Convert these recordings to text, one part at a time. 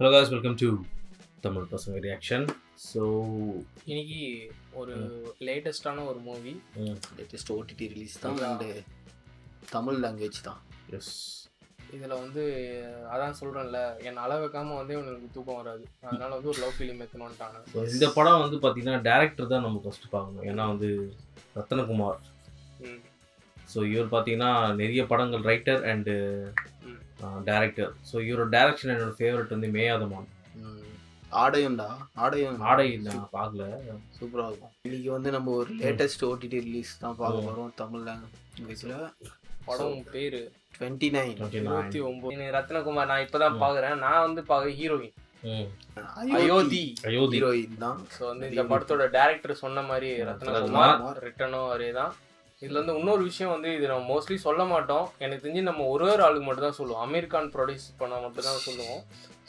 Hello guys, welcome to Tamil Pasanga Reaction. So இன்னைக்கு ஒரு லேட்டஸ்டான ஒரு மூவி, லேட்டஸ்ட் ஓடிடி ரிலீஸ் தான் அண்டு தமிழ் லாங்குவேஜ் தான். எஸ், இதில் வந்து அதான் சொல்கிறேன்ல, என் அளவு வைக்காமல் வந்து இவனுக்கு தூக்கம் வராது, அதனால வந்து ஒரு லவ் ஃபிலிம் எடுத்துனோன்ட்டாங்க. ஸோ இந்த படம் வந்து பார்த்தீங்கன்னா டேரக்டர் தான் நம்ம ஃபஸ்ட்டு பார்க்கணும். ஏன்னா வந்து ரத்னகுமார். ஸோ இவர் பார்த்தீங்கன்னா நிறைய படங்கள் ரைட்டர் அண்டு டேரக்டர். ஸோ இவரோட டேரக்ஷன் என்னோட ஃபேவரட் வந்து மேயாதமான். ஆடை நான் பார்க்கல, சூப்பராக இருக்கும். இன்னைக்கு வந்து நம்ம ஒரு லேட்டஸ்ட் ஓடிடி ரிலீஸ் தான் பார்க்க போகிறோம் தமிழ் லாங்குவேஜில். படம் பேர் 29 ரத்னகுமார். நான் இப்போ தான் பார்க்குறேன். நான் வந்து ஹீரோயின் அயோத்தி ஹீரோயின் தான். ஸோ வந்து இந்த படத்தோட டேரக்டர் சொன்ன மாதிரி ரத்னகுமார் ரிட்டனும் அவரே தான். இதில் வந்து இன்னொரு விஷயம் வந்து இது நம்ம மோஸ்ட்லி சொல்ல மாட்டோம். எனக்கு தெரிஞ்சு நம்ம ஒரு ஆளுக்கு மட்டும் தான் சொல்லுவோம், அமீர்கான் ப்ரொடியூஸ் பண்ண மட்டும் தான் சொல்லுவோம்.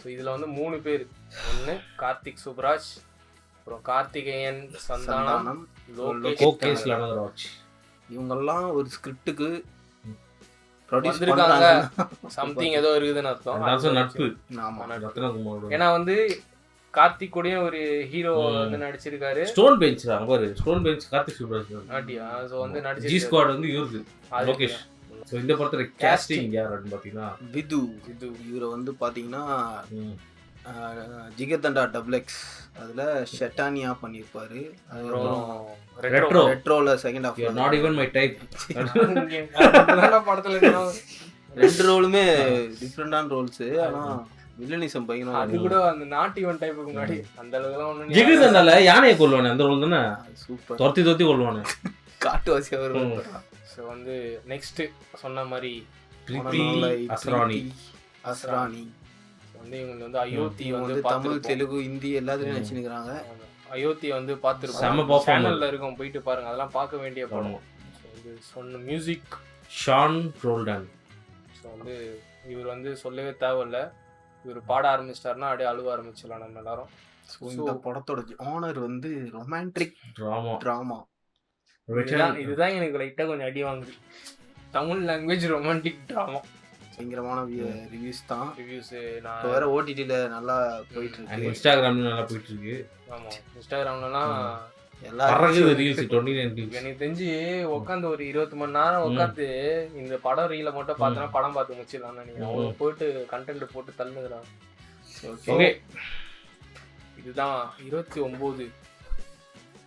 ஸோ இதில் வந்து 3 பேர். ஒன்று கார்த்திக் சுப்ராஜ், அப்புறம் கார்த்திகேயன் சந்தானம், லோகேஷ் லனகராஜ். இவங்கெல்லாம் ஒரு ஸ்கிரிப்டுக்கு ப்ரொடியூஸ் பண்ணிருக்காங்க. சம்திங் ஏதோ இருக்குதுன்னு அர்த்தம். நட்பு. ரத்னகுமார் ஏன்னா வந்து கார்த்திக் கூட ஒரு ஹீரோ வந்து நடிச்சிருக்காரு. ஸ்டோன் பெஞ்ச் அங்க ஒரு ஸ்டோன் பெஞ்ச் கார்த்திக் சுப்ராஜ் நாட்டியா. ஸோ வந்து ஜி ஸ்குவாட் வந்து இவருக்கு லோகேஷ். ஸோ இந்த படத்துல கேஸ்டிங் யார் அப்படின்னு பார்த்தீங்கன்னா விது. இவரை வந்து பார்த்தீங்கன்னா ஜிகர்தண்டா XXX அதில் ஷெட்டானியா பண்ணியிருப்பாரு. ரெட்ரோ ரெட்ரோல second half. Not even my type படத்துல 2 ரோலுமே டிஃப்ரெண்டான ரோல்ஸ். ஆனால் வில்லனிசம் பயங்கரம். அது கூட அந்த நாட் ஈவன் டைப்புக்கு முன்னாடி அந்த அளவுக்குலாம் ஒண்ணு. ஜிகர்தண்டால யானையை கொல்லுவானே அந்த ரோல் தானே. சூப்பர். துரத்தி கொல்லுவானே, காட்டுவாசி அவர். ஸோ வந்து நெக்ஸ்ட் சொன்ன மாதிரி அஸ்ரானி வந்து இவங்க வந்து அயோத்தி வந்து தமிழ் தெலுங்கு ஹிந்தி எல்லாத்துலயும் நினைச்சுக்கிறாங்க. அயோத்தி வந்து பார்த்துருப்போம், சேனல்ல இருக்கும், போயிட்டு பாருங்க, அதெல்லாம் பார்க்க வேண்டிய படம். சொன்ன மியூசிக் ஷான் ரோல்டன். ஸோ வந்து இவர் வந்து சொல்லவே தேவையில்ல, இவர் பாட ஆரம்பிச்சிட்டாருன்னா அப்படியே அழுவ ஆரம்பிச்சிடலாம் நம்ம எல்லாரும். இந்த படத்தோட ஆனர் வந்து ரொமான்டிக் டிராமா. இதுதான் எனக்கு லைட்டா கொஞ்சம் அடி வாங்குது, தமிழ் லாங்குவேஜ் ரொமான்டிக் டிராமா. பயங்கரமான ரிவ்யூஸ் தான். ரிவ்யூஸ் நான் வேற ஓடிடில நல்லா போயிட்டு இருக்கு, இன்ஸ்டாகிராம்ல நல்லா போயிட்டு இருக்கு. ஆமா, இன்ஸ்டாகிராம்லாம் எல்லாரும் ரீல்ஸ் 29 எனக்கு தெரிஞ்சு உட்காந்து ஒரு 20 மணி நேரம் உட்காந்து இந்த படம் ரீல மட்டும் பார்த்தனா படம் பார்த்து முடிச்சிடலாம் நினைக்கிறேன். போயிட்டு கண்டென்ட் போட்டு தள்ளுகிறான். ஓகே, இதுதான் 29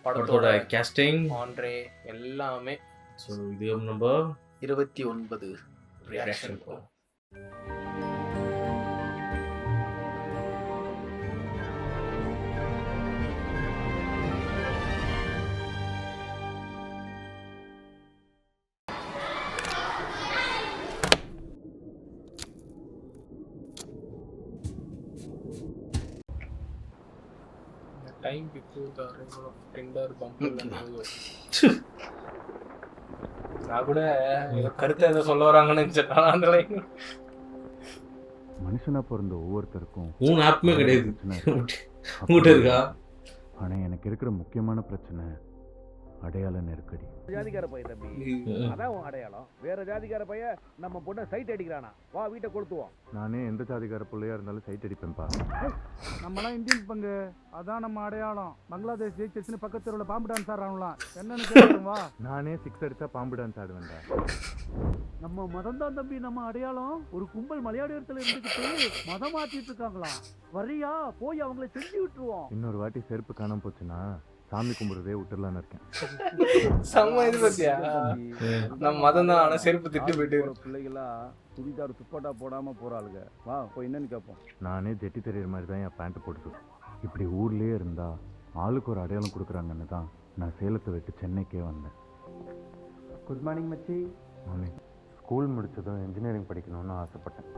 படத்தோட கேஸ்டிங் ஆண்ட்ரே எல்லாமே. ஸோ இது number 29 reaction. Time before the arrival of tender bumble and hello. நான் கூட கருத்தை எதை சொல்ல வராங்கன்னு நினைச்சேன். அந்த லைன் மனுஷனா பிறந்த ஒவ்வொருத்தருக்கும் 3 ஆப்மே கிடையாது உங்ககிட்ட இருக்கா? ஆனா எனக்கு இருக்கிற முக்கியமான பிரச்சனை அடையாள நெருக்கடி. ஜாதிகார பைய தம்பி, அதான் உன் அடையாளம். வேற ஜாதிகார பைய நம்ம பொண்ணை சைட் அடிக்கிறானா, வா வீட்டை கொடுத்துவோம். நானே எந்த ஜாதிகார பிள்ளையா இருந்தாலும் சைட் அடிப்பேன்பா. நம்மலாம் இந்தியன் பங்கு, அதான் நம்ம அடையாளம். பங்களாதேஷ் ஜெயிச்சிருச்சுன்னு பக்கத்து தெருவில் பாம்பு டான்ஸ் ஆடுறாங்களாம், என்னன்னு கேட்குறோம் வா. நானே 6 அடிச்சா பாம்பு டான்ஸ் ஆடுவேன்டா. நம்ம மதம் தான் தம்பி நம்ம அடையாளம். ஒரு கும்பல் மலையாளத்துல இருந்துக்கிட்டு மதம் மாத்திட்டு இருக்காங்களாம், வரியா போய் அவங்களை செஞ்சு விட்டுருவோம். இன்னொரு வாட்டி செருப்பு காணாம போச்சுன்னா சாமி கும்பிடுறதே விட்டுடலான்னு இருக்கேன். செம்ம இது பத்தியா, நம்ம மதம் தான், ஆனா செருப்பு திட்டு போயிட்டு பிள்ளைகளா துணிதார் துப்பட்டா போடாம போறாளுங்க, வா போய் என்னன்னு கேட்போம். நானே ஜெட்டி தெரியுற மாதிரி தான் என் பேண்ட் போட்டு. இப்படி ஊர்லயே இருந்தா ஆளுக்கு ஒரு அடையாளம் கொடுக்குறாங்கன்னு தான் நான் சேலத்தை விட்டு சென்னைக்கே வந்தேன். குட் மார்னிங் மச்சி. மாமி, ஸ்கூல் முடிச்சதும் இன்ஜினியரிங் படிக்கணும்னு ஆசைப்பட்டேன்.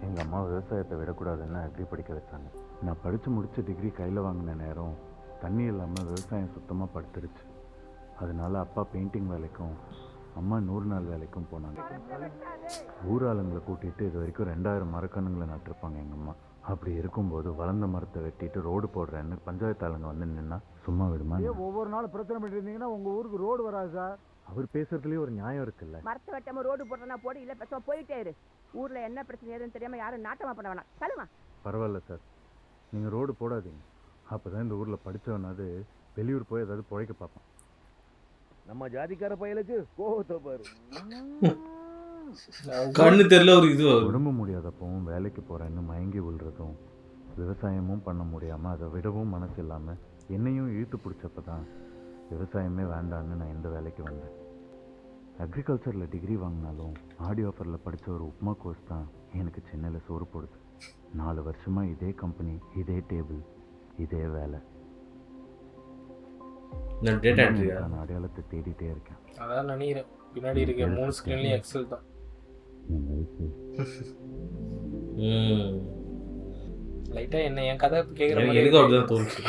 எங்கள் அம்மா விவசாயத்தை விடக்கூடாதுன்னு அக்ரி படிக்க வச்சாங்க. நான் படித்து முடித்த டிகிரி கையில் வாங்கின நேரம் தண்ணி இல்லாமல் விவசாயம் சுத்தமாக படுத்துருச்சு. அதனால அப்பா பெயிண்டிங் வேலைக்கும் அம்மா 100 நாள் வேலைக்கும் போனாங்க. ஊர் ஆளுங்களை கூட்டிகிட்டு இது வரைக்கும் 2000 மரக்கன்னுங்களை நட்டிருப்பாங்க எங்கள் அம்மா. அப்படி இருக்கும்போது வளர்ந்த மரத்தை வெட்டிட்டு ரோடு போடுறேன்னு பஞ்சாயத்து ஆளுங்க வந்து நின்னா சும்மா விடுமா? ஒவ்வொரு நாள் பிரச்சனை பண்ணிட்டு இருந்தீங்கன்னா உங்க ஊருக்கு ரோடு வராது சார். அவர் பேசுறதுலயே ஒரு நியாயம் இருக்குல்ல. மரத்தை வெட்டாம ரோடு போடுறனா போடு, இல்ல பேசாம போயிட்டே இரு. ஊர்ல என்ன பிரச்சனை ஏதுன்னு தெரியாம யாரும் நாட்டமா பண்ண வேணாம். சொல்லுமா. பரவாயில்ல சார், நீங்கள் ரோடு போடாதீங்க. அப்போ தான் இந்த ஊரில் படித்தவனாவது வெளியூர் போய் ஏதாவது பிழைக்க பார்ப்பான். நம்ம ஜாதிக்கார பயலுக்கு கோவத்தை பாரு. கண்ணு தெரியல ஒரு இது உடம்பு முடியாதப்பவும் வேலைக்கு போகிறேன்னு மயங்கி விழுறதும், விவசாயமும் பண்ண முடியாமல் அதை விடவும் மனசு இல்லாமல் என்னையும் இழுத்து பிடிச்சப்ப தான் விவசாயமே வேண்டான்னு நான் இந்த வேலைக்கு வந்தேன். அக்ரிகல்ச்சரில் டிகிரி வாங்கினாலும் ஆடி ஆஃபரில் படித்த ஒரு உப்மா கோர்ஸ் தான் எனக்கு சென்னையில் சோறு போடுது. 4 வருஷமாக இதே கம்பெனி, இதே டேபிள், இதே வேலை. டேட்டா என்ட்ரியா? நான் அடையாளத்தை தேடிட்டே இருக்கேன். அதான் நினைக்கிறேன். பின்னாடி இருக்க 3 ஸ்க்ரீன்லயும் எக்ஸல் தான். லைட்டா என்ன என் கதை கேக்குற மாதிரி எனக்கு அப்படிதான் தோணுச்சு.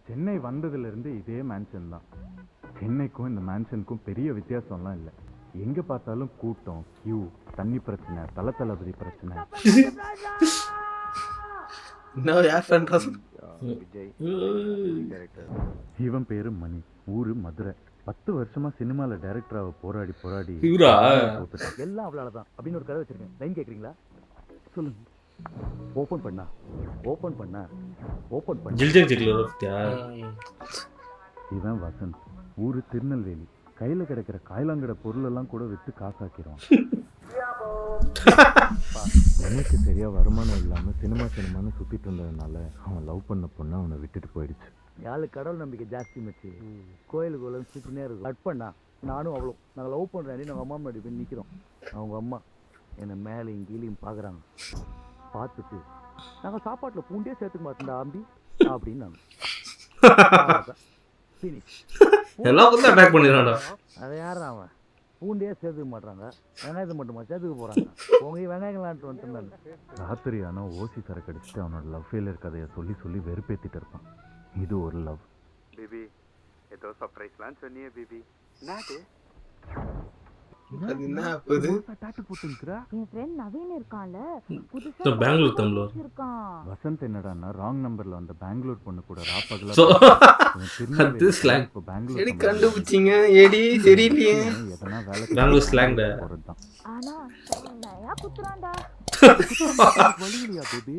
சென்னை வந்ததுலேருந்து இதே மேன்ஷன் தான். சென்னைக்கும் இந்த மேன்ஷனுக்கும் பெரிய வித்தியாசம்லாம் இல்லை. எங்கே பார்த்தாலும் கூட்டம், கியூ, தண்ணி பிரச்சனை, தளபதி பிரச்சனை. இவன் பேரு மணி, ஊரு மதுரை. 10 வருஷமா சினிமாவில் டைரக்டராக போராடி போராடி இவரா? எல்லாம் அவ்வளோதான் அப்படின்னு ஒரு கதை வச்சிருக்கேன். லைன் கேட்குறீங்களா? சொல்லுங்க. ஓப்பன் பண்ணா ஜில்ஜக் ஜிக்லர் பத்தியா? இவன் வசந்த், ஊரு திருநெல்வேலி. கையில் கிடைக்கிற காய்லாங்கடை பொருளெல்லாம் கூட விற்று காசாக்கிறான். எனக்கு சரியா வருமானம் இல்லாமல் சினிமான்னு சுற்றிட்டு இருந்ததுனால அவன் லவ் பண்ண பொண்ணு அவனை விட்டுட்டு போயிடுச்சு. யாரு கடவுள் நம்பிக்கை ஜாஸ்தி மச்சு. கோயிலுக்கு சுற்றினே இருக்கும். கட் பண்ணா நானும் அவ்வளோ நாங்கள் லவ் பண்ணுறேன். நாங்கள் அம்மா முன்னாடி போய் நிற்கிறோம். அவங்க அம்மா என்னை மேலேயும் கீழையும் பார்க்குறாங்க. பார்த்துட்டு நாங்கள் சாப்பாட்டில் பூண்டே சேர்த்துக்க மாட்டோம்டா அம்பி அப்படின்னு நாங்கள் எல்லாம் வந்து அட்டாக் பண்ணிடுறான்டா. அதை யாரும் அவன் பூண்டே சேர்த்துக்க மாட்டாங்க. வெங்காயத்தை மட்டுமா சேர்த்துக்க போகிறாங்க. உங்க வெங்காயங்களான்ட்டு வந்துட்டு ராத்திரி ஆனால் ஓசி சரக்கு அடிச்சுட்டு அவனோட லவ் ஃபெயிலியர் கதையை சொல்லி சொல்லி வெறுப்பேற்றிட்டு இருப்பான். இது ஒரு லவ். பேபி ஏதோ சர்ப்ரைஸ்லாம் சொன்னியே பேபி. என்னது? அது என்ன ஆகுது? டாட்டு போட்டுக்கிறா. என் ஃப்ரெண்ட் நவீன் இருக்கான்ல, So, பெங்களூர் தமிழர் இருக்கான். வசந்த் என்னடான்னா ராங் நம்பர்ல வந்த பெங்களூர் பொண்ணு கூட ராப்பகலா So, திருநெல்வேலி அது slang. இப்போ பெங்களூர் எடி கண்டுபிடிச்சிங்க? எடி தெரியலையே. எதனா வேலை பெங்களூர் slang டா. போறதுதான். ஆனா நயா குத்துறான்டா. வலியிலையா பேபி?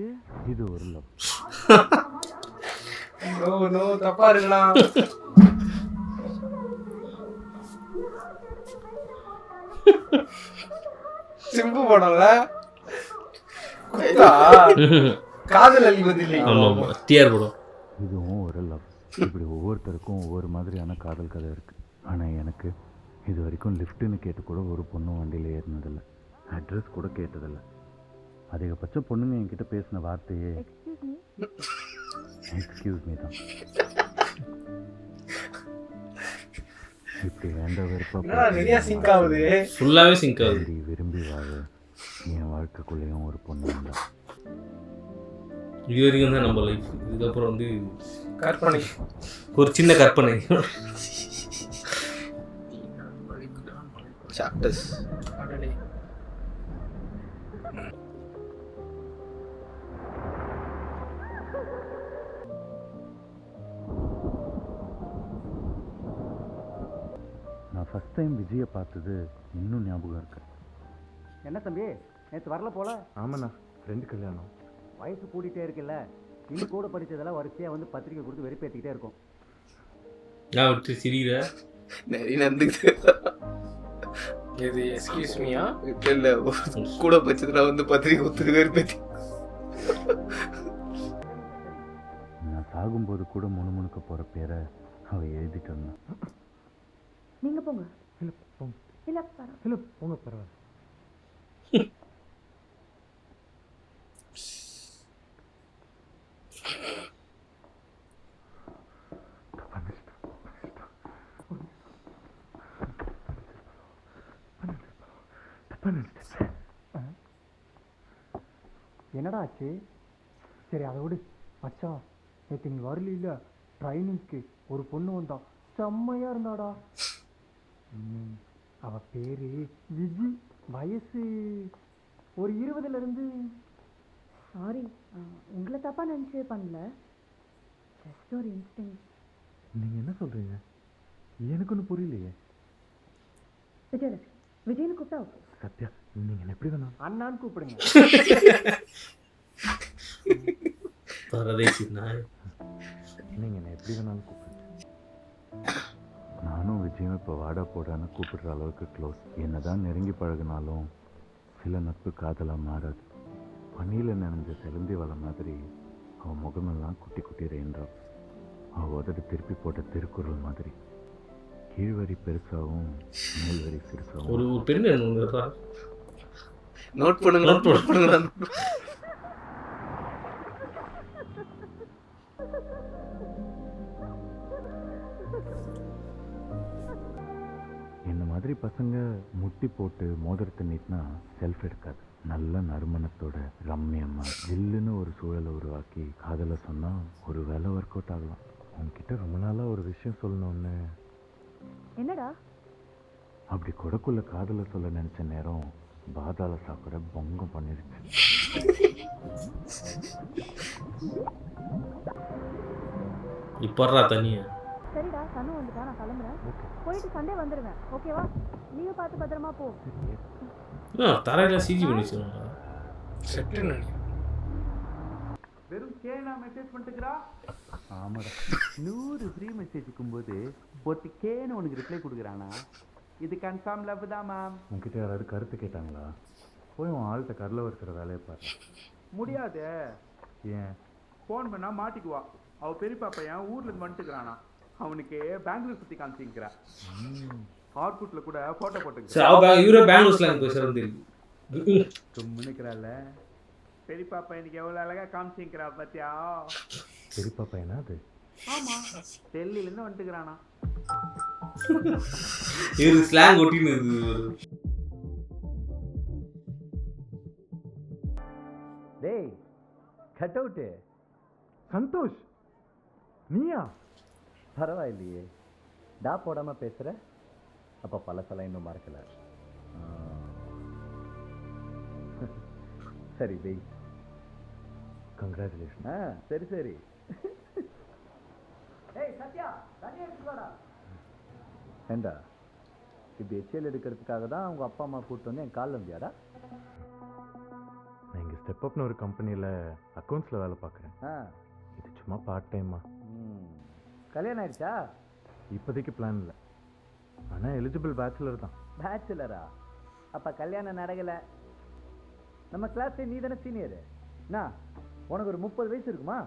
இது ஒரு லவ். நோ தப்பா இருக்கலாம். சிம்பு படம்ல காதல் அழிவதில்லை. ஆமா ஆமா டிஆர் படம். இதுவும் ஒரு லவ். இப்படி ஒவ்வொருத்தருக்கும் ஒவ்வொரு மாதிரியான காதல் கதை இருக்கு. ஆனா எனக்கு இது வரைக்கும் லிஃப்ட்டுன்னு கேட்டு கூட ஒரு பொண்ணும் வண்டியில் ஏறினதில்லை. அட்ரஸ் கூட கேட்டதில்லை. அதிகபட்சம் பொண்ணுங்க என்கிட்ட பேசின வார்த்தையே எக்ஸ்கியூஸ் மீ தான். இப்படி வேண்ட நிறைய சிங்க் ஆகுது. ஃபுல்லாவே சிங்க் ஆகுது. விரும்பி விரும்பி வாழ என் வாழ்க்கைக்குள்ளேயும் ஒரு பொண்ணு இருந்தா. இது வரைக்கும் தான் நம்ம லைஃப். இதுக்கப்புறம் வந்து கற்பனை, ஒரு சின்ன கற்பனை. சாப்டர்ஸ் நான் ஃபஸ்ட் டைம் விஜயை பார்த்தது இன்னும் ஞாபகம் இருக்கு. என்ன தம்பி நேற்று வரல போல? ஆமாண்ணா, ஃப்ரெண்டு கல்யாணம். வயசு கூட்டிகிட்டே இருக்குல்ல, இன்னும் கூட படித்ததெல்லாம் வரிசையாக வந்து பத்திரிக்கை கொடுத்து வெறுப்பேற்றிக்கிட்டே இருக்கும். நான் விட்டு சிரிக்கிற நிறைய நடந்துக்குது. இது எக்ஸ்கியூஸ் மீயா? இல்ல கூட பட்சத்துல வந்து பத்திரிக்கை ஒத்துக்கு பேர் பத்தி நான் சாகும்போது கூட முணுமுணுக்க போகிற பேரை அவ எழுதிட்டு இருந்தான். நீங்க போங்க. இல்லை போங்க. இல்ல இல்லை போங்க, பரவாயில்ல. என்னடா ஆச்சு? சரி அதை விடு மச்சான். நேற்று நீ வரல ட்ரைனிங்க்கு ஒரு பொண்ணு வந்தா, செம்மையா இருந்தாடா. அவ பேரு விஜி. வயசு ஒரு 20லேருந்து. சாரி, உங்களை தப்பா நினைச்சே பண்ணல. ஜஸ்ட் ஒரு இன்ஸ்டிங். நீங்கள் என்ன சொல்கிறீங்க? எனக்கு ஒன்றும் புரியலையே. விஜயலட்சுமி, விஜயன்னு கூப்பிட்டா ஓகே. சத்யா, நீங்கள் என்ன எப்படி வேணாம் அண்ணான்னு கூப்பிடுங்க. பரதேசி நாய். நீங்கள் என்ன எப்படி வேணாலும் கூப்பிடுங்க. நானும் விஜயும் இப்போ வாடா போடான்னு கூப்பிடுற அளவுக்கு க்ளோஸ். என்னதான் நெருங்கி பழகினாலும் சில நட்பு காதலாக மாறாது. பனியில் நனைஞ்ச செலுந்தி வள மாதிரி அவன் முகமெல்லாம் குட்டி குட்டி ரெயின்ட்ராப். அவள் உதடு திருப்பி போட்ட திருக்குறள் மாதிரி. கீழ்வரி பெருசாகவும் மேல்வரி சிறுசாகவும். ஒரு பெண் நோட் பண்ணுங்களா? நோட் பண்ணுங்களா? இந்த மாதிரி பசங்க முட்டி போட்டு மோதிரத்தை நீட்டினா செல்ஃப் எடுக்காது. நல்ல நறுமணத்தோட ரம்மியம்மா ஜில்லுன்னு ஒரு சூழலை உருவாக்கி காதலை சொன்னால் ஒரு வேலை ஒர்க் அவுட் ஆகலாம். உங்ககிட்ட ரொம்ப நாளாக ஒரு விஷயம் சொல்லணும்னு. என்னடா? அப்படி கொடக்குள்ள காதலை சொல்ல நினச்ச நேரம் பாதாள சாக்கடை பொங்கம் பண்ணிருச்சு. இப்பறா தனியா. சரிடா, சனு வந்துட்டா, நான் கிளம்புறேன். போயிட்டு சண்டே வந்துடுவேன், ஓகேவா? நீயும் பார்த்து பத்திரமா போ. தரையில சிஜி பண்ணிச்சுடா. செட்டு நினைக்கிறேன். வெறும் கேனா மெசேஜ் பண்ணிட்டுக்கிறா. ஆமாடா, 100 ஃப்ரீ மெசேஜ் இருக்கும்போது ஒருத்தி கேன்னு உனக்கு ரிப்ளை கொடுக்குறானா? இது கன்ஃபார்ம் லவ் தான் மேம். உங்ககிட்ட யாராவது கருத்து கேட்டாங்களா? போய் உன் ஆள்கிட்ட கரில் இருக்கிற வேலையை பாரு. முடியாது. ஏன்? ஃபோன் பண்ணா மாட்டிக்குவா. அவ பெரியப்பா பையன் ஊர்ல இருந்து வந்துட்டுக்கிறானா. அவனுக்கு பெங்களூர் சுற்றி காமிச்சிக்கிறா. ஆர்குட்ல கூட ஃபோட்டோ போட்டுக்கிறா. இவரே பெங்களூர் ஸ்லாங் பேசுறது இருக்கு. தும்முனுக்கிறாள். பெரியப்பா பையனுக்கு எவ்வளோ அழகா காமிச்சிக்கிறா பார்த்தியா? பெரியப்பா பையனா அது? ஆமா, டெல்லியிலேருந்து வந்துட்டுக்கிறானா. இவரு ஸ்லாங் ஒட்டின்னு. டேய் கட் அவுட்டு. சந்தோஷ், நீயா? பரவாயில்லையே, டா போடாமல் பேசுகிற. அப்போ பழசெல்லாம் இன்னும் மறக்கலை. சரி வெய். கங்க்ராச்சுலேஷன். சரி சரி. ஏய் சத்யா, தண்ணி எடுத்துக்கோடா. ஏண்டா, இப்படி எச்சியல் எடுக்கிறதுக்காக தான் அவங்க அப்பா அம்மா கூப்பிட்டு வந்து என் காலில் இருந்தியாடா? நான் இங்கே ஸ்டெப் அப்னு ஒரு கம்பெனியில் அக்கௌண்ட்ஸில் வேலை பார்க்குறேன். இது சும்மா பார்ட் டைமா. கல்யாணம் ஆயிடுச்சா? இப்போதைக்கு பிளான் இல்லை, ஆனால் எலிஜிபிள் பேச்சுலர் தான். பேச்சுலரா? அப்போ கல்யாணம் நடக்கலை. நம்ம கிளாஸ்ல நீ தானே சீனியரு. என்ன உனக்கு ஒரு 30 வயசு இருக்குமா?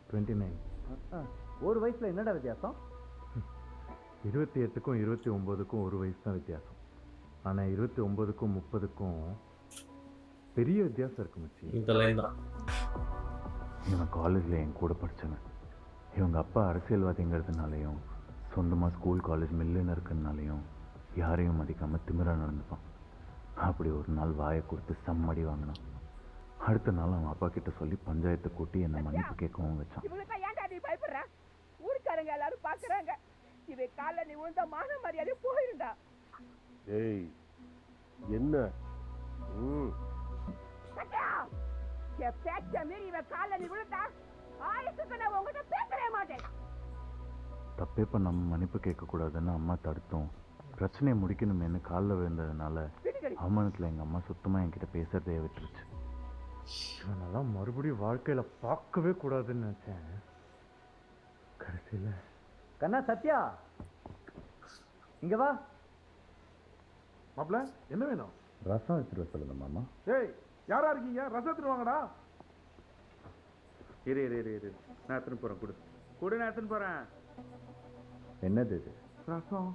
29. ஒரு வயசில் என்னடா வித்தியாசம்? 28க்கும் 29க்கும் ஒரு வயசு தான் வித்தியாசம். ஆனால் 29க்கும் 30க்கும் பெரிய வித்தியாசம் இருக்கு மச்சி. இதெல்லாம் தான். இவன் காலேஜில் என் கூட படித்தவன். இவங்க அப்பா அரசியல்வாதிங்கிறதுனாலையும் சொந்தமாக ஸ்கூல் காலேஜ் மில்லுன்னு இருக்கிறதுனாலையும் யாரையும் மதிக்காமல் திமிராக நடந்துப்பான். அப்படி ஒரு நாள் வாயை கொடுத்து சம்மடி வாங்கினான். அடுத்த நாள் அவன் அப்பா கிட்ட சொல்லி பஞ்சாயத்தை கூட்டி என்னை மன்னிப்பு கேட்கவும் வச்சான். ஏன்டா நீ பயப்படுற? ஊருக்காரங்க எல்லாரும் பாக்குறாங்க. இவை கால நீ உந்த மான மரியாதை போயிருந்தா. ஏய் என்ன? பேச்ச மீறி இவ கால நீ விழுந்தா ஆயுசுக்கு நான் உங்ககிட்ட பேசவே மாட்டேன். தப்பே பண்ணாமல் மன்னிப்பு கேட்கக்கூடாதுன்னு அம்மா தடுத்தோம். பிரச்சனையை முடிக்கணுமேனு காலில் விழுந்ததுனால அவமானத்தில் எங்கள் அம்மா சுத்தமாக என்கிட்ட பேசுறதே விட்டுருச்சு. இவனெல்லாம் மறுபடியும் வாழ்க்கையில் பார்க்கவே கூடாதுன்னு நினச்சேன். கடைசியில் கண்ணா சத்யா, இங்கே வா. மாப்பிள்ள என்ன வேணும்? ரசம் எடுத்துகிட்டு சொல்லுங்க மாமா. ஏய் யாரா இருக்கீங்க? ரசம் எடுத்துட்டு வாங்கடா. இரு இரு இரு இரு, நான் எடுத்துன்னு போகிறேன். கொடு நான் எடுத்துன்னு போகிறேன். என்னது இது? ரசம்.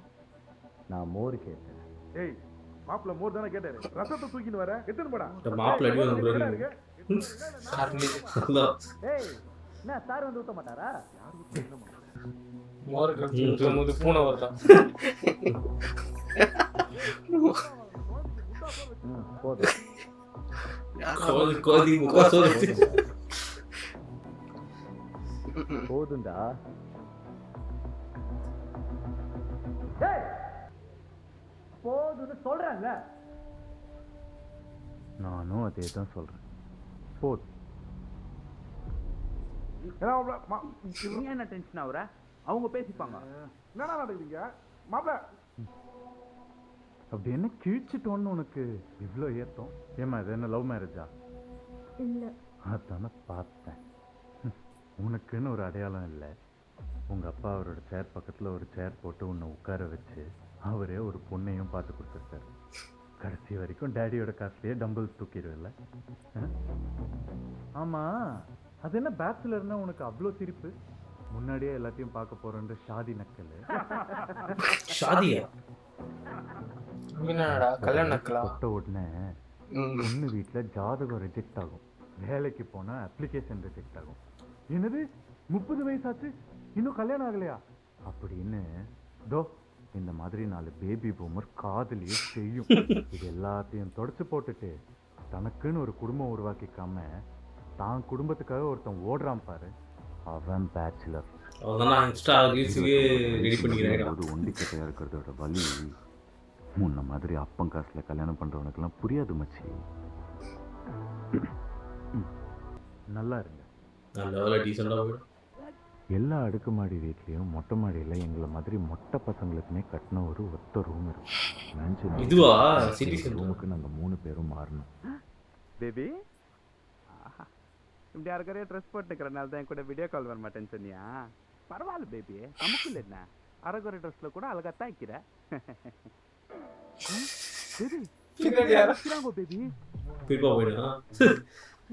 நான் மோர் கேட்டேன். ஏய் மாப்பிள்ள மோர் தானே கேட்டாரு, ரசத்தை தூக்கின்னு வர எடுத்துன்னு போடா. மாப்பிள்ள ஏய் என்ன சார் வந்து ஊற்ற மாட்டாரா? மோருக்கு பூனை வருதான். போதும். போதுண்டா. போதுன்னு சொல்றேன்ல. நானும் அதே தான் சொல்கிறேன். போதும். நீ என்ன டென்ஷன் ஆகுற? அவங்க பேசிப்பாங்க. என்னடா நடக்குதுங்க மாப்பிள்ள? அப்படி என்ன கிழிச்சிட்டோன்னு உனக்கு இவ்வளோ ஏத்தம்? ஏமா இது என்ன லவ் மேரேஜா? இல்லை. அதானே பார்த்தேன். உனக்குன்னு ஒரு அடையாளம் இல்லை. உங்கள் அப்பா அவரோட சேர் பக்கத்தில் ஒரு சேர் போட்டு உன்னை உட்கார வச்சு அவரே ஒரு பொண்ணையும் பார்த்து கொடுத்துருக்காரு. கடைசி வரைக்கும் டேடியோட காசுலேயே டம்பிள்ஸ் தூக்கிடுவில்ல? ஆமாம், அது என்ன பேச்சுலர்னா உனக்கு அவ்வளோ சிரிப்பு? முன்னாடியே எல்லாத்தையும் பார்க்க போகிறோன்ற ஷாதி நக்கல். ஷாதியா? என்னடா கல்யாண நக்கலா? தொட்ட உடனே பொண்ணு வீட்டில் ஜாதகம் ரிஜெக்ட் ஆகும், வேலைக்கு போனால் அப்ளிகேஷன் ரிஜெக்ட் ஆகும். என்னது 30 வயசாச்சு இன்னும் கல்யாணம் ஆகலையா அப்படின்னு தோ இந்த மாதிரி 4 பேபி பூமர் காதலியே செய்யும். இது எல்லாத்தையும் தொடச்சு போட்டுட்டு தனக்குன்னு ஒரு குடும்பம் உருவாக்கிக்காம தான் குடும்பத்துக்காக ஒருத்தன் ஓடுறான் பாரு, அவன் பேச்சுலர். அது ஒண்டி கட்டையா இருக்கிறதோட வலி முன்ன மாதிரி அப்பன் காசுல கல்யாணம் பண்றவனுக்கெல்லாம் புரியாது மச்சி. நல்லா இருங்க. எல்லா அடுக்குமாடி வீட்லேயும் மொட்டை மாடியில் எங்களை மாதிரி மொட்டை பசங்களுக்குன்னே கட்டின ஒரு ஒத்த ரூம் இருக்கும். ரூமுக்கு நாங்கள் 3 பேரும் மாறணும். பேபி இப்படி யாருக்காரே ட்ரெஸ் போட்டுக்கிறனால தான் கூட வீடியோ கால் வர மாட்டேன்னு சொன்னியா? பரவாயில்ல பேபி, நமக்கு இல்லை என்ன அரைக்குறை ட்ரெஸ்ல கூட அழகாத்தான் வைக்கிற.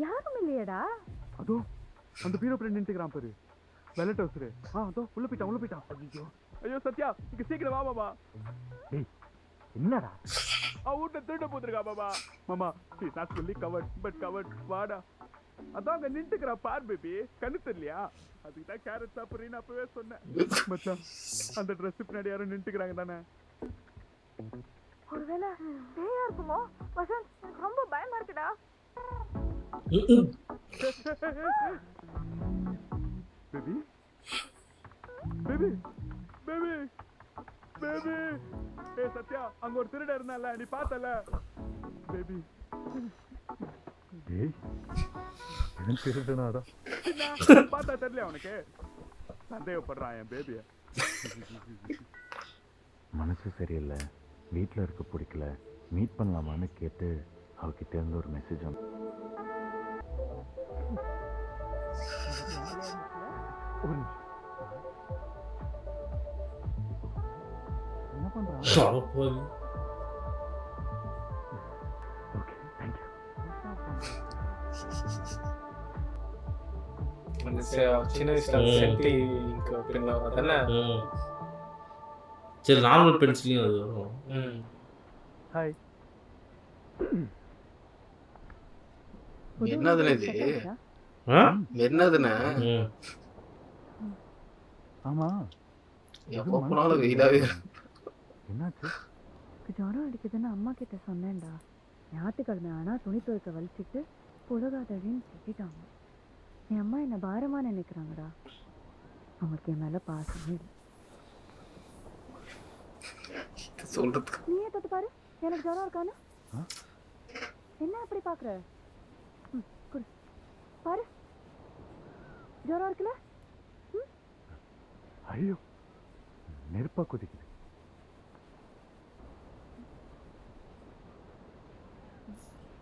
யாரும் இல்லையடா. அதோ அந்த பீரோ பிரெண்ட் நின்றுக்கிறான் பாரு, வெள்ளட் ஹவுஸ். அதோ உள்ள போயிட்டான். ஐயோ சத்யா, இங்க சீக்கிரம் வா மாமா. என்னடா வீட்டை திருட போத்துருக்கா மாமா. மாமா நான் சொல்லி கவர்ட் வாடா. அதான் அங்க நின்றுக்கிறா பார் பேபி, கண்ணு தெரியலையா? அதுக்குதான் கேரட் சாப்பிட்றீன்னு அப்பவே சொன்னேன். மச்சான் அந்த ட்ரெஸ் பின்னாடி யாரும் நின்றுக்கிறாங்க தானே? ஒருவேளை பேயா இருக்குமோ? வசந்த், எனக்கு ரொம்ப பயமா இருக்குடா. பேபி பேபி பேபி பேபி ஏ சத்யா, அங்க ஒரு திருட இருந்தால, நீ பார்த்தல? பேபி திருடனாடா பார்த்தா தெரியல உனக்கு? சந்தேகப்படுறான் என் பேபிய. மனசு சரியில்லை, வீட்டில் இருக்க பிடிக்கல, மீட் பண்ணலாமான்னு கேட்டு அவகிட்ட இருந்து ஒரு மெசேஜ் வந்து என்ன பண்றான்? Okay thank you. சின்ன வயசுல சென்டி தானே? சரி, நார்மல் பென்சிலையும் அது வரும். ஹாய். என்னதுன்னு இது? என்னதுன்னு? ஆமா, எப்போ போனாலும் வெயிலாவே. என்னாச்சு? ஜுரம் அடிக்குதுன்னு அம்மா கிட்ட சொன்னேன்டா. ஞாயிற்றுக்கிழமை ஆனா துணி துவைக்க வலிச்சுட்டு புலகாதழின்னு திட்டாங்க. என் அம்மா என்ன பாரமா நினைக்கிறாங்கடா. அவங்களுக்கு என் மேல பாசமே இல்லை. சொல்றதுக்கு நீயே தொட்டு பாரு, எனக்கு ஜுரம் இருக்கானு. என்ன அப்படி பாக்குற? குடு பாரு, ஜுரம் இருக்குல்ல? ஐயோ, நெருப்பா கொதிக்குது.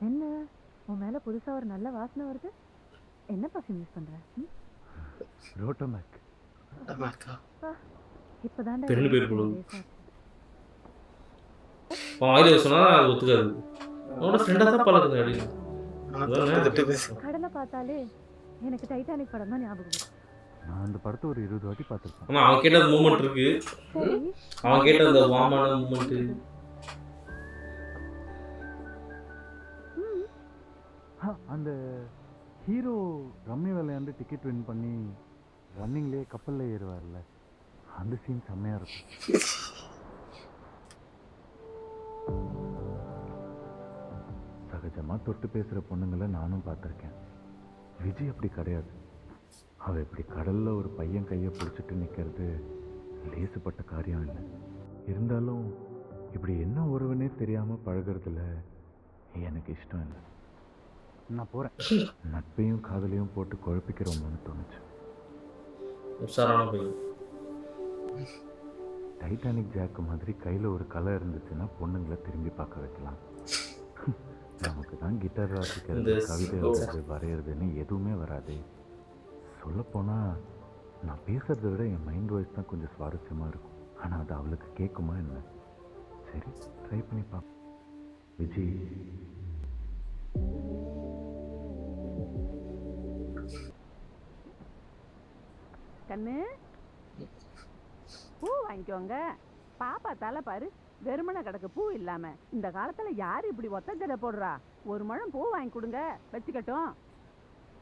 என்ன உன் மேல புதுசா ஒரு நல்ல வாசனை வருது? என்ன பர்ஃப்யூம் யூஸ் பண்ற? ரோட்டோமேக். இப்பதான்டா பெரிய பேர் போடுது. ஆயில சொன்னா அது ஒத்துக்காது. அவனோட ஃப்ரெண்டா தான் பழகுது அடி. கடலை பார்த்தாலே எனக்கு டைட்டானிக் படம் தான் ஞாபகம் வரும். நான் அந்த படத்தை ஒரு 20 வாட்டி பார்த்துருக்கேன். ஆமா, அவன் கேட்ட மூமெண்ட் இருக்கு. அவன் கேட்ட அந்த வாமான மூமெண்ட். அந்த ஹீரோ ரம்மி விளையாண்டு டிக்கெட் வின் பண்ணி ரன்னிங்லேயே கப்பலில் ஏறுவார்ல, அந்த சீன் செம்மையாக இருக்கும். சகஜமாக தொட்டு பேசுகிற பொண்ணுங்களை நானும் பார்த்துருக்கேன். விஜய் அப்படி கிடையாது. அவள் இப்படி கடலில் ஒரு பையன் கையை பிடிச்சிட்டு நிற்கிறது லேசுப்பட்ட காரியம் இல்லை. இருந்தாலும் இப்படி என்ன ஒருவனே தெரியாமல் பழகிறதுல எனக்கு இஷ்டம் இல்லை. நான் போகிறேன். நட்பையும் காதலையும் போட்டு குழப்பிக்கிறோம்னு தோணுச்சு. உஷாரான பையன். டைட்டானிக் ஜாக்கு மாதிரி கையில் ஒரு கலை இருந்துச்சுன்னா பொண்ணுங்களை திரும்பி பார்க்க வைக்கலாம். நமக்கு தான் கிட்டார் வாசிக்கிறது, கவிதை எழுதுறது, வரைகிறதுன்னு எதுவுமே வராது. சொல்லப்போனால் நான் பேசுகிறத விட என் மைண்ட் வாய்ஸ் தான் கொஞ்சம் சுவாரஸ்யமாக இருக்கும். ஆனால் அது அவளுக்கு கேட்குமா என்ன? சரி, ட்ரை பண்ணி பார்ப்போம். விஜய், கண்ணு பூ வாங்கிக்கோங்க. பாப்பா தலை பாரு வெறுமனை கிடக்கு பூ இல்லாம. இந்த காலத்துல யாரு இப்படி ஒத்த ஜடை போடுறா? ஒரு முழம் பூ வாங்கி கொடுங்க, வச்சுக்கட்டும்.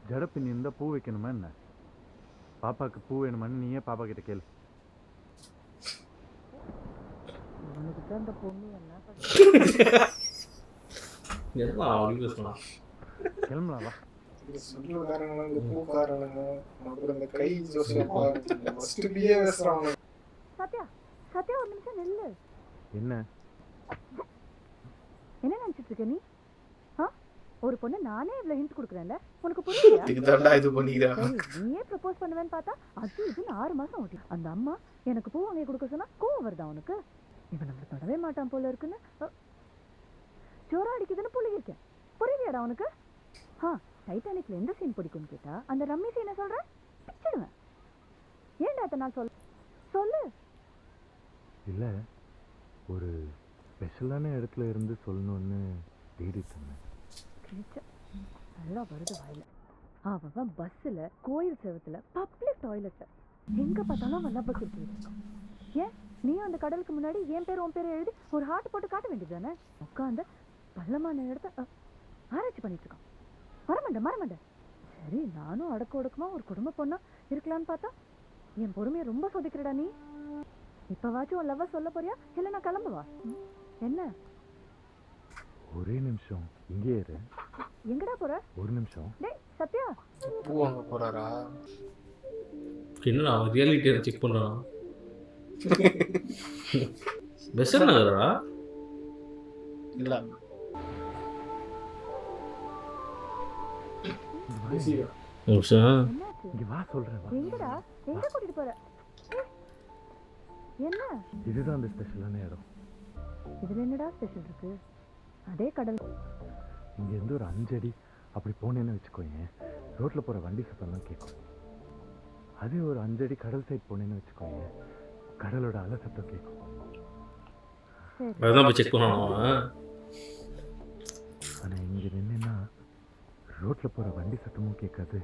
ஜடப்பின் இருந்தால் பூ வைக்கணுமா என்ன? பாப்பாவுக்கு பூ வேணுமான்னு நீயே பாப்பா கிட்ட கேளு. உனக்கு தான் அந்த பொண்ணு என்ன எல்லாம் அப்படி பேசலாம். கிளம்பலாம் வா. சொல்லுக்காரங்க இந்த பூக்காரங்க அப்புறம் இந்த கை ஜோசியப்பா ஃபர்ஸ்ட் பிஏ பேசுறாங்க. சத்யா, சத்யா ஒரு நிமிஷம் நில்லு. என்ன என்ன நினைச்சிட்டு இருக்க நீ? ஒரு பொண்ணு நானே இவ்வளவு ஹிண்ட் கொடுக்குறேன்ல, உனக்கு புரியலையா? இதுதான்டா இது பண்ணிக்கிறா. சரி, நீயே ப்ரப்போஸ் பண்ணுவேன்னு பார்த்தா அது இதுன்னு 6 மாசம் ஓட்டி. அந்த அம்மா எனக்கு பூ வாங்கி கொடுக்க சொன்னா கோவம் வருதா உனக்கு? இவன் நம்மளை தொடவே மாட்டான் போல இருக்குன்னு ஜோரா அடிக்குதுன்னு புள்ளியிருக்கேன். புரியலையாடா உனக்கு? டைட்டானிக்ல எந்த சீன் பிடிக்கும்னு கேட்டா அந்த ரம்மி சீனை சொல்றேன், பிச்சிடுவேன். ஏன்டா அத்த நான் சொல்லு. இல்லை, ஒரு ஸ்பெஷலான இடத்துல இருந்து சொல்லணும்னு தேடி சொன்னேன். நல்லா வருது வாயில. அவன் பஸ்ஸில், கோயில் செவத்துல, பப்ளிக் டாய்லெட்ல எங்க பார்த்தாலும் அவன் லவ் பஸ் இருக்கான். ஏன் நீயும் அந்த கடலுக்கு முன்னாடி என் பேர் உன் பேரை எழுதி ஒரு ஹார்ட் போட்டு காட்ட வேண்டியது தானே? உட்காந்து பள்ளமான இடத்த ஆராய்ச்சி பண்ணிட்டு இருக்கான். மரமண்ட. சரி, நானும் அடக்க ஒடுக்கமா ஒரு குடும்ப பொண்ணா இருக்கலான்னு பார்த்தா என் பொறுமையை ரொம்ப சொதிக்கிறடா நீ. இப்பவாச்சும் உன் லவ்வ சொல்ல போறியா இல்லை நான் கிளம்புவா? என்ன? ஒரே நிமிஷம் இங்கே இரு. எங்கடா போற? ஒரு நிமிஷம். டேய் சத்யா, பூ வாங்க போறாரா? என்னடா ரியாலிட்டியை செக் பண்ணுறான். பெஸ்ட் நகரா இல்ல நிமிஷம். என்னாச்சு? இங்கே வா சொல்கிறேன் வா. எங்கடா? எங்க கூட்டிட்டு போற? என்ன இதுதான் அந்த ஸ்பெஷலான இடம். இதுல என்னடா ஸ்பெஷல் இருக்கு? அதே கடல். இங்கேருந்து ஒரு 5 அடி அப்படி போனேன்னு வச்சுக்கோங்க, ரோட்டில் போகிற வண்டி சத்தம்லாம் கேட்கும். அதே ஒரு 5 அடி கடல் சைட் போனேன்னு வச்சுக்கோங்க, கடலோட அலை சத்தம் கேட்கும். அதுதான் போய் செக் பண்ணணும். ஆனால் இங்கே நின்னா ரோட்டில் போகிற வண்டி சத்தமும் கேட்காது,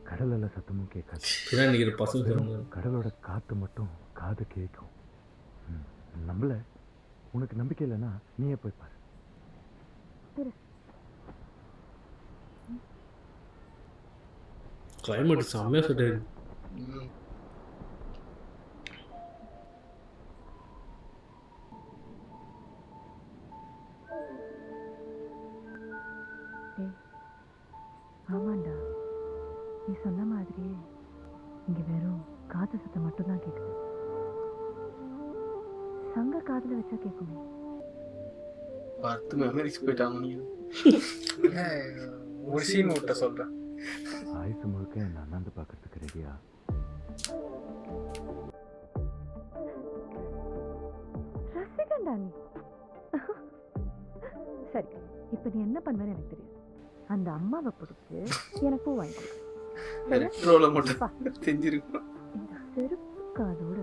கடல் அலை சத்தமும் கேட்காது. பின்னாடி பசங்க கடலோட காற்று மட்டும் காது கேட்கும். நம்மள உனக்கு நம்பிக்கை இல்லைன்னா நீயே போய் பாரு. கிளைமேட் செம்மையாக செட் ஆயிடுது. ஆமாண்டா, நீ சொன்ன மாதிரியே இங்க வெறும் காத்து சத்தம் மட்டும்தான் கேக்குது. சங்க காதுல வச்சா கேட்குமே. 10 மெமரிஸ் போயிட்டாங்க. நீ ஒரு சீன் விட்ட சொல்றேன். ஆயுசு முழுக்க என்ன அண்ணாந்து பார்க்கறதுக்கு ரெடியா? ரசிகண்டா நீ. சரி, இப்ப நீ என்ன பண்ணுவேன்னு எனக்கு தெரியும். அந்த அம்மாவை பிடிச்சு எனக்கு பூ வாங்கி கொடு. ரெட்ரோல மட்டும் செஞ்சிருக்கோம். இந்த செருப்பு காதோட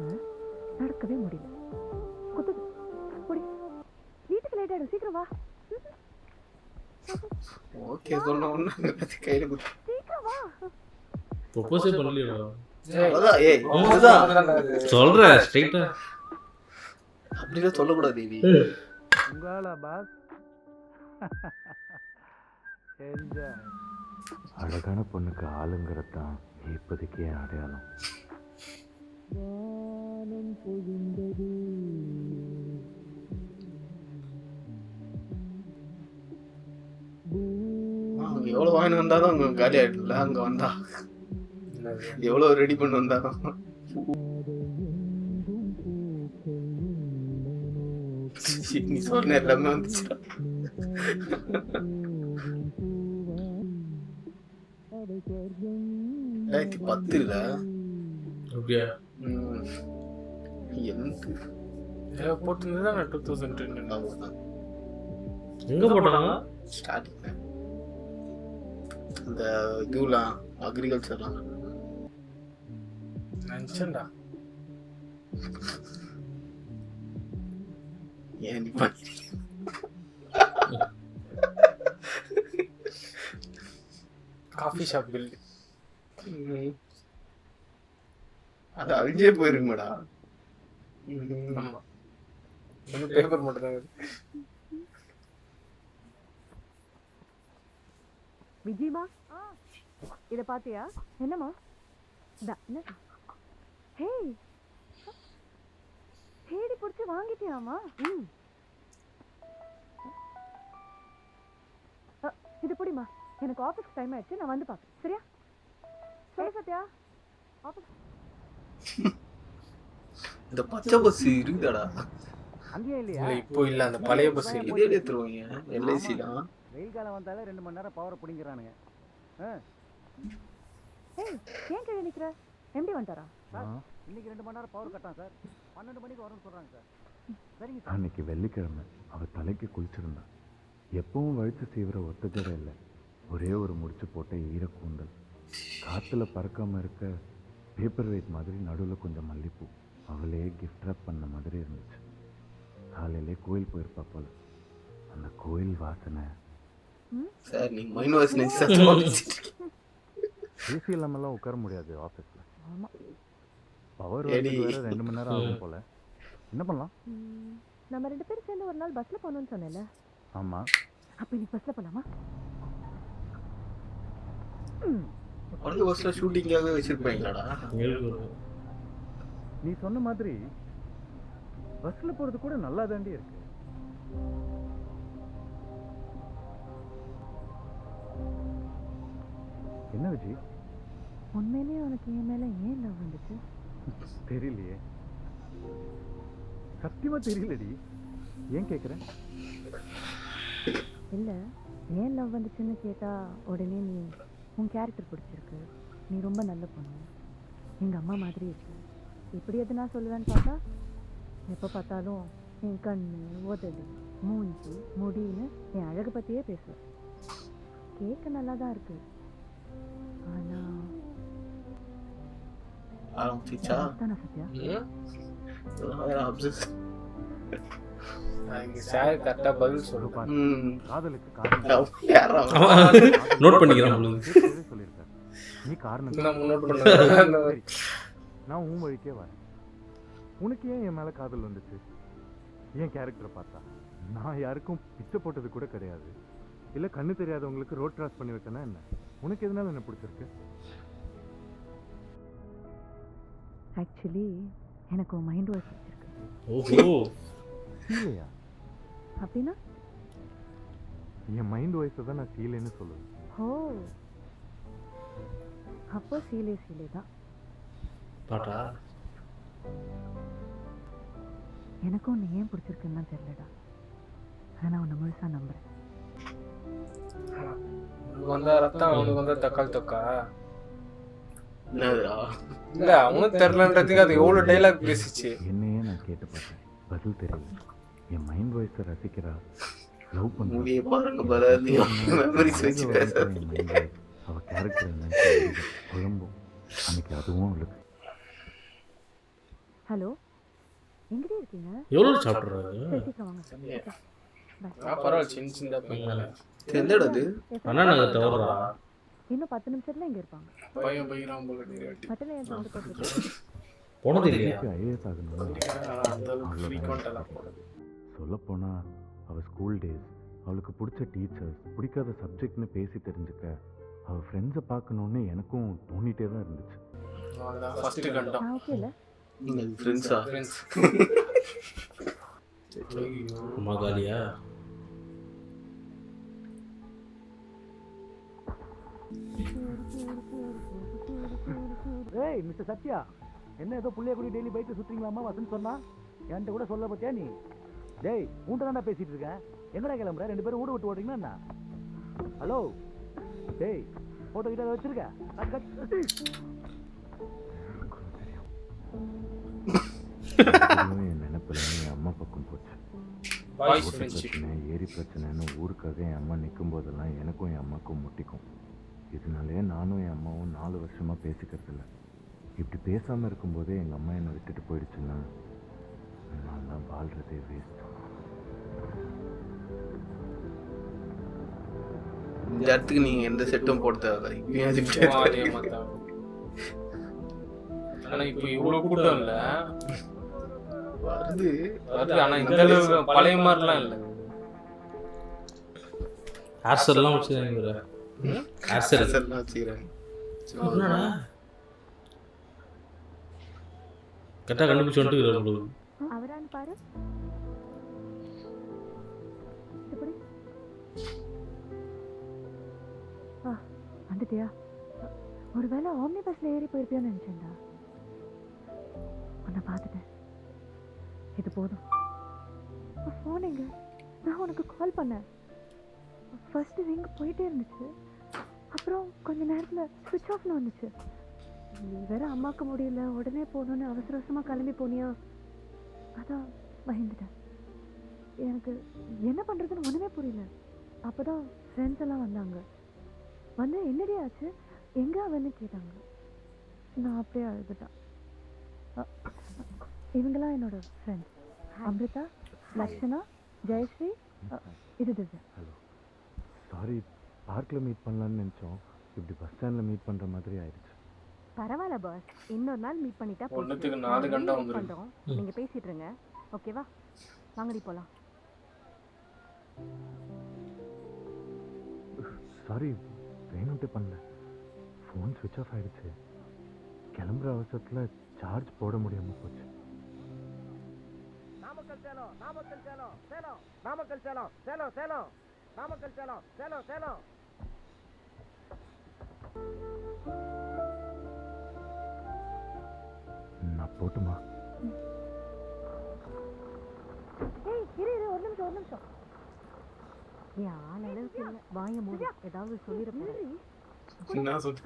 நடக்கவே முடியல. குத்துது. போடி. வீட்டுக்கு லேட் ஆயிடும், சீக்கிரம் வா. ஓகே சொன்ன ஒண்ணு கையில குத்து. சீக்கிரம் வா. ப்ரொபோஸே பண்ணலையா? அதான் ஏய் இதுதான் சொல்றேன் ஸ்ட்ரைட்டா. அப்படிலாம் சொல்லக்கூடாது தேவி. உங்களா பாஸ்? என்ஜாய். அழகான பொண்ணுக்கு ஆளுங்கிறது தான் இப்போதைக்கு என் அடையாளம். எவ்வளவு வாங்கி வந்தாலும் அங்க காலி ஆயிடும்ல. அங்க வந்தா எவ்வளவு ரெடி பண்ணி வந்தாலும் நீ சொன்ன எல்லாமே வந்துச்சு. 2010 இல்ல அப்படியா? எனக்கு போட்டுருந்தது நான் 2010 எங்க போட்டாங்க? ஸ்டார்டிங் இந்த இதுலாம் அக்ரிகல்ச்சர்லாம் நினச்சேன்டா. ஏன் நீ பண்ணி காஃபி ஷாப் பில்டு அது அழிஞ்சே போயிருக்குமாடா. ஆமா, இன்னும் பேப்பர் மட்டும் தான் இருக்கு. விஜயமா இத பாத்தியா? என்னம்மா என்ன ஹேய் தேடி பிடிச்சி வாங்கிட்டியாமா? இது புடிமா, எனக்கு ஆஃபீஸ் டைம் ஆயிடுச்சு, நான் வந்து பார்ப்பேன். சரியா? சொல்லு சத்யா. ஆஃபீஸ் இந்த பச்சை பஸ் இருக்குதாடா? அங்கேயே இல்லையா? இல்ல இப்போ இல்ல, அந்த பழைய பஸ் இதே எடுத்துருவாங்க LIC தான். வெயில் காலம் வந்தாலே 2 மணி நேரம் பவரை பிடிங்கிறானுங்க. ஏய் ஏன் கீழே நிக்கிற? எம்டி வந்துட்டாரா? இன்னைக்கு 2 மணி நேரம் பவர் கட்டான் சார். 12 மணிக்கு வரும்னு சொல்றாங்க சார். சரிங்க சார். அன்னைக்கு வெள்ளிக்கிழமை அவள் தலைக்கு குளிச்சிருந்தான். எப்பவும் வழித்து சீவிர ஒத்த ஜடை இல்லை, ஒரே ஒரு முடிச்சு போட்ட ஈரக்கூந்தல். காற்றுல பறக்காமல் இருக்க பேப்பர் வெயிட் மாதிரி நடுவில் கொஞ்சம் மல்லிப்பூ. அவளே கிஃப்ட் ரேப் பண்ண மாதிரி இருந்துச்சு. காலையிலே கோயில் போயிருப்பா போல. அந்த கோயில் வாசனை. சார் நீங்க மைண்ட் வாய்ஸ் நெக்ஸ்ட் ஏசி இல்லாமலாம் உட்கார முடியாது ஆஃபீஸில். ஆமா, பவர் வேறு 2 மணி நேரம் ஆகும் போல. என்ன பண்ணலாம்? நம்ம 2 பேரும் சேர்ந்து ஒரு நாள் பஸ்ல போகணும்னு சொன்னேன்ல. ஆமாம், அப்ப நீ பஸ்ல போலாமா? பழைய பஸ்ல ஷூட்டிங்காகவே வச்சிருப்பாங்களாடா? நீ சொன்ன மாதிரி பஸ்ஸில் போகிறது கூட நல்லா தாண்டி இருக்கு. என்ன விஜய், உண்மையிலேயே உனக்கு என் மேல ஏன் லவ் வந்துச்சு? தெரியலையே, சத்தியமா தெரியலடி. ஏன் கேட்குறேன்? இல்ல ஏன் லவ் வந்துச்சுன்னு கேட்டா உடனே நீ உன் கேரக்டர் பிடிச்சிருக்கு, நீ ரொம்ப நல்ல பொண்ணு, எங்க அம்மா மாதிரி இருக்கு, இப்படி எது நான் சொல்லுவேன்னு பார்த்தா எப்போ பார்த்தாலும் என் கண்ணு, உதடு, மூஞ்சி, முடின்னு என் அழகை பற்றியே பேசுவேன். கேட்க நல்லா தான் இருக்கு, ஆனா ஆரம்பிச்சா தானே சத்யா? சார் கரெக்டா பதில் சொல்லுப்பா. காதலுக்கு நோட் பண்ணிக்கிறேன். சொல்லியிருக்கேன் நீ காரணம். நான் உன் வழிக்கே வரேன். உனக்கு ஏன் என் மேலே காதல் வந்துச்சு? ஏன் கேரக்டரை பார்த்தா? நான் யாருக்கும் பிச்சை போட்டது கூட கிடையாது. இல்லை கண்ணு தெரியாதவங்களுக்கு ரோட் கிராஸ் பண்ணி வைக்கனா என்ன? உனக்கு எதனால என்ன பிடிச்சிருக்கு? ஆக்சுவலி எனக்கு உன் மைண்ட் வாய்ஸ் பிடிச்சிருக்கு. ஓஹோ, சீலையா? அப்படின்னா என் மைண்ட் வாய்ஸை தான் நான் சீலைன்னு சொல்லுவேன். ஓ, அப்போ சீலே சீலே தான். பாட்டா எனக்கும் உன்னை ஏன் பிடிச்சிருக்குன்னு தான் தெரியலடா, ஆனால் உன்னை முழுசா நம்புறேன். உனக்கு வந்தா ரத்தம், அவனுக்கு வந்தா தக்காளி தொக்கா. என்னதுடா? இல்ல அவனுக்கு தெரியலன்றதுக்கு அது எவ்வளவு டைலாக் பேசிச்சு. என்னையே நான் கேட்டு பார்த்தேன், பதில் தெரியல. என் மைண்ட் வாய்ஸை ரசிக்கிறா, லவ் மூவியை பாருங்க பிரதர், மெமரிஸ் வச்சு பேச. அவ கேரக்டர் என்னன்னு குழம்பும். அன்னைக்கு அதுவும் அவளுக்கு. ஹலோ, எங்கடி இருக்கீங்க? எவ்வளோ சாப்பிட்றாரு? சீக்கிரம் வாங்க. பரவாயில்ல, சின்ன சின்ன பையன். என்னடா அது? அண்ணா நாங்கள் தவறா. இன்னும் 10 நிமிஷத்துல இங்க இருப்பாங்க. பையன் பையன் போல நீராட்டி மட்டும் ஏன் சவுண்ட் போட்டுருக்கு? போனது இல்லையா? ஐஏஎஸ் ஆகணும். சொல்லப்போனால் அவள் ஸ்கூல் டேஸ், அவளுக்கு பிடிச்ச டீச்சர்ஸ், பிடிக்காத சப்ஜெக்ட்னு பேசி தெரிஞ்சுக்க அவள் ஃப்ரெண்ட்ஸை பார்க்கணுன்னு எனக்கும் தோணிகிட்டே தான் இருந்துச்சு. ஃபர்ஸ்ட் கண்டம். ஓகே இல்ல? நீங்கள் ஃப்ரெண்ட்ஸா? ஃப்ரெண்ட்ஸ். மகாலியா? ஏய் மிஸ்டர் சத்யா, என்ன ஏதோ புள்ளைய கூட டெய்லி பைக்கு சுற்றுங்களாமா வசன்னு சொன்னா? என்கிட்ட கூட சொல்ல பார்த்தியா நீ? டேய் உன்ட்ட தான்டா பேசிட்டு இருக்கேன். எங்கடா கிளம்புற? 2 பேரும் வீடு விட்டு ஓடுறீங்களா என்ன? ஹலோ டேய், போட்டோ கிட்ட வச்சிருக்க அது கட் என் நினைப்பில் என் அம்மா பக்கம் போச்சு. பாய்ஸ் ஓட்டு ஃப்ரெண்ட்ஷிப். பிரச்சனை ஏரி பிரச்சனைன்னு ஊருக்காக என் அம்மா நிற்கும் போதெல்லாம் எனக்கும் என் அம்மாக்கும் முட்டிக்கும். இதனாலே நானும் என் அம்மாவும் 4 வருஷமாக பேசிக்கிறது இல்லை. இப்படி பேசாமல் இருக்கும்போதே எங்கள் அம்மா என்னை விட்டுட்டு போயிடுச்சுன்னா நான் வாழ்கிறதே வேஸ்ட். இந்த இடத்துக்கு நீங்க எந்த செட்டும் போட தேவையில்ல. இப்பயும் அதுக்கு அதே மாதிரி தான். ஆனா இப்போ இவ்வளவு கூட்டம் இல்ல வருது. வருது. ஆனா இந்த அளவுக்கு பழைய மாதிரிலாம் இல்ல. ஹேர்ஸ்டைல்லாம் வச்சுருக்காங்க. ஹேர்ஸ்டைல் எல்லாம் வச்சுக்கிறாங்க. என்னடா கரெக்டாக கண்டுபிடிச்சு வந்துட்டு அவரான்னு பாரு. எப்படி வந்துட்டியா? ஒருவேளை ஆம்னி பஸ்ல ஏறி போயிருப்பியோன்னு நினைச்சேன்டா. உன்னை பார்த்துட்டேன், இது போதும். ஃபோன் எங்க? நான் உனக்கு கால் பண்ணேன். ஃபர்ஸ்ட் ரிங் போயிட்டே இருந்துச்சு, அப்புறம் கொஞ்ச நேரத்துல ஸ்விட்ச் ஆஃப்னு வந்துச்சு. நீ வேற அம்மாவுக்கு முடியல, உடனே போகணுன்னு அவசர அவசரமா கிளம்பி போனியா, அதான் பயந்துட்டேன். எனக்கு என்ன பண்றதுன்னு ஒண்ணுமே புரியல. அப்பதான் ஃப்ரெண்ட்ஸ் எல்லாம் வந்தாங்க. வந்து என்னடி ஆச்சு, எங்க அவன்னு கேட்டாங்க. நான் அப்படியே அழுதுட்டேன். இவங்கெல்லாம் என்னோட ஃப்ரெண்ட்ஸ். அம்ரிதா, லக்ஷனா, ஜெயஸ்ரீ, இது திவ்யா. ஹலோ, சாரி, பார்க்கில் மீட் பண்ணலான்னு நினச்சோம். இப்படி பஸ் ஸ்டாண்டில் மீட் பண்ணுற மாதிரி ஆயிடுச்சு. பரவாயில்ல பாஸ், இன்னொரு நாள் மீட் பண்ணிட்டா ஒண்ணுத்துக்கு 4 கண்டா வந்துரும். பண்றோம். நீங்க பேசிட்டு இருங்க, ஓகேவா? வாங்கடி போலாம். சாரி, வேணும்ட்டு பண்ணல. ஃபோன் ஸ்விட்ச் ஆஃப் ஆயிடுச்சு. கிளம்புற அவசரத்தில் சார்ஜ் போட முடியாமல் போச்சு. நாமக்கல் சேலம், நாமக்கல் சேலம், சேலம், நாமக்கல் சேலம், சேலம், சேலம், நாமக்கல் சேலம், சேலம், சேலம். நான் போட்டுமா? ஏய் இரு இரு, ஒரு நிமிஷம் ஒரு நிமிஷம். ஏன் ஆள் அளவுக்கு இல்லை, வாய மூடி ஏதாவது சொல்லிட போறேன். என்ன சொல்ற?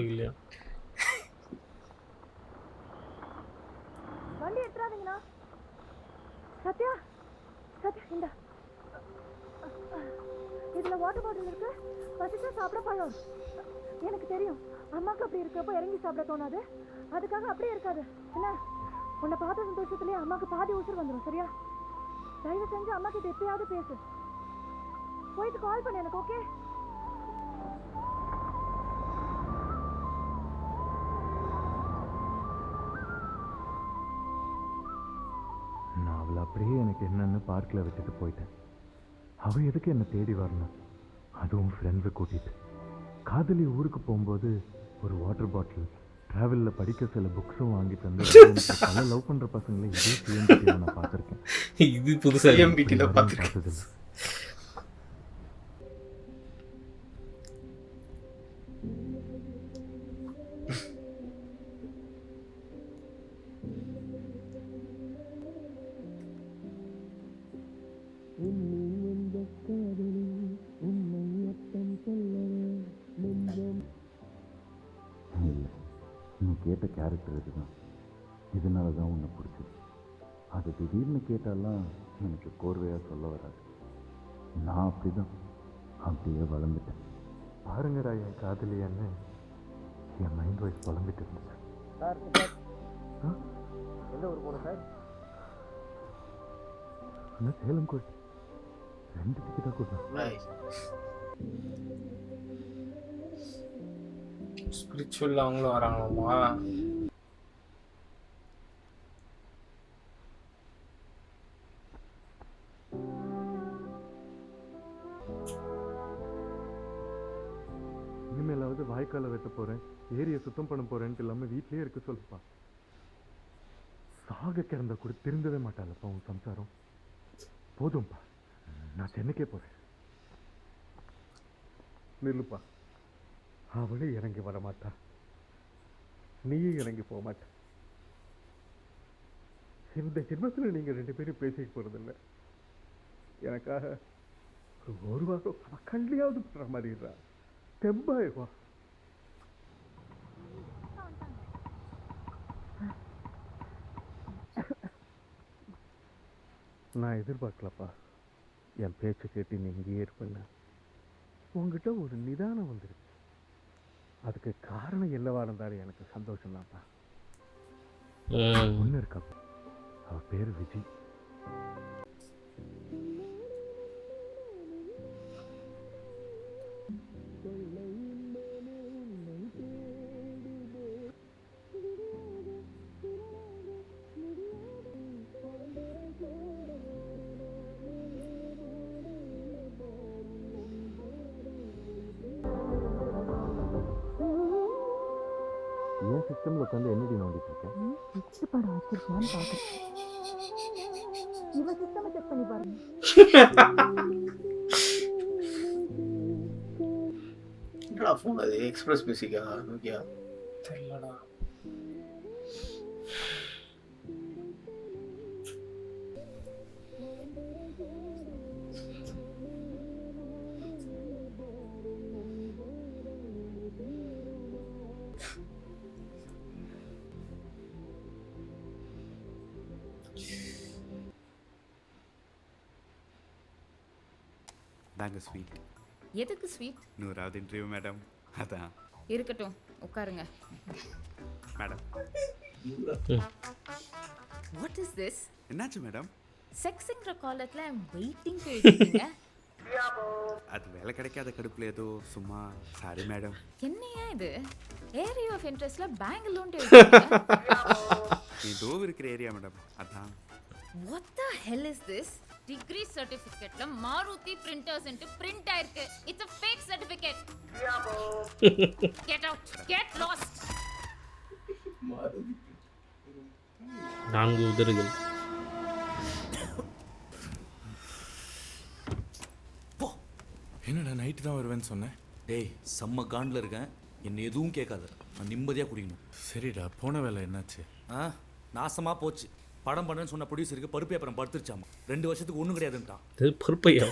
இல்லையா? வண்டி எடுத்துறாதீங்களா? சத்யா, சத்யா இந்த இதுல வாட்டர் பாட்டில் இருக்கு, பசிச்சா சாப்பிட பழம். எனக்கு தெரியும் அம்மாக்கு அப்படி இருக்கப்போ இறங்கி சாப்பிட தோணாது, அதுக்காக அப்படியே இருக்காது என்ன. உன்னை பார்த்த சந்தோஷத்துலயே அம்மாக்கு பாதி உசுறு வந்துடும், சரியா? தயவு செஞ்சு அம்மா கிட்ட எப்பயாவது பேசு, போயிட்டு கால் பண்ணு எனக்கு, ஓகே? நான் அவளை அப்படியே எனக்கு என்னன்னு பார்க்கில் விட்டுட்டு போயிட்டேன். அவள் எதுக்கு என்னை தேடி வரணும், அதுவும் ஃப்ரெண்ட்ஸை கூட்டிகிட்டு? காதலி ஊருக்கு போகும்போது ஒரு வாட்டர் பாட்டில், ட்ராவலில் படிக்க சில புக்ஸும் வாங்கி தந்து பல லவ் பண்ணுற பசங்களை இதே சிஎம்பிடியில் நான் பார்த்துருக்கேன். இது புதுசாக சிஎம்பிடியில் பார்த்ததில்லை. நீ கேட்ட கேரக்டர் இதுதான், இதனால தான் உன்னை பிடிச்சது. அது திடீர்னு கேட்டாலாம் எனக்கு கோர்வையாக சொல்ல வராது. நான் அப்படிதான், அப்படியே வளர்ந்துட்டேன். பாருங்கடா என் காதலி என்ன, என் மைண்ட் வாய்ஸ் புலம்பிட்டு இருந்துச்சு. சார் எந்த ஊர் போகணும் சார்? ஆனால் சேலம் கோயில் 2 டிக்கெட்டாக கொடுத்தேன். ஸ்பிரிச்சுவல் அவங்களும் வராங்களாமா? இனிமேலாவது வாய்க்காலை வெட்ட போகிறேன், ஏரியை சுத்தம் பண்ண போகிறேன்ட்டு இல்லாமல் வீட்லேயே இருக்க சொல்லுப்பா. சாக கிறந்தா கூட திருந்தவே மாட்டாளப்பா உன் சம்சாரம். போதும்ப்பா, நான் சென்னைக்கே போகிறேன். நில்லுப்பா, அவளே இறங்கி வர மாட்டா, நீயும் இறங்கி போக மாட்ட. இந்த ஜென்மத்தில் நீங்கள் 2 பேரும் பேசிக்க போகிறதில்ல. எனக்காக ஒரு வாரம் அவன் கல்யாணம் பண்ணுற மாதிரிடுறா. தெம்பாயிவா நான் எதிர்பார்க்கலப்பா என் பேச்சை கேட்டு நீ இங்கேயே இருப்பேன்னு. உங்ககிட்ட ஒரு நிதானம் வந்துருச்சு. அதுக்கு காரணம் என்னவா இருந்தாலும் எனக்கு சந்தோஷம் தான்ப்பா. ஒன்று இருக்கப்பா, அவ பேர் விஜி. ஏன் சிஸ்டமில் உட்காந்து என்னடி நோண்டிட்டு இருக்கேன்? நெக்ஸ்ட் படம் வச்சிருக்கான்னு பார்க்குறேன். இவன் சிஸ்டமை செக் பண்ணி பாருங்க. என்னடா ஃபோன் அது? எக்ஸ்பிரஸ் பேசிக்கா? ஓகே தெரியலடா. தாங்க ஸ்வீட். எதுக்கு ஸ்வீட்? 100வது interview madam. அதான். இருக்கட்டும், உட்காருங்க. மேடம். What is this? என்னாச்சு மேடம்? செக்ஸிங்கிற காலத்துல வெயிட்டிங் எழுதிட்டீங்க. அது வேலை கிடைக்காத கடுப்புல ஏதோ சும்மா. Sorry madam. என்னையா இது? ஏரியா ஆஃப் இன்ட்ரெஸ்ட்ல பெங்களூர் எழுதிட்டீங்க. ஏதோ இருக்கிற ஏரியா மேடம். அதான். What the hell is this? Degree சர்டிபிகேட்ல மாருதி பிரிண்டர்ஸ் என்று பிரிண்ட் ஆயிருக்கு. It's a fake certificate. Get out. Get lost. நான்கு உதடுகள். போ. என்னடா நைட்டு தான் வருவேன்னு சொன்னேன். டேய் செம்ம காண்டில் இருக்கேன், என்ன எதுவும் கேட்காத, நான் நிம்மதியாக குடிக்கணும். சரிடா, போன வேலை என்னாச்சு? நாசமாக போச்சு. படம் பண்ணேன்னு சொன்ன ப்ரொடியூசருக்கு பருப்பு அப்புறம் படுத்துருச்சாமா. 2 வருஷத்துக்கு ஒன்றும் கிடையாதுன்ட்டான். பருப்பையா?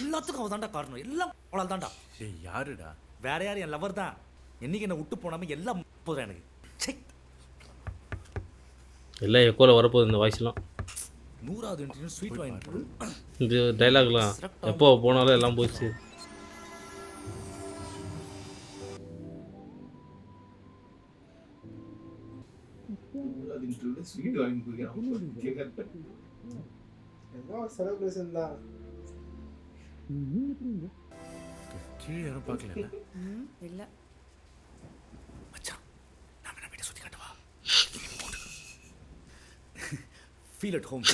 எல்லாத்துக்கும் அவள் தாண்டா காரணம், எல்லாம் அவளால் தாண்டா. ஏய் யாருடா? வேற யார்? என் லவர் தான். என்னைக்கு என்னை விட்டு போனாமல் எல்லாம் போதும் எனக்கு. எல்லாம் எக்கோல வரப்போகுது இந்த வாய்ஸ்லாம். 100வது இன்டர்வியூ ஸ்வீட் வாங்கி இந்த டைலாக்லாம் எப்போ போனாலும் எல்லாம் போச்சு. கீழே யாரும் பார்க்கல இல்ல. மச்சான், நாம என்ன வீட்டை சுற்றி காட்டவா? Feel at home.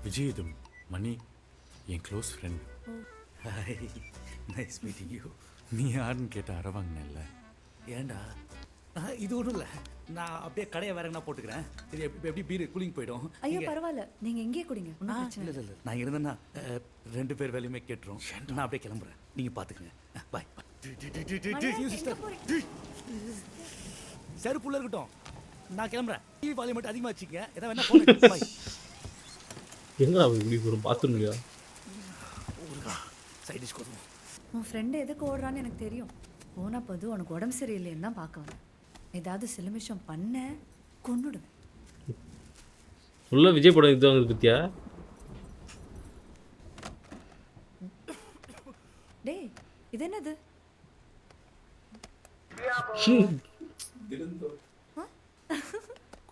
விஜய், இது மணி, என் close friend. Hi, nice meeting you. நீ யாருன்னு கேட்ட அரவாங்கல்ல? ஏண்டா? இது ஒன்றும் இல்லை, நான் அப்படியே கடையை வேற என்ன போட்டுக்கிறேன். இது எப்படி பீர் கூலிங் போயிடும். ஐயோ பரவாயில்ல, நீங்க எங்கேயே குடிங்க. இல்லை இல்லை இல்லை, நான் இருந்தேன்னா 2 பேர் வேலையுமே கேட்டுரும். நான் அப்படியே கிளம்புறேன், நீங்கள் பார்த்துக்குங்க. பாய். செருப்புள்ள இருக்கட்டும், நான் கிளம்புறேன். டிவி வால்யூம் மட்டும் அதிகமாக வச்சுக்கங்க. ஏதாவது வேணா போங்க. பாய். எங்கடா இப்படி ஒரு பாத்ரூம் இல்லையா? சைட் டிஷ் கொடுவோம். உன் ஃப்ரெண்டு எதுக்கு ஓடுறான்னு எனக்கு தெரியும். போனா போது உனக்கு உடம்பு சரியில்லைன்னு தான் பார்க்க வந்தேன். ஏதாவது சிலுமிஷம் பண்ண கொன்னுடுவேன். உள்ள விஜய் படம் இது வாங்குது பத்தியா? டேய் இது என்னது?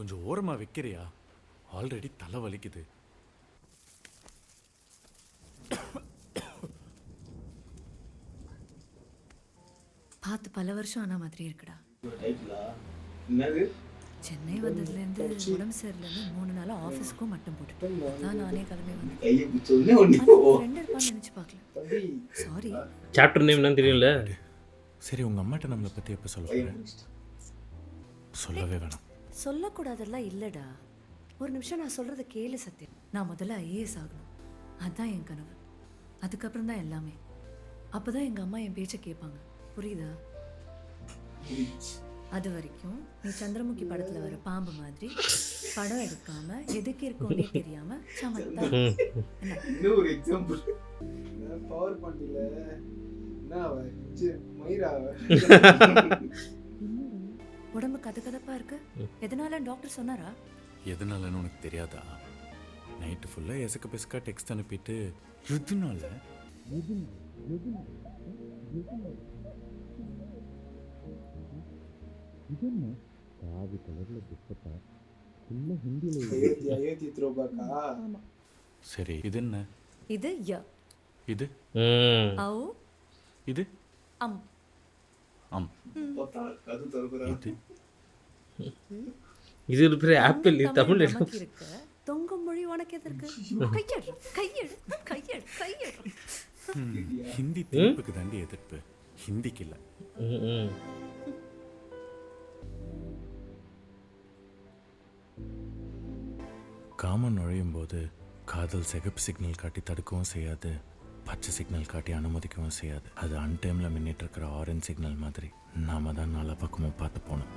கொஞ்சம் ஓரமாக வைக்கிறியா? ஆல்ரெடி தலை வலிக்குது. பார்த்து பல வருஷம் ஆன மாதிரி இருக்குடா. சென்னை வந்ததுலேருந்து உடம்பு சரியில்லைன்னு 3 நாளாக ஆஃபீஸ்க்கும் மட்டும் போட்டுட்டேன். அதான் நானே கிளம்பி வந்தேன். ஃப்ரெண்ட் இருப்பான்னு நினச்சி பார்க்கல. சாரி. சாப்டர் நேம் என்னன்னு தெரியல. சரி, உங்கள் அம்மாட்ட நம்மளை பற்றி எப்போ சொல்ல போகிறேன்? சொல்லவே வேணாம். சொல்லக்கூடாதெல்லாம் இல்லைடா. ஒரு நிமிஷம் நான் சொல்கிறத கேளு சத்யம். நான் முதல்ல ஐஏஎஸ் ஆகணும், அதுதான் என் கனவு. அதுக்கப்புறம் தான் எல்லாமே. அப்போ தான் எங்கள் அம்மா என் பேச்சை கேட்பாங்க. புரியுதா? அது வரைக்கும் நீ சந்திரமுகி படத்தில் வர பாம்பு மாதிரி படம் எடுக்காம எதுக்கு இருக்கோன்னே தெரியாம சமத்தா என்ன இன்னும் ஒரு எக்ஸாம்பிள் பவர் பாயிண்ட்ல என்ன மயிரா உடம்பு கதகதப்பா இருக்கு. எதனால டாக்டர் சொன்னாரா? எதனாலன்னு உனக்கு தெரியாதா? நைட்டு ஃபுல்லாக எசக்க பெசக்கா டெக்ஸ்ட் அனுப்பிட்டு எதுனால காவி கலர்ல துப்பட்டா ஃபுல்லாக ஹிந்தியில் அயோத்தி த்ரோபாக்கா. சரி இது என்ன? இது ய. இது ஔ. இது அம். அம். கது தரக்குறா. இது ஒரு பெரிய ஆப்பிள் தமிழ் நமக்கு இருக்கு. தொங்கும் மொழி உனக்கு எதற்கு? கையெடு கையெடு கையெடு கையெடு. ஹிந்தி திருப்புக்கு தாண்டி எதிர்ப்பு, ஹிந்திக்கு இல்லை. காமன் நுழையும் போது காதல் சிகப்பு சிக்னல் காட்டி தடுக்கவும் செய்யாது, பச்சை சிக்னல் காட்டி அனுமதிக்கவும் செய்யாது. அது அன்டைமில் மின்னிட்டு இருக்கிற ஆரஞ்ச் சிக்னல் மாதிரி நாம தான் நல்ல பக்கமும் பார்த்து போகணும்.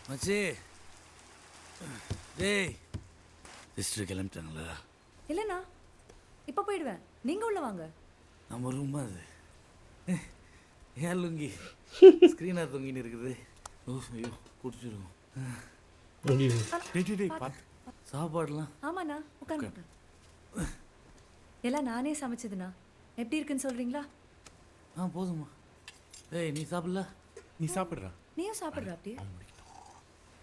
மச்சி டேய் சிஸ்டர் கிளம்பிட்டாங்களா? இல்லைண்ணா, இப்போ போயிடுவேன். நீங்கள் உள்ள வாங்க. நம்ம ரூம் அது ஏன் லுங்கி ஸ்க்ரீனாக தொங்கின்னு இருக்குது. ஓ ஐயோ குடிச்சிருவோம். சாப்பாடுலாம் ஆமாண்ணா, உட்காந்து எல்லாம் நானே சமைச்சதுண்ணா. எப்படி இருக்குன்னு சொல்கிறீங்களா? போதுமா. ஏய் நீ சாப்பிடல? நீ சாப்பிட்றா. நீயும் சாப்பிட்றா? அப்படியே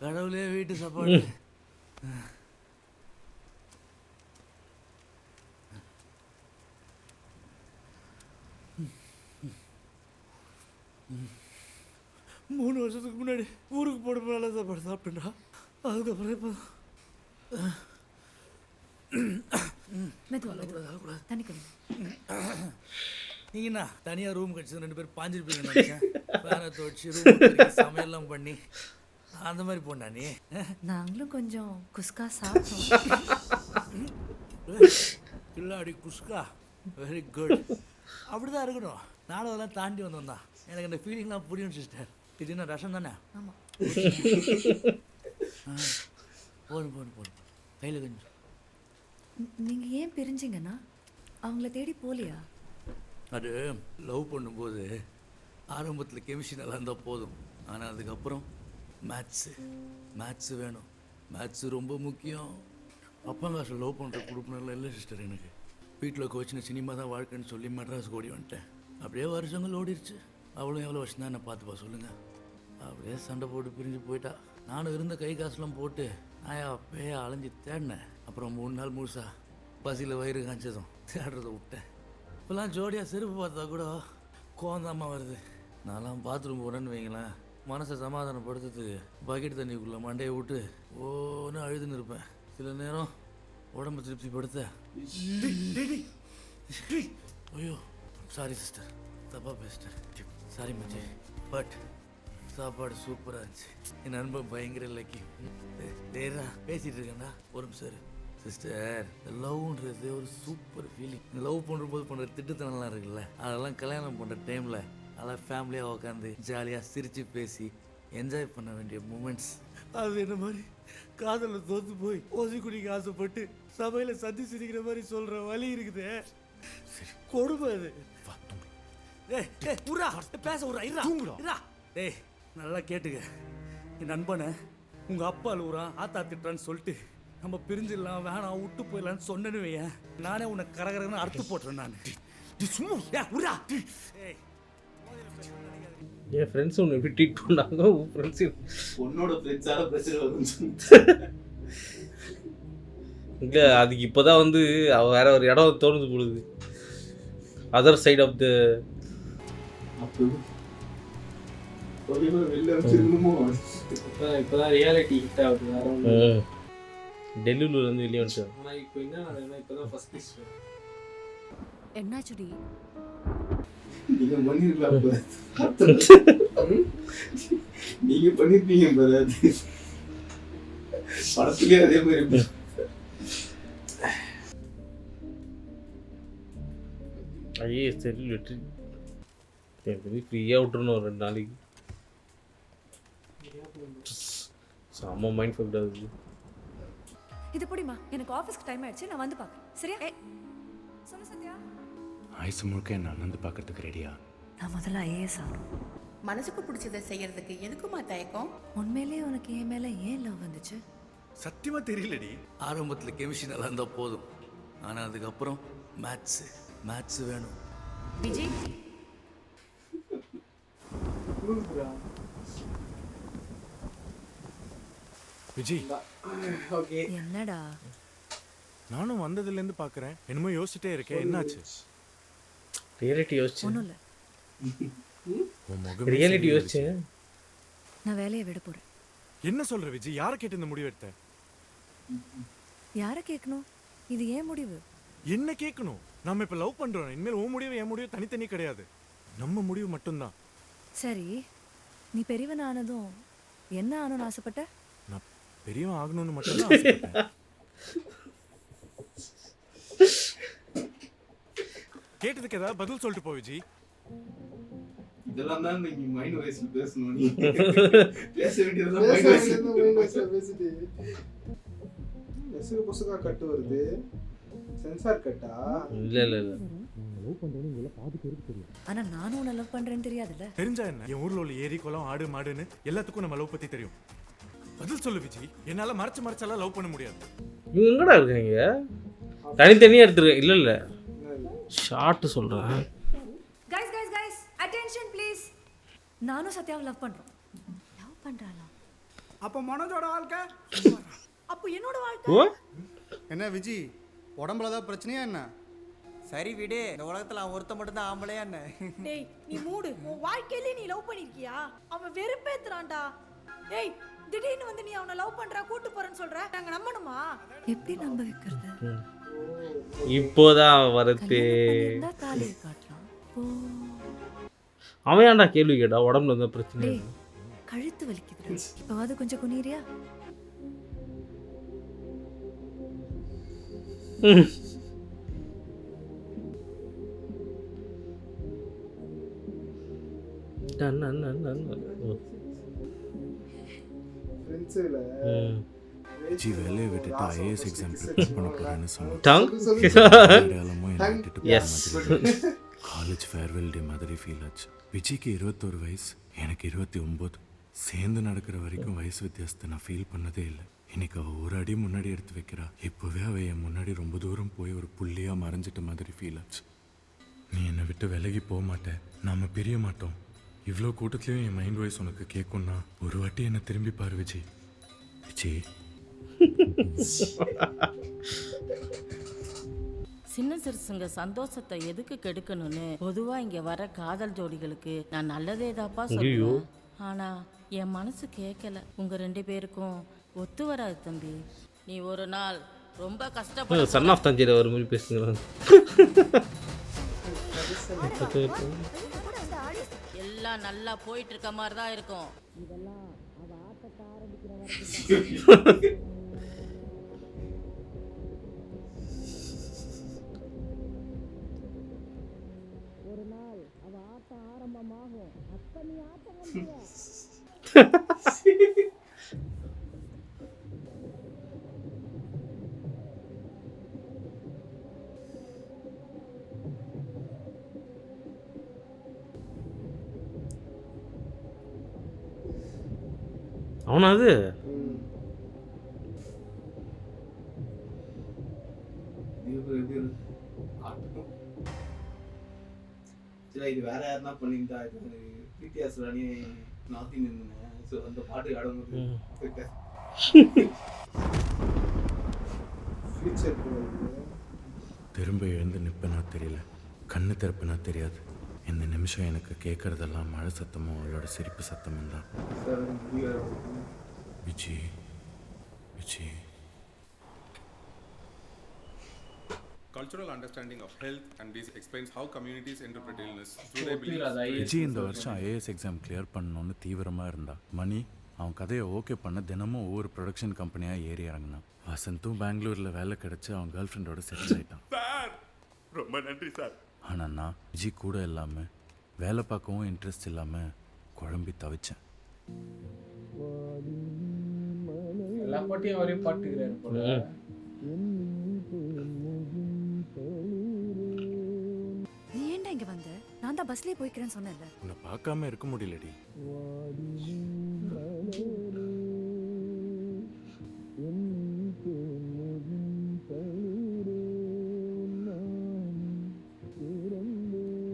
கடவுளே வீட்டு சாப்பாடு. மூணு வருஷத்துக்கு முன்னாடி ஊருக்கு போட நல்ல சாப்பாடு சாப்பிட்டேன்டா. அதுக்கப்புறம் இப்போ தண்ணி கொடுங்க. நீங்கண்ணா தனியாக ரூம் கடிச்சது 2 பேர் பாஞ்சிருப்பீங்க நினைச்சேன். ஃபேனை துவச்சி ரூம் சமையல்லாம் பண்ணி அந்த மாதிரி போனா நீ. நாங்களும் கொஞ்சம் குஸ்கா சாப்பிட்டோம். கில்லாடி குஸ்கா வெரி குட். அப்படிதான் இருக்கணும். நானும் அதெல்லாம் தாண்டி வந்தோம் தான். எனக்கு அந்த ஃபீலிங்லாம் புரியும் சிஸ்டர். இது என்ன ரசம் தானே? ஆமாம். போடும் போடும் போடும் கையில் கொஞ்சம். நீங்கள் ஏன் பிரிஞ்சிங்கண்ணா? அவங்கள தேடி போகலையா? அது லவ் பண்ணும்போது ஆரம்பத்தில் கெமிஸ்ட்ரி நல்லா இருந்தால் போதும். ஆனால் அதுக்கப்புறம் மேத்ஸு வேணும். மேத்ஸு ரொம்ப முக்கியம். அப்பங்காசில் லவ் பண்ணுற குடுப்பினரில் இல்லை சிஸ்டர். எனக்கு வீட்டில் கோச்சின சினிமா தான் வாழ்க்கைன்னு சொல்லி மெட்ராஸுக்கு ஓடி வந்துட்டேன். அப்படியே வருஷங்கள் ஓடிடுச்சு. அவளும் எவ்வளோ வருஷம் தான் என்ன பார்த்துப்பா சொல்லுங்கள். அப்படியே சண்டை போட்டு பிரிஞ்சு போயிட்டா. நானும் இருந்த கை காசுலாம் போட்டு நாயா பேயா அலைஞ்சி தேடினேன். அப்புறம் 3 நாள் முழுசா பசியில் வயிறு காய்ச்சதும் தேடுறதை விட்டேன். இப்போலாம் ஜோடியாக செருப்பு பார்த்தா கூட கோந்தாமல் வருது. நான்லாம் பாத்ரூம் போகிறேன்னு வைங்களேன், மனசை சமாதானப்படுத்துறதுக்கு பக்கெட் தண்ணிக்குள்ளே மண்டையை விட்டு ஓன்னு அழுதுன்னு இருப்பேன். சில நேரம் உடம்பு திருப்திப்படுத்த ஐயோ சாரி சிஸ்டர், தப்பாக பேசிட்டேன், சாரி மச்சி. பட் சாப்பாடு சூப்பராக இருந்துச்சு. என் நண்பன் பயங்கர லக்கி. டேரா பேசிகிட்டு இருக்கேன்டா, ஒரு நிமிஷம் சிஸ்டர். லவ்ன்றது ஒரு சூப்பர் ஃபீலிங். லவ் பண்ணும்போது பண்ணுற திட்டுத்தனம்லாம் இருக்குல்ல, அதெல்லாம் கல்யாணம் பண்ணுற டைமில் அதெல்லாம் ஃபேமிலியாக உட்காந்து ஜாலியாக சிரித்து பேசி என்ஜாய் பண்ண வேண்டிய மூமெண்ட்ஸ். அது என்ன மாதிரி காதலில் தோற்று போய் ஓசி குடிக்க ஆசைப்பட்டு சபையில் சந்தி சிரிக்கிற மாதிரி சொல்கிற வழி இருக்குது. கொடுமை அது. பேச டேய் நல்லா கேட்டுக்க. என் நண்பனை உங்கள் அப்பா அழுகுறான், ஆத்தா திட்டுறான்னு சொல்லிட்டு நம்ம பிரிஞ்சிடலாம் வேணாம் விட்டு போயிடலான்னு சொன்னேன்னு வையன், நானே உன்னை கரகரன்னு அறுத்து போட்டுறேன் நான். என் ஃப்ரெண்ட்ஸ் ஒன்று எப்படி ட்ரீட் பண்ணாங்க, உன் ஃப்ரெண்ட்ஸ் உன்னோட ஃப்ரெண்ட்ஸால பிரச்சனை வரும்னு இல்லை. அதுக்கு இப்போ தான் வந்து வேற ஒரு இடம் தோணுது போடுது. அதர் சைட் ஆஃப் த இப்போதான் ரியாலிட்டி ஹிட் ஆகுது. டெல்லியில் வந்து வெளியே வந்துட்டேன். ஆனால் இப்போ என்ன இப்போதான் ஃபர்ஸ்ட் கிஸ். என்னாச்சுடி? நீங்க பண்ணிருக்கலாம், நீங்க பண்ணிருப்பீங்க படத்துலயே அதே மாதிரி. ஐயே சரி வெற்றி ஃப்ரீயாக விட்டுருணும் 2 நாளைக்கு. செம்ம மைண்ட் ஃபக்ட் ஆகுது. இது புடிமா, எனக்கு ஆஃபீஸ்க்கு டைம் ஆயிடுச்சு, நான் வந்து பார்க்கறேன். சரியா? சொல்லு சத்யா. ஆயுசு முழுக்க என்ன அண்ணந்து பார்க்கறதுக்கு ரெடியா? நான் முதல்ல ஐஏஎஸ் ஆகணும். மனசுக்கு பிடிச்சதை செய்யறதுக்கு எதுக்குமா தயக்கம்? உண்மையிலேயே உனக்கு என் மேல ஏன் லவ் வந்துச்சு? சத்தியமா தெரியலடி. ஆரம்பத்தில் கெமிஸ்ட்ரி நல்லா இருந்தால் போதும், ஆனால் அதுக்கப்புறம் மேத்ஸ் வேணும். விஜய் விஜய் ஓகே என்னடா? நானும் வந்ததுலேருந்து பார்க்குறேன், என்னமோ யோசிச்சுட்டே இருக்கேன். என்னாச்சு? ரியாலிட்டி யோசிச்சு ஒன்றும் இல்லை. உன் முகமே ரியாலிட்டி சரியா யோசிச்சு இருக்கு. நான் வேலையை விட போறேன். என்ன சொல்ற விஜய்? யாரை கேட்டு இந்த முடிவு எடுத்த? யாரை கேட்கணும்? இது ஏன் முடிவு. என்ன கேட்கணும்? நம்ம இப்ப லவ் பண்றோம். இனிமேல் உன் முடிவு என் முடிவு தனித்தனி கிடையாது, நம்ம முடிவு மட்டும்தான். சரி, நீ பெரியவன் ஆனதும் என்ன ஆகணும்னு ஆசைப்பட்ட? நான் பெரியவன் ஆகணும்னு மட்டும்தான் ஆசைப்பட்டேன். கேட்டதுக்கு ஏதாவது பதில் சொல்லிட்டு போ விஜய். இதெல்லாம் தான் நீங்க மைண்ட் வாய்ஸ்ல பேசணும். நீ பேச வேண்டியதெல்லாம் மைண்ட் வாய்ஸ்ல பேசிட்டு எஸ்ஸு புசகா கட் வருது. சென்சார் கட்டா? இல்ல இல்ல இல்ல. லவ் பண்ணுறேன்னு உங்களை பாதி பேருக்கு தெரியும். ஆனா நானும் உன்னை லவ் பண்றேன்னு தெரியாதுல்ல. தெரிஞ்சா என்ன? என் ஊர்ல உள்ள ஏரி குளம் ஆடு மாடுன்னு எல்லாத்துக்கும் நம்ம லவ் பத்தி தெரியும். பதில் சொல்லு விஜய். என்னால மறைச்செல்லாம் லவ் பண்ண முடியாது. இவங்க எங்கடா இருக்காங்க? தனித்தனியா எடுத்துருக்கேன். இல்ல இல்ல ஷார்ட் சொல்றேன். Guys attention please. நானும் சத்யாவை லவ் பண்றோம். லவ் பண்றாளா? அப்ப மனோஜோட வாழ்க்கை, அப்போ என்னோட ஓ வாழ்க்கை என்ன விஜி, உடம்புல ஏதாவது பிரச்சனையா என்ன? சரி விடு, இந்த உலகத்துல அவன் ஒருத்த மட்டும் தான் ஆம்பளையா என்ன? டேய் நீ மூடு. உன் வாழ்க்கையிலே நீ லவ் பண்ணிருக்கியா? அவன் வெறுப்பேத்துறான்டா. டேய் திடீர்னு வந்து நீ அவனை லவ் பண்ற கூட்டு போறேன்னு சொல்ற, நாங்க நம்பணுமா? எப்படி நம்ப வைக்கிறது? இப்போதான் வருது. இருந்தா தாலியை காட்டலாம். ஓ அவன் ஏன்டா கேள்வி கேட்டா? உடம்புல இருந்த பிரச்சனை. டேய் கழுத்து வலிக்குது. இப்போவாது கொஞ்சம் குனிறியா? ஜி வேலையை விட்டுட்டு ஐஏஎஸ் எக்ஸாம் ப்ரிப்பேர் பண்ண போறேன்னு சொன்னேன். காலேஜ் ஃபேர்வெல் டே மாதிரி ஃபீல் ஆச்சு. விஜய்க்கு 21 வயசு, எனக்கு 29. சேர்ந்து நடக்கிற வரைக்கும் வயசு வித்தியாசத்தை நான் ஃபீல் பண்ணதே இல்லை. இன்னைக்கு அவள் ஒரு அடி முன்னாடி எடுத்து வைக்கிறா. இப்போவே அவள் என் முன்னாடி ரொம்ப தூரம் போய் ஒரு புள்ளியாக மறைஞ்சிட்ட மாதிரி ஃபீல் ஆச்சு. நீ என்னை விட்டு விலகி போக மாட்டேன், நாம் பிரிய மாட்டோம். இவ்வளோ கூட்டத்துலேயும் என் மைண்ட் வாய்ஸ் உனக்கு கேட்கும்னா ஒரு வாட்டி என்னை திரும்பி பாரு விஜய். விஜய் சின்ன சிறுசுங்க சந்தோஷத்தை எதுக்கு கெடுக்கணும்னு பொதுவா இங்க வர காதல் ஜோடிகளுக்கு நான் நல்லதே தாப்பா சொல்லுவேன். ஆனா என் மனசு கேட்கல. உங்க 2 பேருக்கும் ஒத்து வராது தம்பி. நீ ஒரு நாள் ரொம்ப கஷ்டப்பட. சன் ஆஃப் தஞ்சையில ஒரு மாதிரி பேசுகிறாங்க. எல்லாம் நல்லா போயிட்டு இருக்க மாதிரி தான் இருக்கும். இதெல்லாம் அவ ஆட்டத்தை ஆரம்பிக்கிற வரைக்கும் ஒரு நாள் அவ ஆட்டம் ஆரம்பமாகும். அப்ப நீ ஆட்டம் பண்ணுவியா? அவனா அது? இது வேற யாருன்னா பண்ணியிருந்தா இது பிடிஎஸ் ராணி நாத்தி நின்றுனேன். ஸோ அந்த பாட்டு ஆடும்போது திரும்ப எழுந்து நிற்பனா தெரியல, கண்ணு திறப்புனா தெரியாது. இந்த நிமிஷம் எனக்கு கேட்கறதெல்லாம் மழை சத்தமும் அவளோட சிரிப்பு சத்தமும் தான். Vijay Vijay Cultural understanding of health, and this explains how communities interpret illness through their beliefs. Vijay இந்த வருஷம் ஐஏஎஸ் எக்ஸாம் கிளியர் பண்ணணும்னு தீவிரமாக இருந்தா. மணி அவன் கதையை ஓகே பண்ண தினமும் ஒவ்வொரு ப்ரொடக்ஷன் கம்பெனியாக ஏறி இறங்கினான். வசந்தும் பெங்களூரில் வேலை கிடச்சி அவன் கேர்ள் ஃப்ரெண்டோட செட்டில் ஆகிட்டான். ரொம்ப நன்றி சார். ஆனால் நான் விஜய் கூட இல்லாமல் வேலை பார்க்கவும் இன்ட்ரெஸ்ட் இல்லாமல் குழம்பி தவிச்சேன். எல்லா பாட்டையும் அவரே பாட்டுக்கிறாரு போல. நீ ஏன்டா இங்க வந்த? நான் தான் பஸ்லயே போய்க்கிறேன்னு சொன்னேன்ல. உன்னை பார்க்காம இருக்க முடியலடி.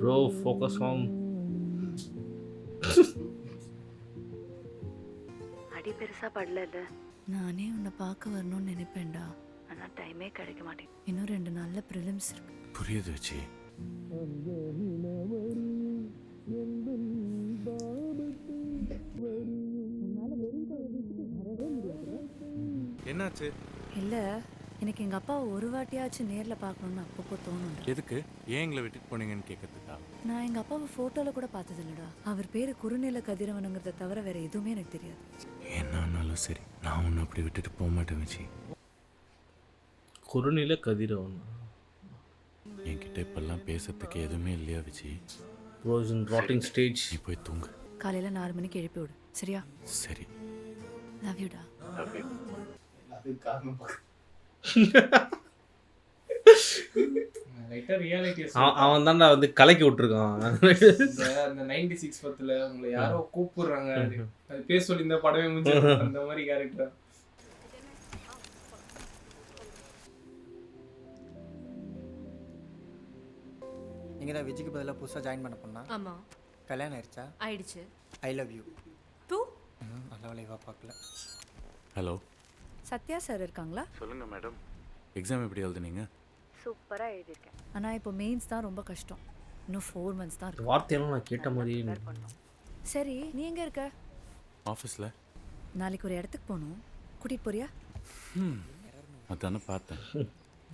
Bro, focus on. அடி பெருசா படல. நானே உன்னை பார்க்க வரணும்னு நினைப்பேன்டா. ஆனா டைமே கிடைக்க மாட்டேங்குது. இன்னும் 2 நாள்ல ப்ரிலிம்ஸ் இருக்கு. புரியுது வச்சு. என்னாச்சு? இல்ல, எனக்கு எங்க அப்பாவை ஒரு வாட்டியாச்சும் நேர்ல பார்க்கணும்னு அப்பப்போ தோணும். எதுக்கு? ஏன் எங்களை விட்டுட்டு போனீங்கன்னு கேட்கறதுக்கா? நான் எங்க அப்பாவை போட்டோல கூட பார்த்தது இல்லடா. அவர் பேரு குறுநில கதிரவனுங்கிறத தவிர வேற எதுவுமே எனக்கு தெரியாது. என்னானாலும் சரி, நான் ஒன்று அப்படி விட்டுட்டு போக மாட்டேன் வச்சு. குறுநில கதிரவன் என்கிட்ட இப்பெல்லாம் பேசுறதுக்கு எதுவுமே இல்லையா விஜி? Rotting stage. நீ போய் தூங்கு. காலையில 4 மணிக்கு எழுப்பி விடு, சரியா? சரி. லவ் யூடா. அது காரணம் லைட்டா ரியாலிட்டி. அவன் தான்டா வந்து கலக்கி விட்டுருக்கான். அந்த 96 பத்துல உங்களை யாரோ கூப்பிடுறாங்க, அது பேர் சொல்லி இந்த படமே முடிஞ்சு அந்த மாதிரி கேரக்டர். நீங்க தான் விஜய்க்கு பதிலாக புதுசாக ஜாயின் பண்ண பண்ணா? ஆமா. கல்யாணம் ஆயிடுச்சா? ஆயிடுச்சு. ஐ லவ் யூ. டூ. நல்ல வேலையவா பார்க்கல. ஹலோ, சத்யா சார் இருக்காங்களா? சொல்லுங்க மேடம். எக்ஸாம் எப்படி எழுதுனீங்க? சூப்பரா எழுதிருக்கேன். ஆனா இப்போ மெயின்ஸ் தான் ரொம்ப கஷ்டம். இன்னும் 4 months தான் இருக்கு. வார்த்தையெல்லாம் நான் கேட்ட மாதிரி. சரி, நீ எங்க இருக்க? ஆஃபீஸில். நாளைக்கு ஒரு இடத்துக்கு போகணும், கூட்டிட்டு போறியா? அதானே பார்த்தேன்.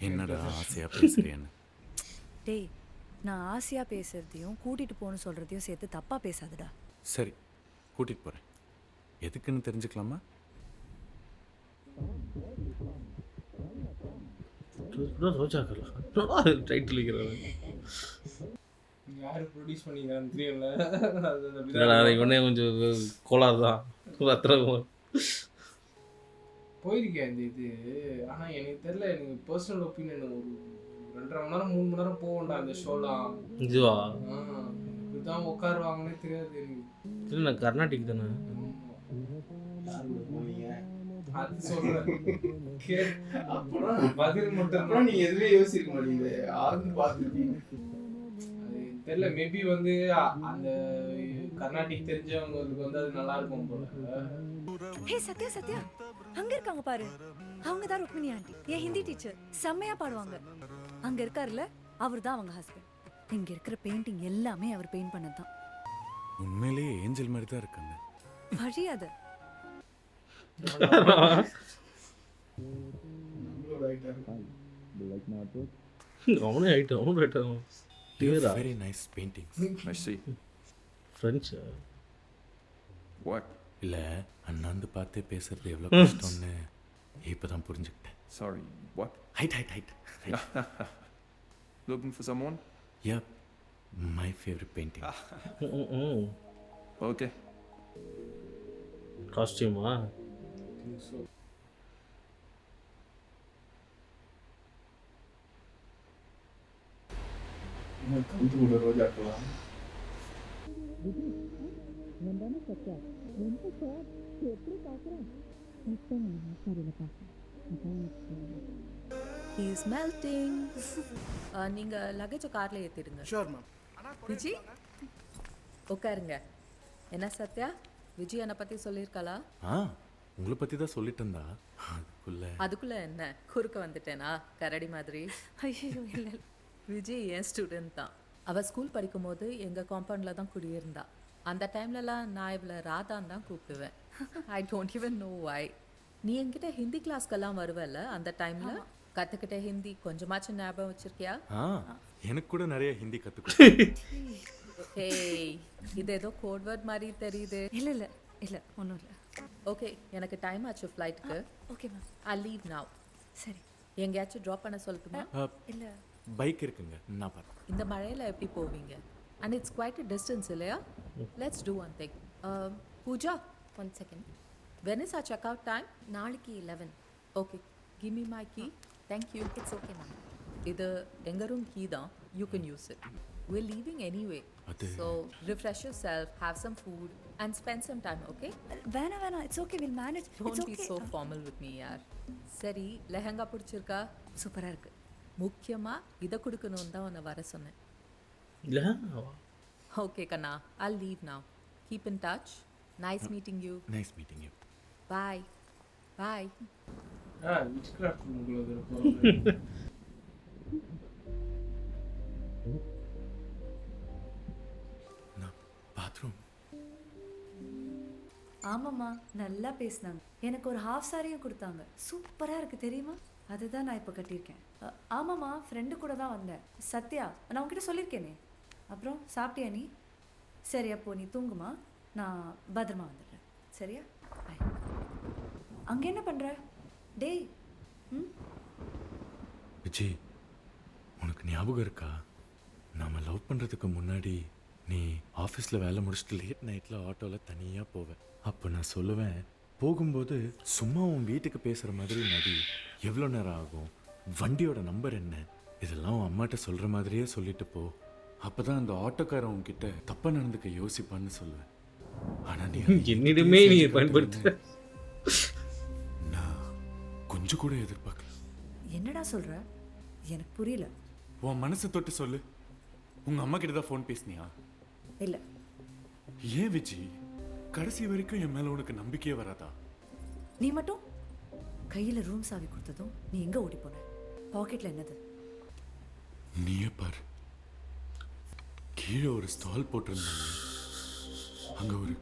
என்னடா ஆசையாக பேசுறியான்னு. டேய், நான் ஆசையா பேசுறதையும் கூட்டிட்டு போகணும்னு சொல்றதையும் சேர்த்து தப்பா பேசாதடா. சரி, கூட்டிகிட்டு போகிறேன். எதுக்குன்னு தெரிஞ்சுக்கலாமா? டைட்டில் யாரு ப்ரொடியூஸ் பண்ணிக்கிறான்னு தெரியல. இவனே கொஞ்சம் கோளாறு தான். போயிருக்கேன் இந்த இது. ஆனா எனக்கு தெரியல, எனக்கு பர்சனல் ஒப்பீனியன் ஒரு 2.5 மணி நேரம் 3 மணி நேரம் போகண்டா அந்த ஷோலாம். இதுவா? இப்படிதான் உட்காருவாங்கன்னே தெரியாது எனக்கு. இல்லை, நான் கர்நாடிக் தானே. அது சொல்றேன். பதில் மட்டும் நீங்க எதுவுமே யோசிக்க மாட்டீங்க. ஆர்ந்து பார்த்துருக்கீங்க. அது தெரியல, மேபி வந்து அந்த கர்நாடிக் தெரிஞ்சவங்களுக்கு வந்து அது நல்லா இருக்கும் போல. ஹே சத்யா, சத்யா அங்க இருக்காங்க பாரு. அவங்க தான் ருக்மிணி ஆண்டி, என் ஹிந்தி டீச்சர். செம்மையா பாடுவாங்க. அங்க இருக்காருல்ல, அவர் தான் அவங்க ஹஸ்பண்ட். இங்க இருக்கிற பெயிண்டிங் எல்லாமே அவர் பெயிண்ட் பண்ணதுதான். உண்மையிலேயே ஏஞ்சல் மாதிரி தான் இருக்காங்க. வழியாத. அவனே ஆயிட்டான், அவனும் ஆயிட்டான். Very nice paintings. I see. French. What? இல்லை, அண்ணாந்து பார்த்தே பேசுறது எவ்வளோ கஷ்டம்னு இப்போதான் புரிஞ்சுக்கிட்டேன். Sorry, what? Height. Looking for someone? Yep, my favorite painting. Okay. காஸ்டியூமா? கவுத்து கூட ரோஜா இருக்கலாம். He is melting. நீங்க லக்கேஜ் கார்ல ஏத்திடுங்க. Sure ma'am. விஜி உட்காருங்க. என்ன சத்யா, விஜய் என்னை பத்தி சொல்லியிருக்காளா? உங்களை பற்றி தான் சொல்லிட்டு இருந்தா. அதுக்குள்ள என்ன குறுக்க வந்துட்டேனா கரடி மாதிரி? ஐயோ இல்லை, விஜய் என் ஸ்டூடெண்ட் தான். அவள் ஸ்கூல் படிக்கும்போது எங்கள் காம்பவுண்டில் தான் குடியிருந்தா. அந்த டைம்லலாம் நான் இவளை ராதான் தான் கூப்பிடுவேன். I don't even know why. நீ என்கிட்ட ஹிந்தி கிளாஸ்க்கெல்லாம் வருவல்ல, அந்த டைமில் கற்றுக்கிட்ட ஹிந்தி கொஞ்சமாச்சும் ஞாபகம் வச்சிருக்கியா? எனக்கு கூட நிறைய ஹிந்தி கற்றுக்கணும். ஹேய், இது ஏதோ கோட் வேர்ட் மாதிரி தெரியுது. இல்லை இல்லை இல்லை, ஒன்றும் இல்லை. ஓகே, எனக்கு டைம் ஆச்சு ஃப்ளைட்டுக்கு. Okay ma'am, I leave now. சரி, எங்கேயாச்சும் ட்ராப் பண்ண சொல்லட்டுமா? இல்லை, பைக் இருக்குங்க, நான் பார்த்து. இந்த மழையில் எப்படி போவீங்க? And it's quite a distance இல்லையா? Let's do one thing. Pooja, 1 second. When is our checkout time? நாளைக்கு 11. Okay, give me my key. Thank you. It's okay, ma'am. இது எங்க ரூம் கீ தான். You can use it. We're leaving anyway. So refresh yourself, have some food and spend some time, okay? வேணாம், it's okay, we'll manage. Don't It's be okay. so formal with me, yaar. சரி, லெஹங்கா பிடிச்சிருக்கா? சூப்பரா இருக்கு. முக்கியமா இத கொடுக்கணும்னு தான் உன்னை வர சொன்னேன். இல்ல Okay, Kanna. I'll leave now. Keep in touch. Nice meeting you. Nice meeting you. Bye. Bye. witchcraft உங்களுக்கு இருக்கும். பாத்ரூம். ஆமாம்மா, நல்லா பேசினாங்க. எனக்கு ஒரு ஹாஃப் சாரியும் கொடுத்தாங்க. சூப்பரா இருக்கு தெரியுமா? அதுதான் நான் இப்போ கட்டியிருக்கேன். ஆமாம்மா, ஃப்ரெண்டு கூட தான் வந்தேன். சத்யா, நான் உன்கிட்ட சொல்லியிருக்கேனே. அப்புறம் சாப்பிட்டியா நீ? சரி, அப்போ நீ தூங்குமா, நான் பத்திரமா வந்துடுறேன். சரியா? பாய். அங்கே என்ன பண்ற? டேய். விஜய், உனக்கு ஞாபகம் இருக்கா? நாம லவ் பண்ணுறதுக்கு முன்னாடி நீ ஆஃபீஸில் வேலை முடிச்சுட்டு லேட் நைட்டில் ஆட்டோவில் தனியாக போவேன். அப்போ நான் சொல்லுவேன், போகும்போது சும்மா உன் வீட்டுக்கு பேசுகிற மாதிரி நடி, எவ்வளோ நேரம் ஆகும், வண்டியோட நம்பர் என்ன, இதெல்லாம் உன் அம்மாட்ட சொல்கிற மாதிரியே சொல்லிட்டு போ. அப்போ தான் அந்த ஆட்டோக்காரன் உன்கிட்ட தப்பாக நடந்துக்க யோசிப்பான்னு சொல்லுவேன். ஆனால் நீ என்னிடமே நீ பயன்படுத்த நான் கொஞ்சம் கூட எதிர்பார்க்கல. என்னடா சொல்ற? எனக்கு புரியல. உன் மனசை தொட்டு சொல்லு. உங்கள் அம்மா கிட்ட தான் ஃபோன் பேசினியா? இல்லை. ஏன் விஜி, கடைசி வரைக்கும் என் மேலே உனக்கு நம்பிக்கையே வராதா? நீ மட்டும் கையில் ரூம் சாவி கொடுத்ததும் நீ எங்கே ஓடி போன? பாக்கெட்டில் என்னது? நீயே பாரு, கீழே ஒரு ஸ்டால் போட்டிருந்தாங்க. அங்கே ஒரு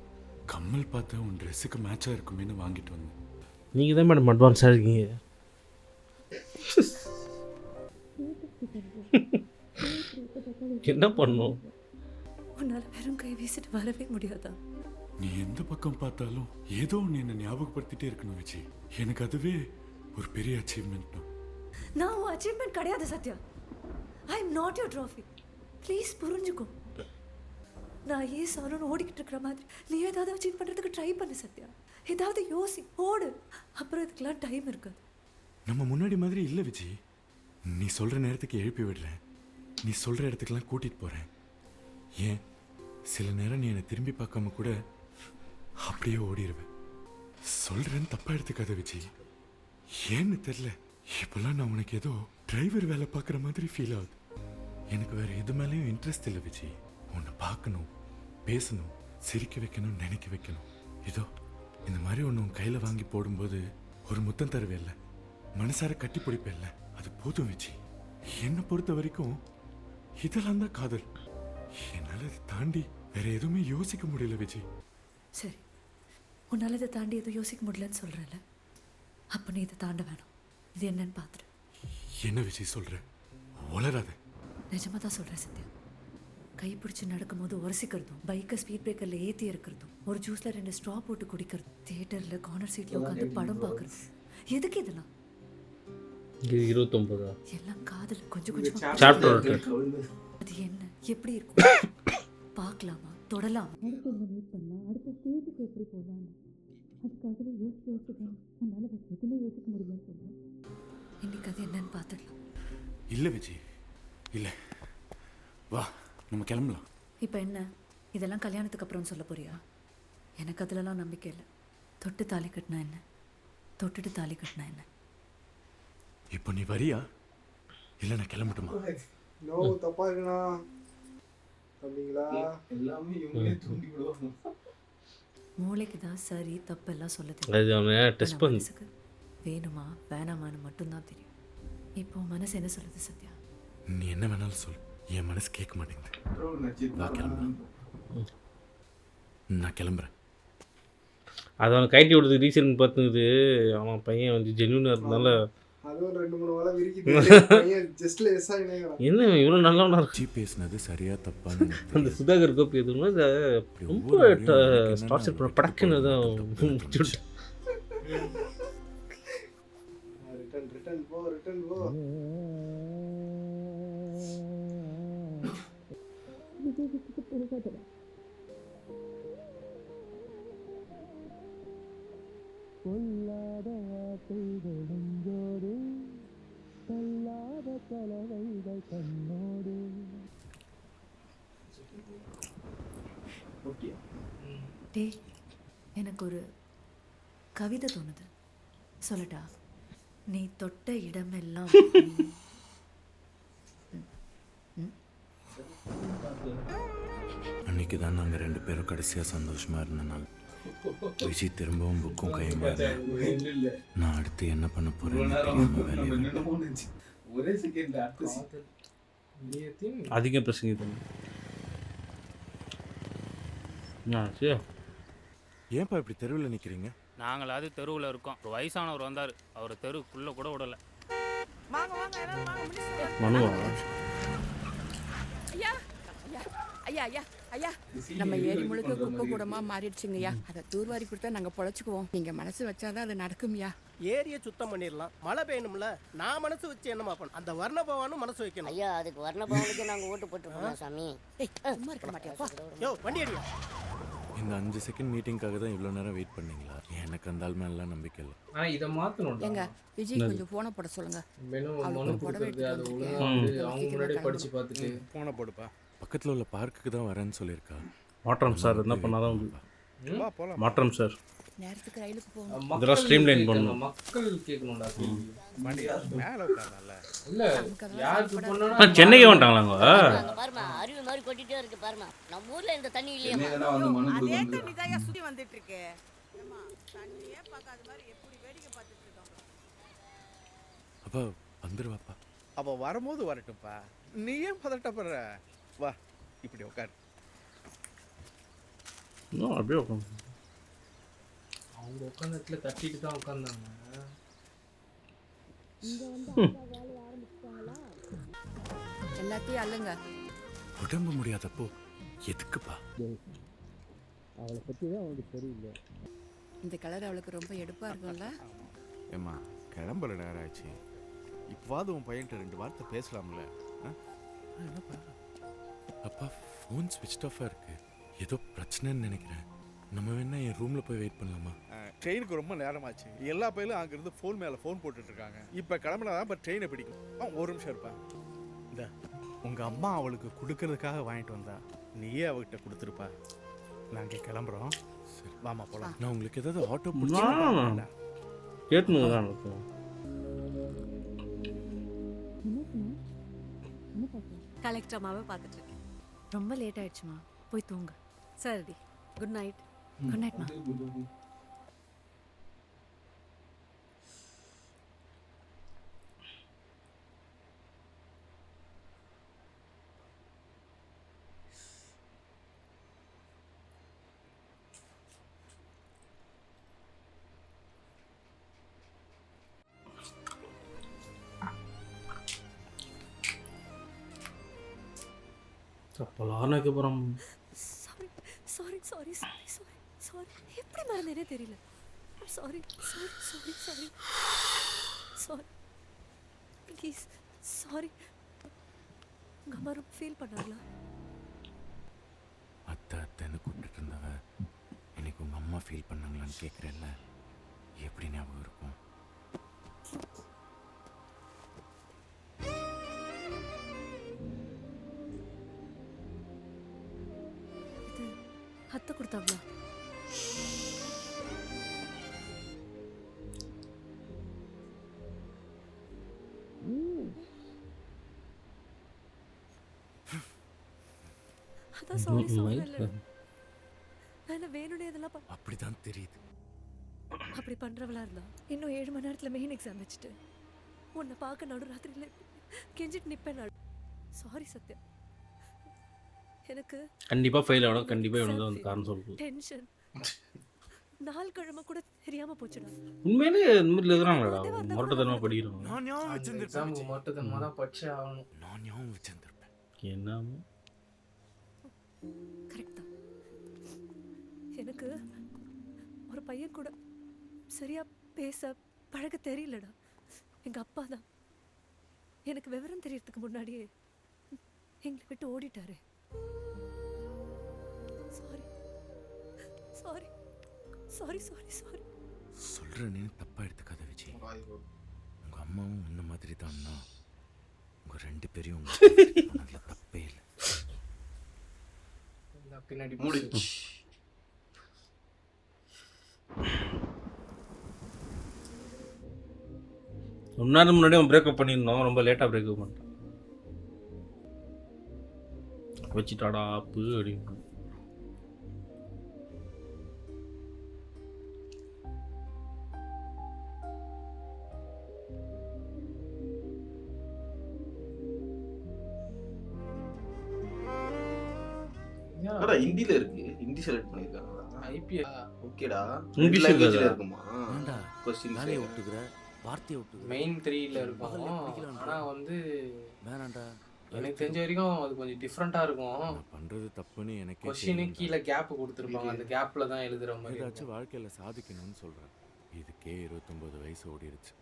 கம்மல் பார்த்து உன் ட்ரெஸ்ஸுக்கு மேட்சாக இருக்குமேனு வாங்கிட்டு வந்தேன். நீங்கள் தான் மேடம் அட்வான்ஸாக இருக்கீங்க. என்ன பண்ணும்? உன்னால் வெறும் கை வீசிட்டு வரவே முடியாதா? நீ எந்த பக்கம் பார்த்தாலும் ஏதோ ஒன்று என்னை ஞாபகப்படுத்திட்டே இருக்கணும் விஜய். எனக்கு அதுவே ஒரு பெரிய அச்சீவ்மெண்ட் தான். நான் உன் அச்சீவ்மெண்ட் கிடையாது Sathya. I am not your trophy. Please புரிஞ்சுக்கோ. நான் ஏன் சாணுன்னு ஓடிக்கிட்டு இருக்கிற மாதிரி நீ ஏதாவது அச்சீவ் பண்ணுறதுக்கு ட்ரை பண்ணு சத்யா. ஏதாவது யோசி, ஓடு. அப்புறம் இதுக்கெல்லாம் டைம் இருக்காது. நம்ம முன்னாடி மாதிரி இல்லை விஜய். நீ சொல்கிற நேரத்துக்கு எழுப்பி விடுறேன், நீ சொல்கிற இடத்துக்கெல்லாம் கூட்டிகிட்டு போகிறேன். ஏன் சில நேரம் நீ என்னை திரும்பி பார்க்காம கூட அப்படியே ஓடிடுவேன். சொல்கிறேன்னு தப்பாக எடுத்துக்காத விஜய். ஏன்னு தெரில, இப்போல்லாம் நான் உனக்கு ஏதோ டிரைவர் வேலை பார்க்குற மாதிரி ஃபீல் ஆகுது. எனக்கு வேறு எது மேலேயும் இன்ட்ரெஸ்ட் இல்லை விஜய். உன்னை பார்க்கணும், பேசணும், சிரிக்க வைக்கணும், நினைக்க வைக்கணும். இதோ இந்த மாதிரி ஒன்று உன் கையில் வாங்கி போடும்போது ஒரு முத்தம் தருவேல்ல, மனசார கட்டி பிடிப்பேல்ல, அது போதும் விஜய். என்னை பொறுத்த வரைக்கும் இதெல்லாம் தான் காதல். என்னால் அதை தாண்டி வேற எதுவுமே யோசிக்க முடியல விஜய். சரி, உன்னால் இதை தாண்டி எதுவும் யோசிக்க முடியலன்னு சொல்கிறேன்ல, அப்போ நீ இதை தாண்ட வேணும். இது என்னன்னு பார்த்துட்டு. என்ன விஜய் சொல்கிற? வளராத. நிஜமாக தான் சொல்கிறேன் சத்யா. கை பிடிச்சி நடக்கும்போது உரசிக்கிறதும், பைக்கை ஸ்பீட் பிரேக்கரில் ஏற்றி இருக்கிறதும், ஒரு ஜூஸில் 2 ஸ்ட்ரா போட்டு குடிக்கிறதும், தியேட்டரில் கார்னர் சீட்டில் உட்காந்து படம் பார்க்குறது, எதுக்கு இதெல்லாம்? 29 எல்லாம் காதல் கொஞ்சம் கொஞ்சம். அது என்ன, எப்படி இருக்கும்? பார்க்கலாமா, தொடலாமா? அடுத்து என்ன வெயிட் பண்ணலாம், அடுத்த ஸ்டேஜுக்கு எப்படி போகலாம், அதுக்காகவே யோசிச்சுதான் உன்னால் எதுவுமே யோசிக்க முடியலன்னு சொல்லுவேன். இன்னைக்கு அது என்னன்னு பார்த்துடலாம். இல்லை விஜய், இல்லை, வா நம்ம கிளம்பலாம். இப்போ என்ன, இதெல்லாம் கல்யாணத்துக்கு அப்புறம் சொல்ல போறியா? எனக்கு அதிலலாம் நம்பிக்கை இல்லை. தொட்டு தாலி கட்டினா என்ன, தொட்டுட்டு தாலி கட்டினா என்ன? இப்போ நீ வரியா இல்லை நான் கிளம்பட்டுமா? நோ, தப்பா இருக்குண்ணா. அப்படிங்களா? எல்லாமே இவங்களே தூண்டி விடுவாங்க. மூளைக்கு தான் சரி தப்பெல்லாம் சொல்ல அது தெரியும். அவன் டெஸ்ட் பண்ணு. மனசுக்கு வேணுமா வேணாமான்னு மட்டும்தான் தெரியும். இப்போ மனசு என்ன சொல்லுது சத்யா? நீ என்ன வேணாலும் சொல், என் மனசு கேட்க மாட்டேங்குது. வா கிளம்பலாம். நான் கிளம்புறேன். அது அவனை கைட்டி விடுறதுக்கு ரீசன் பார்த்துக்குது. அவன் பையன் வந்து ஜென்யூனாக இருந்தால அதுவும் 2-3 வாழை விரிக்கிட்டு ஜஸ்ட்ல எஸ் ஆகினேங்கிறான். என்ன இவ்வளோ நல்லவனா இருக்கு. பேசினது சரியா தப்பான்னு அந்த சுதாகர் கோப்பி எதுவும்னா ரொம்ப டார்ச்சர் பண்ண படக்குன்னு தான் முடிச்சு விட்டேன். ரிட்டன் போ. கொல்லாத வார்த்தைகள் நெஞ்சோடு தள்ளாத கலவைகள் கண்ணோடு. டேய் எனக்கு ஒரு கவிதை தோணுது, சொல்லட்டா? நீ தொட்ட இடமெல்லாம் அன்னைக்கு தான் நாங்கள் 2 பேரும் கடைசியாக சந்தோஷமாக இருந்த நாள். விஜய் திரும்பவும் புக்கும் கையுமா நான் அடுத்து என்ன பண்ண போறேன்னு தெரியாம வேலையை ஒரே செகண்ட் அதிகம் பிரசங்க ஏன்பா இப்படி தெருவில் நிற்கிறீங்க? நாங்களாவது தெருவில் இருக்கோம். ஒரு வயசானவர் வந்தார், அவர் தெருக்குள்ளே கூட விடலை. மனுவா ஐயா ஐயா ஐயா ஐயா நம்ம ஏரி முழுக்க குப்பை கூடமா மாறிடுச்சுங்கய்யா. அதை தூர்வாரி கொடுத்தா நாங்க பொழைச்சுக்குவோம். நீங்க மனசு வச்சாதான் அது நடக்கும்யா. ஏரியை சுத்தம் பண்ணிடலாம். மழை பெய்யணும்ல. நான் மனசு வச்சு என்னமா பண்ண? அந்த வர்ண பவானும் மனசு வைக்கணும். ஐயா அதுக்கு வர்ண பவனுக்கு நாங்க ஓட்டு போட்டுருக்கோம் சாமி. சும்மா இருக்க மாட்டியா? யோ வண்டி அடியா. இந்த 5 செகண்ட் மீட்டிங்காக தான் இவ்வளோ நேரம் வெயிட் பண்ணீங்களா? எனக்கு அந்த ஆள் மேலாம் நம்பிக்கை இல்லை. இதை மாற்றணும். எங்க விஜய் கொஞ்சம் போனை போட சொல்லுங்க. மனு கொடுக்குறது அது ஒழுங்காக வந்து அவங்க முன்னாடி படித்து பார்த்துட்டு போனை போடுப்பா. பக்கத்தில் உள்ள பார்க்குக்கு தான் வரேன்னு சொல்லியிருக்கா. மாற்றம் சார் என்ன பண்ணாதான் மாற்றம் சார் நேரத்துக்கு ரயிலுக்கு போகணும். இதெல்லாம் ஸ்ட்ரீம்லைன் பண்ணணும். மக்கள் கேட்கணும்டா. மேலே உட்காரல இல்ல யாருக்கு பண்ணா சென்னைக்கு வந்துட்டாங்களாங்க. பாருமா அருவி மாதிரி கொட்டிட்டே இருக்கு பாருமா. நம்ம ஊர்ல இந்த தண்ணி இல்லையா? அதே தண்ணி தான் சுத்தி வந்துட்டு இருக்கு. ஏமா தண்ணியே பார்க்காத மாதிரி எப்படி வேடிக்கை பார்த்துட்டு இருக்காங்க. அப்பா வந்துருவாப்பா. அப்போ வரும்போது வரட்டும்ப்பா. நீ ஏன் பதட்டப்படுற? வா இப்படி உட்காரு. அப்படியே உட்காந்து அவங்க உட்காந்த இடத்துல தட்டிட்டு தான் உட்காந்தாங்க. எல்லாத்தையும் அல்லங்க. உடம்பு முடியாதப்போ எதுக்குப்பா? அவளை பற்றி தான் அவனுக்கு தெரியல. இந்த கலர் அவளுக்கு ரொம்ப எடுப்பா இருக்கும்ல. ஏம்மா கிளம்புற நேரம் ஆச்சு. இப்போவாது உன் பையன்கிட்ட 2 வார்த்தை பேசலாம்ல? என்னப்பா? அப்பா ஃபோன் ஸ்விட்ச் ஆஃபாக இருக்கு. ஏதோ பிரச்சனைன்னு நினைக்கிறேன். நம்ம வேணா என் ரூமில் போய் வெயிட் பண்ணலாமா? ட்ரெயினுக்கு ரொம்ப நேரமாச்சு. எல்லா பையிலும் அங்கேருந்து ஃபோன் மேலே ஃபோன் போட்டுட்டு இருக்காங்க. இப்போ கிளம்புனா தான் இப்போ ட்ரெயினை பிடிக்கும். ஒரு நிமிஷம் இருப்பேன். இந்த உங்கள் அம்மா அவளுக்கு கொடுக்கறதுக்காக வாங்கிட்டு வந்தா நீயே அவகிட்ட கொடுத்துருப்பா. நாங்கள் கிளம்புறோம். சரி வாமா போகலாம். நான் உங்களுக்கு ஏதாவது ஆட்டோ கேட்கணும். கலெக்டர் அம்மாவை பார்த்துட்டு இருக்கேன். ரொம்ப லேட் ஆயிடுச்சுமா, போய் தூங்க. சரிடி, குட் நைட். குட் நைட்மா. அப்போலானக்கு அப்புறம் sorry sorry sorry sorry sorry sorry எப்படி மறந்தேனே தெரியல. Sorry sorry sorry sorry sorry please sorry. உங்கள் அம்மா ரொம்ப ஃபீல் பண்ணாங்களா? அத்தைன்னு கூப்பிட்டு இருந்தவ இன்னைக்கு உங்கள் அம்மா ஃபீல் பண்ணாங்களான்னு கேட்குறேன்ல, எப்படி ஞாபகம் இருக்கும்? அத்தை கொடுத்தாங்களா? அதான் சாரி சொல்லல. நான் வேணும்னே இதெல்லாம் அப்படிதான் தெரியுது. அப்படி பண்றவளா இருந்தா இன்னும் 7 மணி நேரத்துல மெயின் எக்ஸாம் வச்சுட்டு உன்னை பார்க்க நடுராத்திரியில கெஞ்சிட்டு நிப்பேன். சாரி சத்யா. எனக்கு கண்டிப்பா ஃபெயில் ஆகணும். கண்டிப்பா இவனுக்கு தான் காரணம் சொல்லுது. டென்ஷன் 4 கிழமை கூட தெரியாம போச்சுடா. உண்மையிலே இந்த மாதிரி எழுதுறாங்கடா. மொரட்டத்தனமா படிக்கிறாங்க. நான் ஞாபகம் வச்சிருந்தேன். மொரட்டத்தனமா தான் படிச்சே ஆகணும். நான் ஞாபகம் வச்சிருந்திருப்பேன். என்னமோ கரெக்ட் தான். எனக்கு ஒரு பையன் கூட சரியா பேச பழக தெரியலடா. எங்க அப்பா தான் எனக்கு விவரம் தெரியறதுக்கு முன்னாடியே எங்களை விட்டு ஓடிட்டாரு. Sorry sorry sorry sorry sorry. சொல்கிறேன்னு தப்பாக எடுத்துக்காத விஜய். உங்கள் அம்மாவும் உன்ன மாதிரி தான்னா உங்கள் 2 பேரையும் அதில் தப்பே இல்லை. பின்னாடி முடிச்சு. ரொம்ப நேரம் முன்னாடி அவன் பிரேக்கப் பண்ணியிருந்தோம், ரொம்ப லேட்டாக பிரேக்கப் பண்ணிட்டான். வச்சுட்டாடா அப்பு அப்படின்னு. அடா ஹிந்தில இருக்கு, ஹிந்தி செலக்ட் பண்ணிருக்காங்க. ஐபிஎல் ஓகேடா. இங்கிலீஷ் லாங்குவேஜ்ல இருக்குதா? இருக்குமா? வேண்டா क्वेश्चंस வேலையை விட்டுக்கிற, வார்த்தையை விட்டுக்கிற. மெயின் 3ல இருக்கும். ஆனா வந்து வேணாண்டா. எனக்கு தெரிஞ்ச வரைக்கும் அது கொஞ்சம் டிஃப்ரெண்டா இருக்கும். நான் பண்ணுறது தப்புன்னு எனக்கே கொஸ்டினு கீழே கேப் கொடுத்துருப்பாங்க, அந்த கேப்ல தான் எழுதுற மாதிரி ஏதாச்சும் இருக்கும். வாழ்க்கையில் சாதிக்கணும்னு சொல்கிறேன். இதுக்கே 29 வயசு ஓடிருச்சு.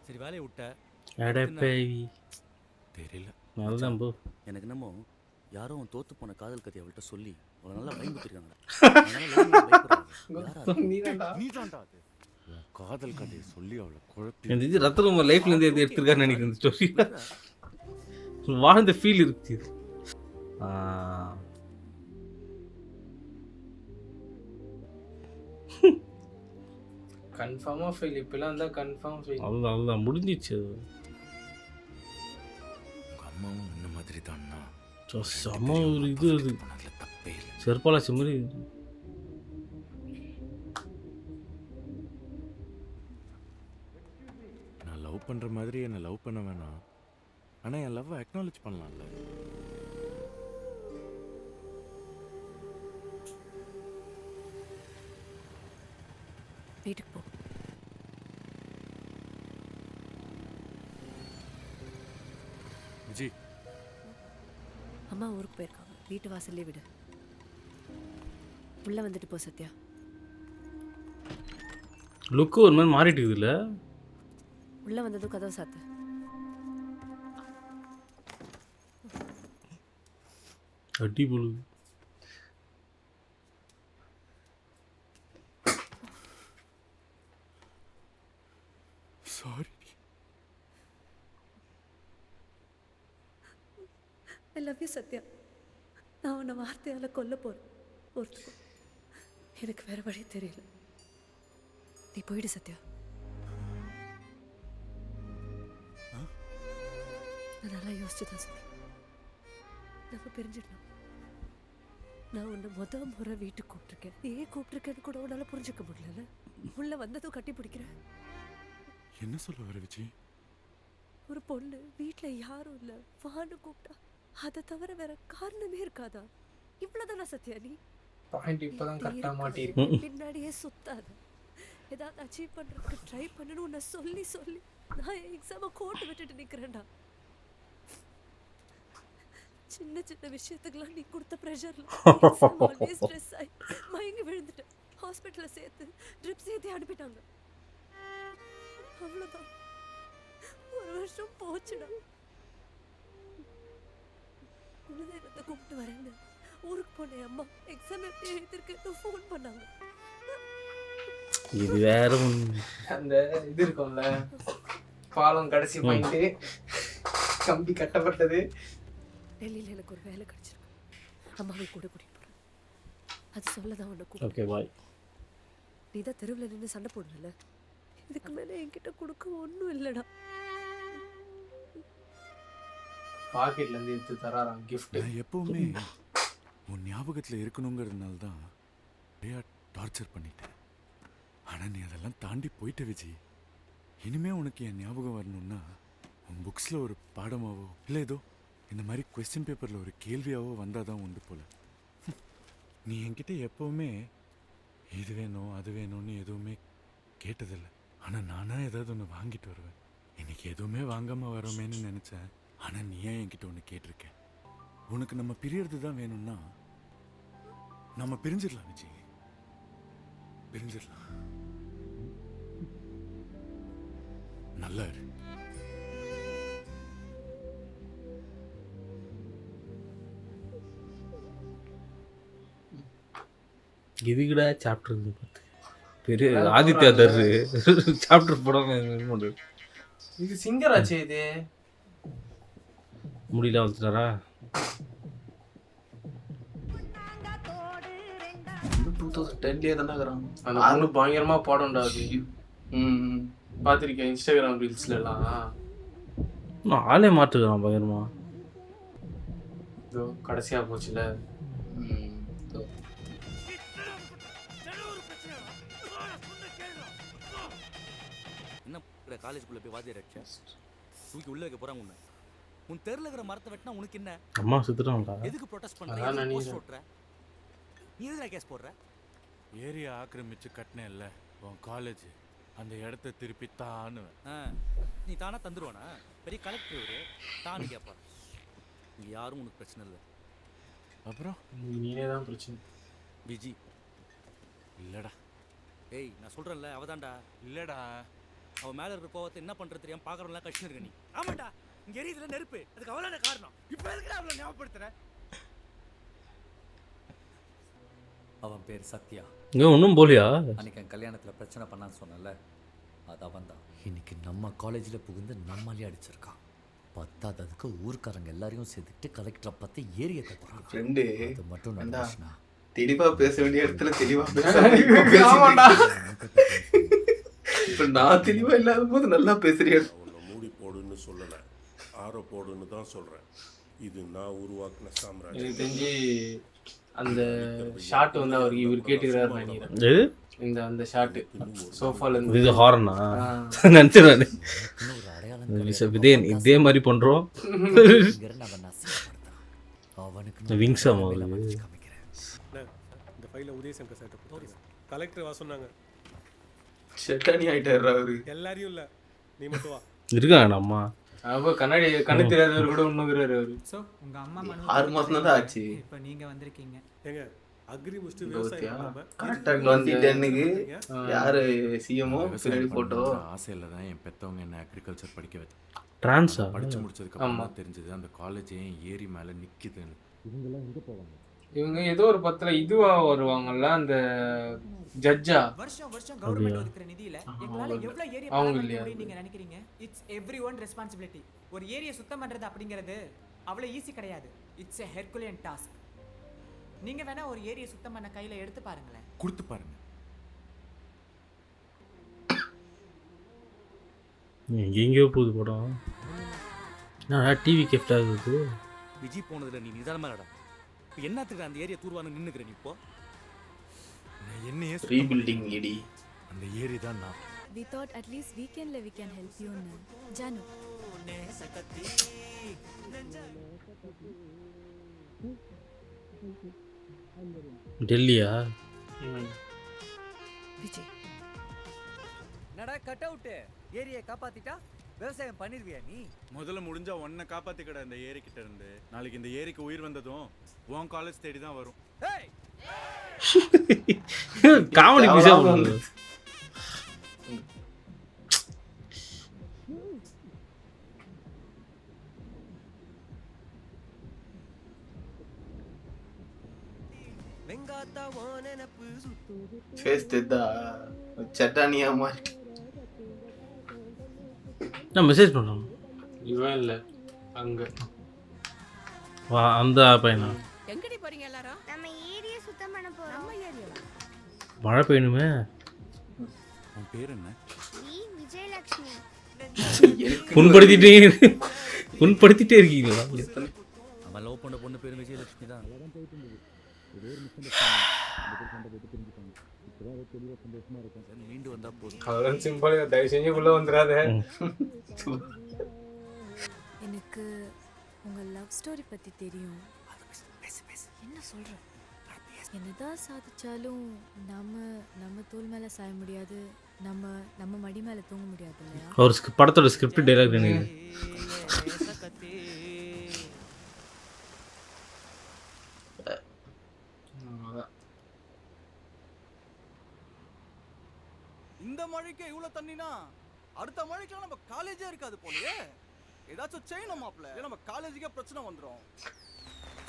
சரி வேலையை விட்ட அடப்பேவி. தெரியல. அதுதான் போ. எனக்கு என்னமோ யாரோ அவன் தோத்து போன காதல் கதையை அவள்கிட்ட சொல்லி அவளை நல்லா பயன்படுத்திருக்காங்க. நீதான்டா அது. உன் காதல் கதையை சொல்லி அவளை குழப்பி இந்த இது ரத்னகுமார் லைஃப்ல இருந்து எது எடுத்திருக்காருன்னு நினைக்கிறேன் இந்த ஸ்டோரி. வாழ்ந்த ஃபீல் இருக்கு. கன்ஃபார்மா ஃபெயில். இப்பெல்லாம் இருந்தா கன்ஃபார்ம் ஃபெயில். அதுதான் முடிஞ்சிச்சு. உங்கள் அம்மாவும் இந்த மாதிரி தான்னா செம்ம ஒரு இது அது அதில் தப்பே இல்லை. செருப்பால செம்மறி. நான் லவ் பண்ணுற மாதிரி என்னை லவ் பண்ண வேணாம், ஆனால் என் லவ்வை அக்னாலேஜ் பண்ணலாம்ல. வீட்டுக்கு போ. விஜய் அம்மா ஊருக்கு போயிருக்காங்க, வீட்டு வாசல்லே விடு. உள்ள வந்துட்டு போ சத்யா. லுக்கு ஒரு மாதிரி மாறிட்டு இருக்குதுல்ல. உள்ள வந்ததும் கதவை சாத்து. அடி பொழு. Sorry. I love you Sathya. நான் உன்னை வார்த்தையால் கொல்ல போகிறேன். ஒருத்தர் எனக்கு வேற வழி தெரியல. நீ போயிடு சத்யா. நான் நல்லா யோசிச்சு தான் சொன்னேன். நம்ம பிரிஞ்சிடலாம். நான் உன்னை முறை வீட்டுக்கு கூப்பிட்டுருக்கேன். ஏன் கூப்பிட்டுருக்கேன்னு கூட உன்னால புரிஞ்சுக்க முடியல. உள்ள வந்ததும் கட்டி பிடிக்கிறேன். என்ன சொல்ல வர விஜய்? ஒரு பொண்ணு வீட்டில் யாரும் இல்லை வான்னு கூப்பிட்டா அதை தவிர வேற காரணமே இருக்காதா? இவ்வளவுதானா சத்யா? நீ பாயிண்ட் இப்பதான் கரெக்டா மாட்டிருக்கு. பின்னாடியே சுத்தாத. ஏதாவது அச்சீவ் பண்றதுக்கு ட்ரை பண்ணணும் உன்னை சொல்லி சொல்லி நான் எக்ஸாம கோட்டு விட்டுட்டு நிக்கிறேன்டா. சின்ன சின்ன விஷயத்துக்குலாம் நீ கொடுத்த ப்ரெஷர்ல ஸ்ட்ரெஸ் ஆகி மயங்கி விழுந்துட்டேன். ஹாஸ்பிட்டல்ல சேர்த்து ட்ரிப்ஸ் ஏற்றி அனுப்பிட்டாங்க. அவ்வளோதான். 1 வருஷம் போச்சுடா. குலதெய்வத்தை கூப்பிட்டு வரேன்னு ஊருக்கு போனேன். அம்மா எக்ஸாம் எப்படி எழுதிருக்கேன்னு ஃபோன் பண்ணாங்க. இது வேற அந்த இது இருக்கும்ல, பாலம் கடைசி பாயிண்ட் கம்பி கட்டப்பட்டது. டெல்லியில் எனக்கு ஒரு வேலை கிடைச்சிருக்கு. அம்மாவை கூட கூட்டிட்டு போறேன். அது சொல்லதான் உன்னை கூப்பிட்டு. Okay bye. நீ தான் தெருவில் நின்று சண்டை போடல. இதுக்கு மேலே என்கிட்ட கொடுக்க ஒன்றும் இல்லைடா. பாக்கெட்ல இருந்து எடுத்து தராராம் கிஃப்ட். நான் எப்பவுமே உன் ஞாபகத்தில் இருக்கணுங்கிறதுனால தான் நிறையா டார்ச்சர் பண்ணிட்டேன். ஆனால் நீ அதெல்லாம் தாண்டி போயிட்ட விஜய். இனிமே உனக்கு என் ஞாபகம் வரணும்னா உன் புக்ஸில் ஒரு பாடமாவோ இல்லை ஏதோ இந்த மாதிரி கொஸ்டின் பேப்பரில் ஒரு கேள்வியாவோ வந்தால் தான் உண்டு போல. நீ என்கிட்ட எப்போவுமே இது வேணும் அது வேணும்னு எதுவுமே கேட்டதில்லை. ஆனால் நானாக ஏதாவது ஒன்று வாங்கிட்டு வருவேன். இன்னைக்கு எதுவுமே வாங்காமல் வரோமேன்னு நினச்சேன். ஆனால் நீ ஏன் என்கிட்ட ஒன்று கேட்டிருக்கேன். உனக்கு நம்ம பிரியறது தான் வேணும்னா நம்ம பிரிஞ்சிடலாம் விஜய், பிரிஞ்சிடலாம். நல்லா இரு. இதுக்குடா சாப்டர் இருந்து பார்த்து பெரிய ஆதித்யா தர்ரு சாப்டர் போடாம இது சிங்கர் ஆச்சே இது. முடியல வந்துட்டாரா? 2010 தானே இருக்கிறாங்க. அந்த பொண்ணு பயங்கரமா பாடும்டா அது. பார்த்துருக்கேன் இன்ஸ்டாகிராம் ரீல்ஸ்ல எல்லாம். ஆளே மாட்டுக்கிறான் பயங்கரமா. இதோ கடைசியா போச்சுல. என்ன காலேஜ்குள்ள போய் வாதியார் அடிச்சேன் தூக்கி உள்ள வைக்க போறாங்க உன்னை. உன் தெருல இருக்கிற மரத்தை வெட்டினா உனக்கு என்ன? அம்மா சுத்துறாங்கடா. எதுக்கு ப்ரொடெஸ்ட் பண்ற? போஸ்ட் ஓட்ற. நீ எதுக்கு கேஸ் போடுற? ஏரியா ஆக்கிரமிச்சு கட்டினேன்ல உன் காலேஜ், அந்த இடத்த திருப்பி தானுவேன். நீ தானா தந்துருவானா? பெரிய கலெக்டர் இவரு தானு கேட்பாரு. இங்க யாரும் உனக்கு பிரச்சனை இல்லை. அப்புறம் நீனே தான் பிரச்சனை. விஜி இல்லடா. ஏய் நான் சொல்றேன்ல அவதான்டா. இல்லடா. அவன் மேல இருக்கிற கோவத்தை என்ன பண்றது தெரியாம பாக்குறவங்களாம் கஷ்டம் இருக்க நீ. ஆமாடா இங்க எரியுதுல நெருப்பு, அதுக்கு அவளான காரணம். இப்ப எதுக்கு அவளை ஞாபகப்படுத்துற? அவன் பேர் சத்யா. இங்க ஒன்றும் போலியா? அன்னைக்கு என் கல்யாணத்தில் பிரச்சனை பண்ணான்னு சொன்னல, அது அவன் தான். இன்னைக்கு நம்ம காலேஜில் புகுந்து நம்மளே அடிச்சிருக்கான். பத்தாததுக்கு ஊர்க்காரங்க எல்லாரையும் சேர்த்துக்கிட்டு கலெக்டரை பார்த்து ஏரிய கத்துறான். ஃப்ரெண்டு அது மட்டும் நடந்துச்சுன்னா தெளிவா பேச வேண்டிய இடத்துல தெளிவா பேசாம இப்ப நான் தெளிவா இல்லாத போது நல்லா பேசுறேன். மூடி போடுன்னு சொல்லல, ஆற போடுன்னு தான் சொல்றேன். இது நான் உருவாக்குன சாம்ராஜ்யம். எனக்கு தெரிஞ்சு அந்த ஷாட் வந்து அவருக்கு இவர் கேட்டுக்கிறாரு நினைக்கிறேன். இந்த அந்த ஷாட் சோஃபால இருந்து இது ஹாரனா நினைச்சிடானே. இதே மாதிரி பண்றோம். விங்ஸா மாதிரி இந்த ஃபைல உதயசங்கர் சார் போடுங்க. கலெக்டர் வா சொன்னாங்க. ஷெட்டானி ஆயிட்டாரு அவரு. எல்லாரையும் இல்ல, நீ மட்டும் வா. இருக்காங்க அம்மா. அப்ப கண்ணாடி கண்ணு தெரியாதவர் கூட ஒண்ணுங்கிறாரு அவரு. சோ உங்க அம்மா 6 மாசம் தான் ஆச்சு. இப்போ நீங்க வந்திருக்கீங்க. ஏங்க அக்ரி முடிச்சிட்டு விவசாயம் பண்ணாம கரெக்ட்டா வந்துட்டேனுக்கு யாரு சிஎம்ஓ பின்னாடி போட்டோ. ஆசையில தான் என் பெத்தவங்க என்ன அக்ரிகல்ச்சர் படிக்க வச்சு. டிரான்ஸா படிச்சு முடிச்சதுக்கு அப்புறமா தெரிஞ்சது அந்த காலேஜ் ஏன் ஏரி மேல நிக்குதுன்னு. இவங்கெல்லாம் எங்க போவாங்க? இவங்க ஏதோ ஒரு பத்திர இதுவா வருவாங்கல்ல அந்த ஜட்ஜா. வருஷம் கவர்மெண்ட் ஒதுக்குற நிதியில எங்களால எவ்வளவு ஏரியா அவங்க பண்ண இல்லையா முடியும் நீங்க நினைக்கிறீங்க? It's everyone responsibility. ஒரு ஏரியா சுத்தம் பண்றது அப்படிங்கிறது அவ்வளவு ஈஸி கிடையாது. It's a Herculean task. நீங்க வேணா ஒரு ஏரியா சுத்தம் பண்ண கையில எடுத்து பாருங்களேன். கொடுத்து பாருங்க. எங்கேயோ போகுது படம். நான் டிவி கிஃப்ட் ஆகுது. விஜி போனதுல நீ நிதானமா இல்லடா. இப்போ என்னத்துக்கு அந்த ஏரியா தூர்வான நின்னுக்கிற நீ? இப்போ நான் என்னையே ரீபில்டிங் இடி. அந்த ஏரி தான் நான். We thought at least weekend we can help you na. Janu. டெல்லியா? Vijay நடா கட் அவுட். ஏரியை காப்பாத்திட்டா விவசாயம் பண்ணிடுவியா நீ? முதல்ல முடிஞ்சா ஒன்ன காப்பாத்திக்கடா இந்த ஏரி கிட்ட இருந்து. நாளைக்கு இந்த ஏரிக்கு உயிர் வந்ததும் உன் காலேஜ் தேடி தான் வரும். காமெடி பீஸா பண்ணுது. ஃபேஸ் தெதா சட்டானியா மாதிரி. நான் மெசேஜ் பண்றேன். இவன் இல்ல அங்க வா அந்த பையனா. எங்கடி போறீங்க எல்லாரும்? நம்ம ஏரியா சுத்தம் பண்ண போறோம். நம்ம ஏரியா மழை பெய்யணுமே. உன் பேர் என்ன? விஜயலட்சுமி. புண்படுத்திட்டே இருக்கீங்களா? அவன் லவ் பண்ண பொண்ணு பேர் விஜயலட்சுமி தான். மீண்டு வந்தா போதும். அவன் சிம்பிள். தயவு செஞ்சு உள்ள வந்துடாத. எனக்கு உங்க லவ் ஸ்டோரி பத்தி தெரியும். என்ன சொல்ற? என்னதான் சாதிச்சாலும் நம்ம தோல் மேல சாய முடியாது, நம்ம மடி மேல தூங்க முடியாது இல்லையா? ஒரு படத்தோட ஸ்கிரிப்ட் டைலாக் நினைக்கிறேன். இந்த மழைக்கு இவ்வளவு தண்ணினா அடுத்த மழைக்கு நம்ம காலேஜே இருக்காது போலயே. ஏதாச்சும் செய்யணும் மாப்ள. நம்ம காலேஜுக்கே பிரச்சனை வந்துரும்.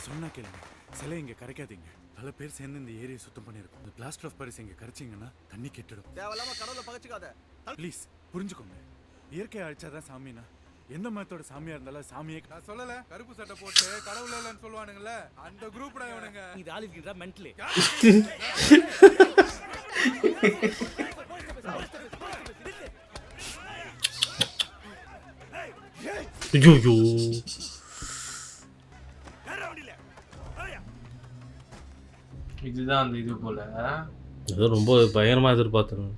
சொன்னா கேளுங்க. சிலை இங்க கரைக்காதீங்க. பல பேர் சேர்ந்து இந்த ஏரியை சுத்தம் பண்ணியிருக்கோம். இந்த பிளாஸ்டர் ஆஃப் பாரிஸ் இங்கே கரைச்சிங்கன்னா தண்ணி கெட்டுடும். தேவையில்லாம கடவுளை பகச்சுக்காத. ப்ளீஸ் புரிஞ்சுக்கோங்க. இயற்கையை அழிச்சாதான் சாமினா எந்த மதத்தோட சாமியா இருந்தாலும் சாமியே. நான் சொல்லல கருப்பு சட்டை போட்டு கடவுள் இல்லைன்னு சொல்லுவானுங்கல்ல, அந்த குரூப்டா இவனுங்க. இது ஆலிவ்கிட்டா மென்டலி. ஐயோ இதுதான் அந்த இது போல. ஏதோ ரொம்ப பயங்கரமாக எதிர்பார்த்துருங்க.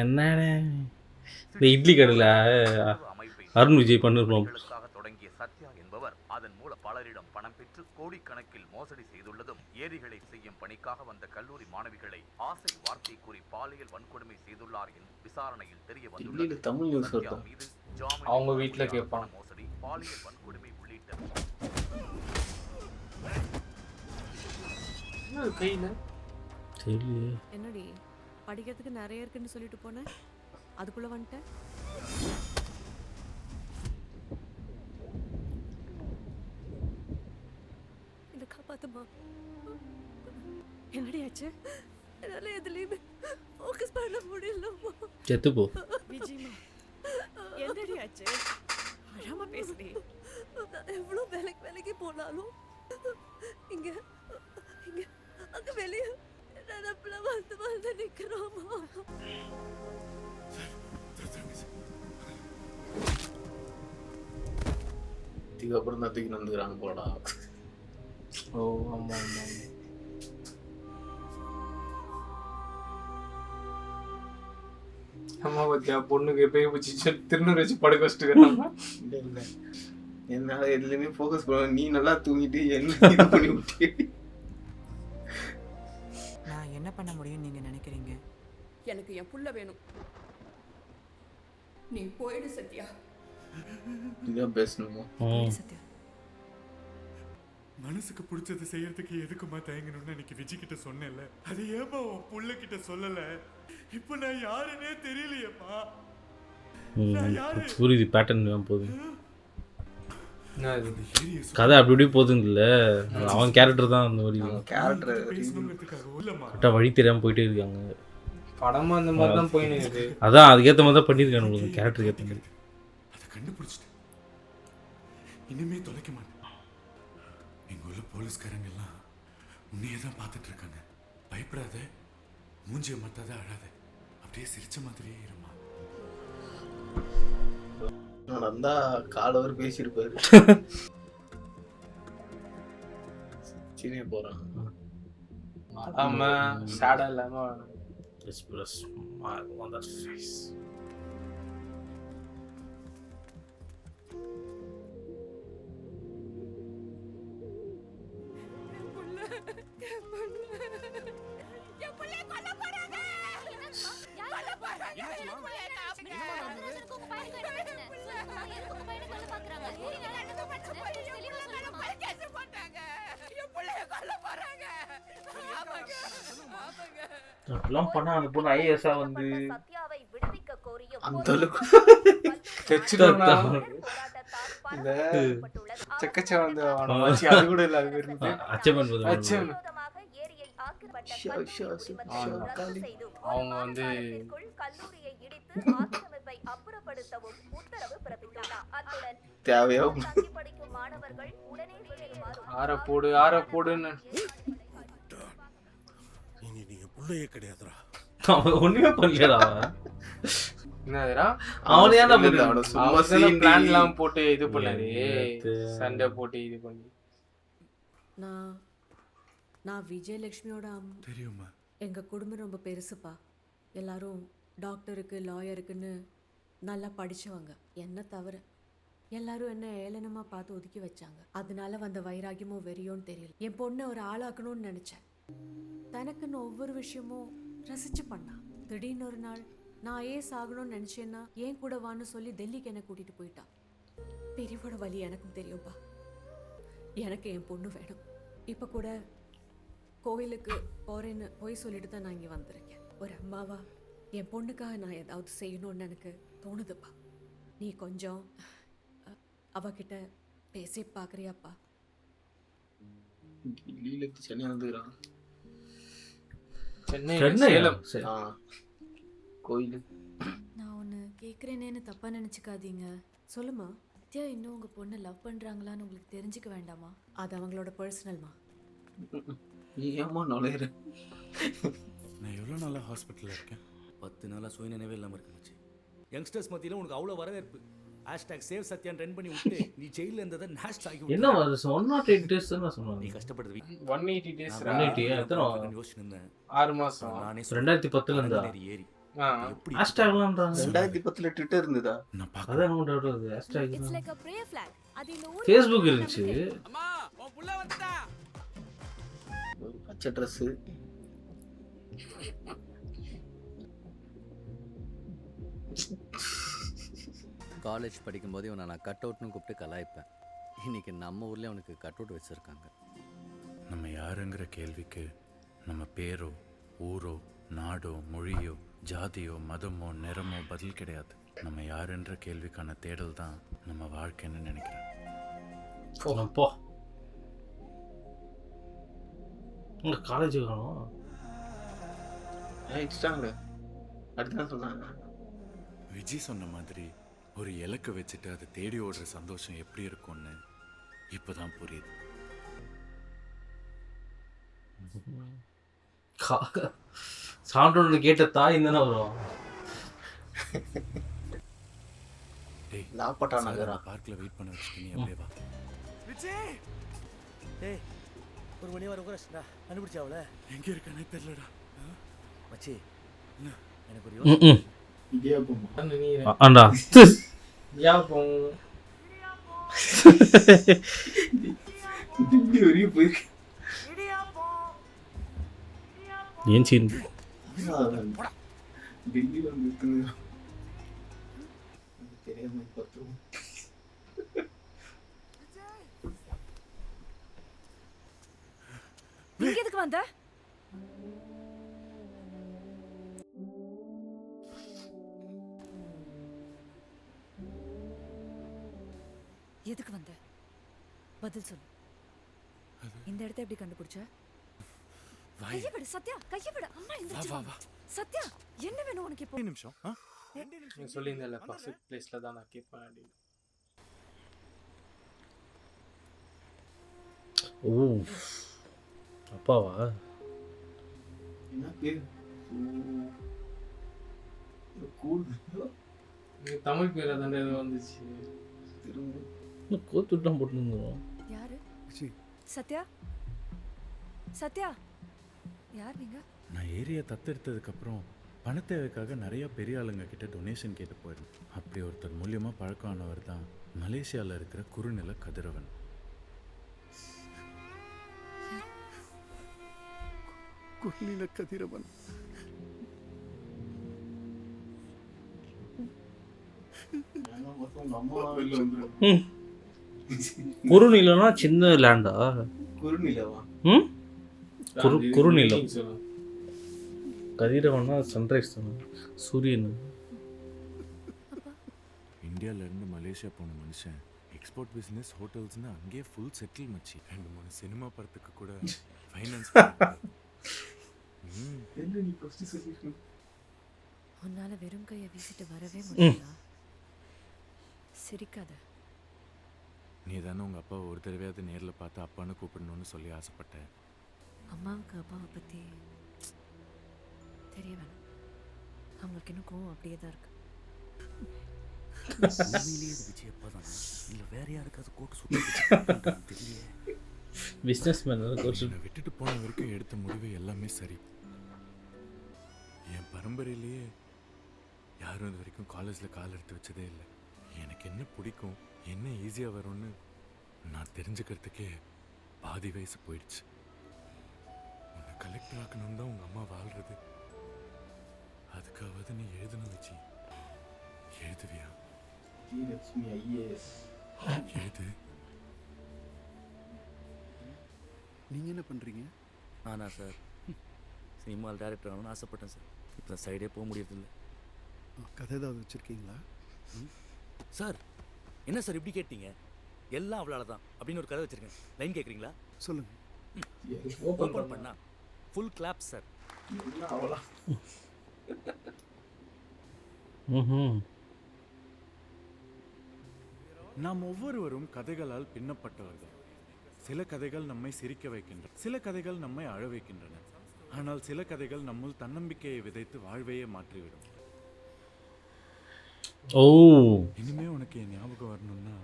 என்னடே இந்த இட்லி கடையில் அருண் விஜய் பண்ணிருப்போம். தொடங்கிய சத்யா என்பவர் அதன் மூலம் பலரிடம் பணம் பெற்று கோடிக்கணக்கில் மோசடி செய்துள்ளதும், ஏரிகளை செய்யும் பணிக்காக வந்த கல்லூரி மாணவிகளை ஆசை வார்த்தை கூறி பாலியல் வன்கொடுமை செய்துள்ளார் என்று விசாரணையில் தெரிய வந்துள்ளது. தமிழ் நியூஸ் அவங்க வீட்டுல கேட்பாங்க. மோசடி, பாலியல் வன்கொடுமை உள்ளிட்ட என்னடி படிக்கிறதுக்கு நிறைய இருக்குன்னு சொல்லிட்டு போனேன், அதுக்குள்ள வந்துட்டேன். இதை காப்பாத்துமா. என்னடி ஆச்சு? என்னால எதுலயுமே ஃபோக்கஸ் பண்ண முடியலம்மா. செத்து போ. விஜிமா என்னடி ஆச்சு? அழாம பேசுடி. எவ்வளோ வேலைக்கு போனாலும் இங்க இங்க அங்க வெளியே நினப்புல வந்து நிக்கிறோமா. இதுக்கப்புறம் தான் தூக்கி வந்துக்கிறாங்க போடா. ஓ ஆமா ஆமா. அம்மா பத்தியா பொண்ணுக்கு எப்பயும் வச்சு திருநூறு வச்சு படுக்க வச்சுட்டுக்கிறாங்க. இல்லை இல்லை, என்னால் எதுலையுமே ஃபோக்கஸ் பண்ண. நீ நல்லா தூங்கிட்டு என்ன இது பண்ணி விட்டு. நான் என்ன பண்ண முடியும்னு நீங்க நினைக்கிறீங்க? எனக்கு என் புள்ள வேணும். நீ போயிடு சத்யா. இதான் பேசணுமா? சத்யா மனசுக்கு பிடிச்சதை செய்யறதுக்கு எதுக்குமா தயங்கணும்னு எனக்கு விஜய் கிட்ட சொன்னேன்ல, அது ஏமா உன் புள்ள கிட்ட சொல்லல? இப்ப நான் யாருன்னே தெரியலையேப்பா. புரியுது, பேட்டர்ன் போகுது. கதை அப்படி இப்படி போகுதுன்னு இல்லை, அவன் கேரக்டர் தான் அந்த மாதிரி கரெக்டாக வழி தெரியாமல் போயிட்டே இருக்காங்க. படமா அந்த மாதிரி தான் போயின்னு இருக்கு. அதான் அதுக்கேற்ற மாதிரி தான் பண்ணியிருக்காங்க உங்களுக்கு, கேரக்டருக்கு ஏற்ற மாதிரி. அதை கண்டுபிடிச்சிட்டேன், இனிமே தொலைக்க மாட்டேன். எங்க உள்ள போலீஸ்காரங்க எல்லாம் உன்னையே தான் பார்த்துட்டு இருக்காங்க. பயப்படாத, மூஞ்சிய மாத்தாத, அழாத, அப்படியே சிரிச்ச மாதிரியே இருமா. நடந்தா காலவர் பேசியிருப்பாரு. சின்ன போறான் ஆமா, சாடா இல்லாம express smile on that face. அப்படிலாம் பண்ணா அந்த பொண்ணு ஐஏஎஸ்ஆ வந்து அந்த அளவுக்கு இந்த செக்கச்சா வந்து அது கூட இல்ல, அது இருந்து அவங்க வந்து தேவையோ ஆற போடுன்னு புள்ளையே கிடையாதுடா. அவன் ஒண்ணுமே பண்ணலடா. என்னதுடா அவன் ஏன்டா அவன சும்மா பிளான்லாம் போட்டு இது பண்ணாரு, சண்டை போட்டு இது பண்ணி. நான் விஜயலட்சுமியோட அம்மா. தெரியுமா? எங்க குடும்பம் ரொம்ப பெருசுப்பா. எல்லாரும் டாக்டருக்கு லாயருக்குன்னு நல்லா படிச்சவங்க, என்ன தவிர. எல்லாரும் என்ன ஏளனமா பார்த்து ஒதுக்கி வச்சாங்க. அதனால வந்த வைராகியமோ வெறியோன்னு தெரியல. என் பொண்ணை ஒரு ஆளாக்கணும்னு நினைச்சேன். தனக்குன்னு ஒவ்வொரு விஷயமும் ரசிச்சு பண்ணான். திடீர்னு ஒரு நாள் நான் சாகணும்னு நினைச்சேன்னா ஏன் கூட வான்னு சொல்லி டெல்லிக்கு என்ன கூட்டிட்டு போயிட்டான். பெரியவோட வலி எனக்கும் தெரியும்பா. எனக்கு என் பொண்ணு வேணும். இப்ப கூட கோயிலுக்கு போறேன்னு போய் சொல்லிட்டு தான் நான் இங்க வந்திருக்கேன். ஒரு அம்மாவா என் பொண்ணுக்காக நான் ஏதாவது செய்யணும்னு எனக்கு தோணுதுப்பா. நீ கொஞ்சம் அவகிட்ட பேசி பார்க்குறியாப்பா? டெல்லியில இருந்து சென்னை வந்துக்கிறான். சென்னை சென்னையா? சேலம் சரி. கோயில் நான் ஒன்று கேட்குறேனேன்னு தப்பாக நினச்சிக்காதீங்க. சொல்லுமா. நித்யா இன்னும் உங்கள் பொண்ணை லவ் பண்ணுறாங்களான்னு உங்களுக்கு தெரிஞ்சுக்க வேண்டாமா? அது அவங்களோட பர்சனல்மா. நீ ஏமா நுழையிற? நான் எவ்வளோ நாளாக ஹாஸ்பிட்டலில் இருக்கேன்? 10 நாளாக சுயநினைவே இல்லாமல் இருக்கு மச்சி. யங்ஸ்டர்ஸ் மத்தியில் உனக்கு அவ்வளோ வரவேற்பு. #சேவ் சத்யான் ட்ரெண்ட் பண்ணி விட்டு நீ ஜெயிலில் இருந்ததை நேஷ்ட் ஆகி என்ன அது 108 days தானே சொன்னாங்க. நீ கஷ்டப்படுறது 180 days 180 எத்தனை யோசிச்சிருந்தேன். 6 மாசம் நானே 2010ல இருந்தா ஏறி ஹேஷ்டேக்லாம்ன்றாங்க. 2010ல ட்விட்டர் இருந்ததா? அதான் என்ன டவுட் வருது. Hashtag it's like a prayer flag. அது இந்த ஊர் Facebook இருந்துச்சு. அம்மா உன் புள்ள வந்துட்டா. பச்சை ட்ரெஸ் காலேஜ் படிக்கும்போது இவனை நான் கட் அவுட்னு கூப்பிட்டு கலாய்ப்பேன். இன்னைக்கு நம்ம ஊர்லேயே அவனுக்கு கட் அவுட் வச்சுருக்காங்க. நம்ம யாருங்கிற கேள்விக்கு நம்ம பேரோ ஊரோ நாடோ மொழியோ ஜாதியோ மதமோ நிறமோ பதில் கிடையாது. நம்ம யாருன்ற கேள்விக்கான தேடல் தான் நம்ம வாழ்க்கைன்னு நினைக்கிறேன். போ உங்க காலேஜுக்கு காணும். இன்ஸ்டாங்களே அப்படிதான் சொன்னாங்க. விஜய் சொன்ன மாதிரி ஒரு இலக்கை வச்சுட்டு அதை தேடி ஓடுற சந்தோஷம் எப்படி இருக்கும்னு இப்போதான் புரியுது. சாப்பிட்டு கேட்ட தாய் தானே வரும். லாப்பட்டா நகரா பார்க்கில் வெயிட் பண்ண வச்சுட்டு நீ அப்படியே வா. விஜய் டேய் ஒரு மணி வர உட்காரா கண்டுபிடிச்சாவல எங்க இருக்கானே தெரியலடா மச்சி எனக்கு ஒரு ம் இடியாப்பம் ஆண்டா இடியாப்பம் இப்படி வரைய போயிருக்கு. ஏன் சீன் டெல்லியில வந்து இருக்குங்க தெரியாம பார்த்தோம். நீங்க எதுக்கு வந்த? எதுக்கு வந்த? பதில் சொல்லு. இந்த இடத்தை எப்படி கண்டுபிடிச்ச? கையை விடு சத்யா, கையை விடு. அம்மா எந்திரிச்சு. சத்யா என்ன வேணும் உனக்கு இப்போ? நிமிஷம் நீ சொல்லியிருந்தல ஃபர்ஸ்ட் பிளேஸ்ல தான் நான் கேட்பேன் அப்படின்னு. ஓ அப்பாவா? என்ன பேர்? கூல் நீ தமிழ் பேர் தானே ஏதோ வந்துச்சு. திரும்ப கோத்துட்டான் போட்டுருந்தோம். யாரு? சத்யா சத்யா யார் நீங்க? நான் ஏரியா தத்தெடுத்ததுக்கப்புறம் பணத்தேவைக்காக நிறைய பெரிய ஆளுங்க கிட்ட டொனேஷன் கேட்டு போயிருந்தேன். அப்படி ஒருத்தர் மூலியமாக பழக்கமானவர் தான் மலேசியாவில் இருக்கிற குறுநில கதிரவன். குறுநில கதிரவன் குறுநிலம்னா சின்ன லேண்டா? குறுநிலவா? ம் குறுநிலம். கதிரவனா சன்ரைஸ் தானே, சூரியன். இந்தியாவிலேருந்து மலேசியா போன மனுஷன் எக்ஸ்போர்ட் பிஸ்னஸ் ஹோட்டல்ஸ்னு அங்கேயே ஃபுல் செட்டில் மச்சி. 2-3 சினிமா படத்துக்கு கூட ஃபைனான்ஸ். உன்னால வெறும் கையை வீசிட்டு வரவே முடியல. சிரிக்காத. நீ தானே உங்கள் அப்பாவை ஒரு தடவையாவது நேரில் பார்த்து அப்பான்னு கூப்பிடணும்னு சொல்லி ஆசைப்பட்டேன். அம்மாவுக்கு அப்பாவை பற்றி தெரிய வேணாம். அவங்களுக்கு இன்னும் கோவம் அப்படியே தான் இருக்கு. உண்மையிலேயே இது விஜய் அப்பா தானா இல்லை வேற யாருக்காவது கோட்டு சுட்டு தெரியல. பிஸ்னஸ் மேன் என்னை விட்டுட்டு போன வரைக்கும் எடுத்த முடிவு எல்லாமே சரி. என் பரம்பரையிலேயே யாரும் இது வரைக்கும் காலேஜில் கால் எடுத்து வச்சதே இல்லை. எனக்கு என்ன பிடிக்கும் என்ன ஈஸியாக வரும்னு நான் தெரிஞ்சுக்கிறதுக்கே பாதி வயசு போயிடுச்சு. உன்னை கலெக்டர் ஆக்கணும் தான் உங்கள் அம்மா வாழ்றது. அதுக்காவது நீ எழுதணும் விஜி. எழுதுவியா? லட்சுமி ஐஏஎஸ் எழுது. நீங்கள் என்ன பண்ணுறீங்க? ஆனா சார் சினிமாவில் டேரக்டர் ஆகணும்னு ஆசைப்பட்டேன் சார். இப்போ சைடே போக முடியறதில்ல. கதை ஏதாவது வச்சுருக்கீங்களா? சார் என்ன சார் இப்படி கேட்டீங்க? எல்லாம் அவளால தான் அப்படின்னு ஒரு கதை வச்சுருக்கேன். லைன் கேட்குறீங்களா? சொல்லுங்கள். ஓப்பன் பண்ணா ஃபுல் கிளாப் சார். நாம் ஒவ்வொருவரும் கதைகளால் பின்னப்பட்டவர்கள். சில கதைகள் நம்மை சிரிக்க வைக்கின்றன, சில கதைகள் நம்மை அழ வைக்கின்றன. ஆனால் சில கதைகள் நம்முள் தன்னம்பிக்கையை விதைத்து வாழ்வையே மாற்றிவிடும். இனிமே உனக்கு என் ஞாபகம் வரணும்னா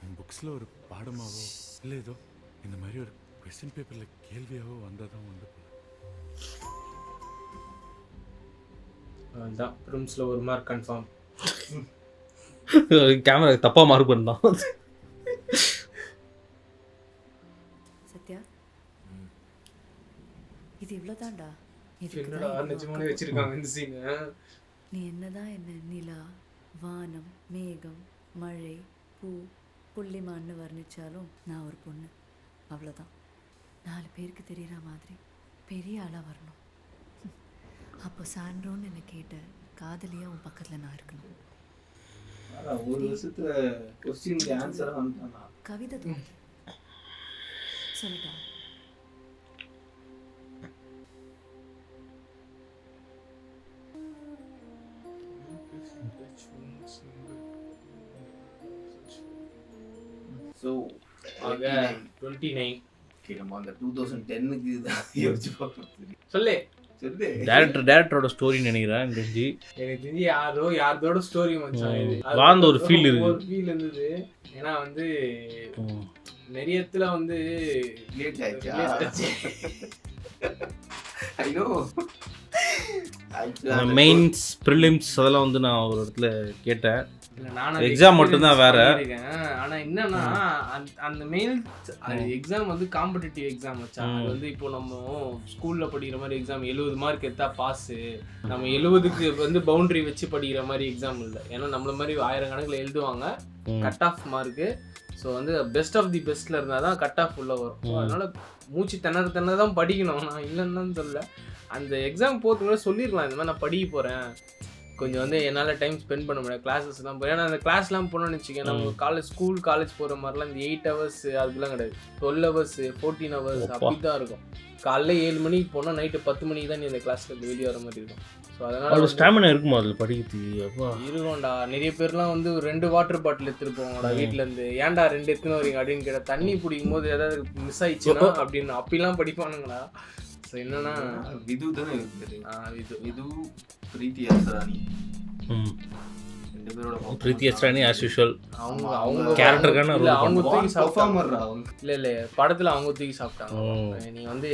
உன் புக்ஸ்ல ஒரு பாடமாவோ இல்லை ஏதோ இந்த மாதிரி ஒரு கொஸ்டின் பேப்பர்ல கேள்வியாவோ வந்தாதான் உண்டு. அதுதான் ப்ரிம்ஸ்ல ஒரு மார்க் கன்ஃபார்ம். கேமரா தப்பா மார்க் பண்ணான். சத்யா இது இவ்வளோதான்டா. என்னடா நிஜமாவே வச்சிருக்காங்க இந்த சீன். நீ என்னதான் என்ன நிலா, வானம், மேகம், மழை, பூ, புள்ளிமான்னு வர்ணிச்சாலும் நான் ஒரு பொண்ணு, அவ்வளோதான். 4 பேருக்கு தெரிகிற மாதிரி பெரிய ஆளாக வரணும். அப்போ சான்றோன்னு என்னை கேட்ட காதலியாக உன் பக்கத்தில் நான் இருக்கணும். ஒரு வருஷத்துல கொஸ்டின் ஆன்சரா வந்துட்டானா? கவிதை தோணுது சொல்லட்டா? ஸோ 29 நம்ம அந்த 2010க்கு தான் யோசிச்சு பார்க்கணும். சொல்லு டேரக்டரோட ஸ்டோரி நினைக்கிறேன். எனக்கு தெரிஞ்சு யாரோட ஸ்டோரி மச்சான். இது வாழ்ந்த ஒரு ஃபீல் இருக்கு. ஒரு ஃபீல் இருந்தது. ஏன்னா வந்து நிறைய இடத்துல வந்து லேட் ஆயிடுச்சு. ஐ நோ மெயின்ஸ் ப்ரிலிம்ஸ் அதெல்லாம் வந்து நான் ஒரு இடத்துல கேட்டேன். எக்ஸாம் மட்டும்தான் வேற. ஆனா என்னன்னா அந்த மெயின் எக்ஸாம் வந்து காம்படிட்டிவ் எக்ஸாம் வச்சா. அது வந்து இப்போ நம்ம ஸ்கூல்ல படிக்கிற மாதிரி எக்ஸாம் 70 மார்க் எடுத்தா பாஸ். நம்ம 70க்கு வந்து பவுண்டரி வச்சு படிக்கிற மாதிரி எக்ஸாம் இல்லை. ஏன்னா நம்மள மாதிரி 1000 கணக்கில் எழுதுவாங்க. Cut off mark. ஸோ வந்து பெஸ்ட் ஆஃப் தி பெஸ்ட்ல இருந்தால் தான் கட் ஆஃப் உள்ள வரும். ஸோ அதனால மூச்சு திணற தான் படிக்கணும். நான் இல்லைன்னு தான் சொல்ல. அந்த எக்ஸாம் போகிறதுக்குள்ள சொல்லியிருக்கலாம் இந்த மாதிரி நான் படிக்க போகிறேன், கொஞ்சம் வந்து என்னால் டைம் ஸ்பெண்ட் பண்ண முடியாது, கிளாஸஸ்லாம் போய். ஏன்னா அந்த கிளாஸ்லாம் போனோன்னு வச்சுக்கேன், நம்ம ஸ்கூல் காலேஜ் போகிற மாதிரிலாம் இந்த 8 hours அதுக்கெலாம் கிடையாது. 12 hours 14 hours அப்படி தான் இருக்கும். காலைல 7 மணிக்கு போனால் நைட்டு 10 மணிக்கு தான் நீ இந்த கிளாஸில் வெளியே வர மாதிரி இருக்கும். ஸோ அதனால் ஸ்டாமினா இருக்குமா அதில் படிக்கிறதுக்கு? இருக்கும்டா. நிறைய பேர்லாம் வந்து 2 வாட்டர் பாட்டில் எடுத்துகிட்டு போவாங்கடா வீட்டிலேருந்து. ஏன்டா 2 எடுத்துன்னு வரீங்க அப்படின்னு கேட்டால், தண்ணி பிடிக்கும் போது ஏதாவது மிஸ் ஆயிடுச்சுன்னா அப்படின்னு அப்படிலாம் படிப்பானுங்கடா. ஸோ என்னன்னா விது தானே விது பிரீத்தி அஸ்ரானி பிரீத்தி அஸ்ரானி ஆஸ் யூஷுவல் அவங்க கேரக்டருக்கான அவங்க தூக்கி சாப்பிட்டாங்க. இல்ல படத்துல அவங்க தூக்கி சாப்பிட்டாங்க. நீ வந்து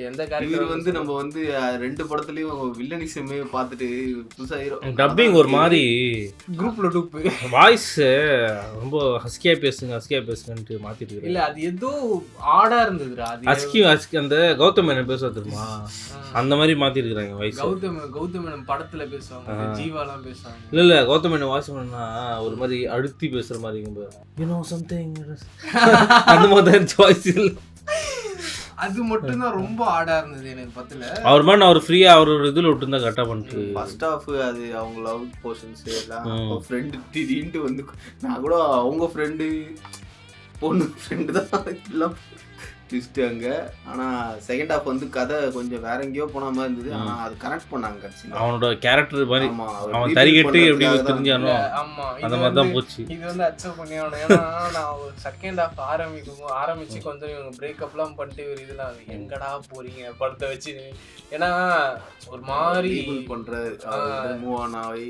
எந்த கேரக்டர் வந்து நம்ம வந்து 2 படத்துலயும் வில்லனிசமே பார்த்துட்டு புதுசா ஹீரோ டப்பிங் ஒரு மாதிரி குரூப்ல டூப் வாய்ஸ் ரொம்ப ஹஸ்கியா பேசுங்கன்ட்டு மாத்திட்டு. இல்ல அது ஏதோ ஆடா இருந்ததுடா. அது ஹஸ்கி அந்த கௌதம் மேனன் பேச தெரியுமா அந்த மாதிரி மாத்தி இருக்காங்க வாய்ஸ். கௌதம் மேனன் படத்துல பேசுவாங்க, ஜீவாலாம் பேசுவாங்க. இல்ல கௌதம் மேனன் வாய்ஸ் ஒரு மாதிரி அழுத்தி பேசுற மாதிரி அந்த மாதிரி. அது மட்டும் தான் ரொம்ப ஆடா இருந்தது எனக்கு பத்தல. அவர் மாதிரி அவர் ஃப்ரீயா அவர் ஒரு இதுல விட்டுருந்தா கரெக்டா பண்ணிட்டு ஃபர்ஸ்ட் ஆஃப் அது அவங்க லவ் போர்ஷன்ஸ் எல்லாம் ஃப்ரெண்ட் திடீர்னு வந்து நான் கூட அவங்க ஃப்ரெண்டு பொண்ணு ஃப்ரெண்டு தான் எல்லாம் ட்விஸ்ட் அங்க. ஆனா செகண்ட் ஹாஃப் வந்து கதை கொஞ்சம் வேற எங்கேயோ போன மாதிரி இருந்தது. ஆனா அது கனெக்ட் பண்ணாங்க கடைசில. அவனோட கேரக்டர் மாதிரி அவன் தரிகட்டு எப்படி தெரிஞ்சானோ அந்த மாதிரி தான் போச்சு. இது வந்து அக்செப்ட் பண்ணி ஆகணும். ஏன்னா நான் ஒரு செகண்ட் ஹாஃப் ஆரம்பிச்சு கொஞ்சம் இவங்க பிரேக்கப்லாம் பண்ணிட்டு ஒரு இதெல்லாம் எங்கடா போறீங்க படத்தை வச்சு. ஏன்னா ஒரு மாதிரி பண்ற மூவ் ஆன் ஆகி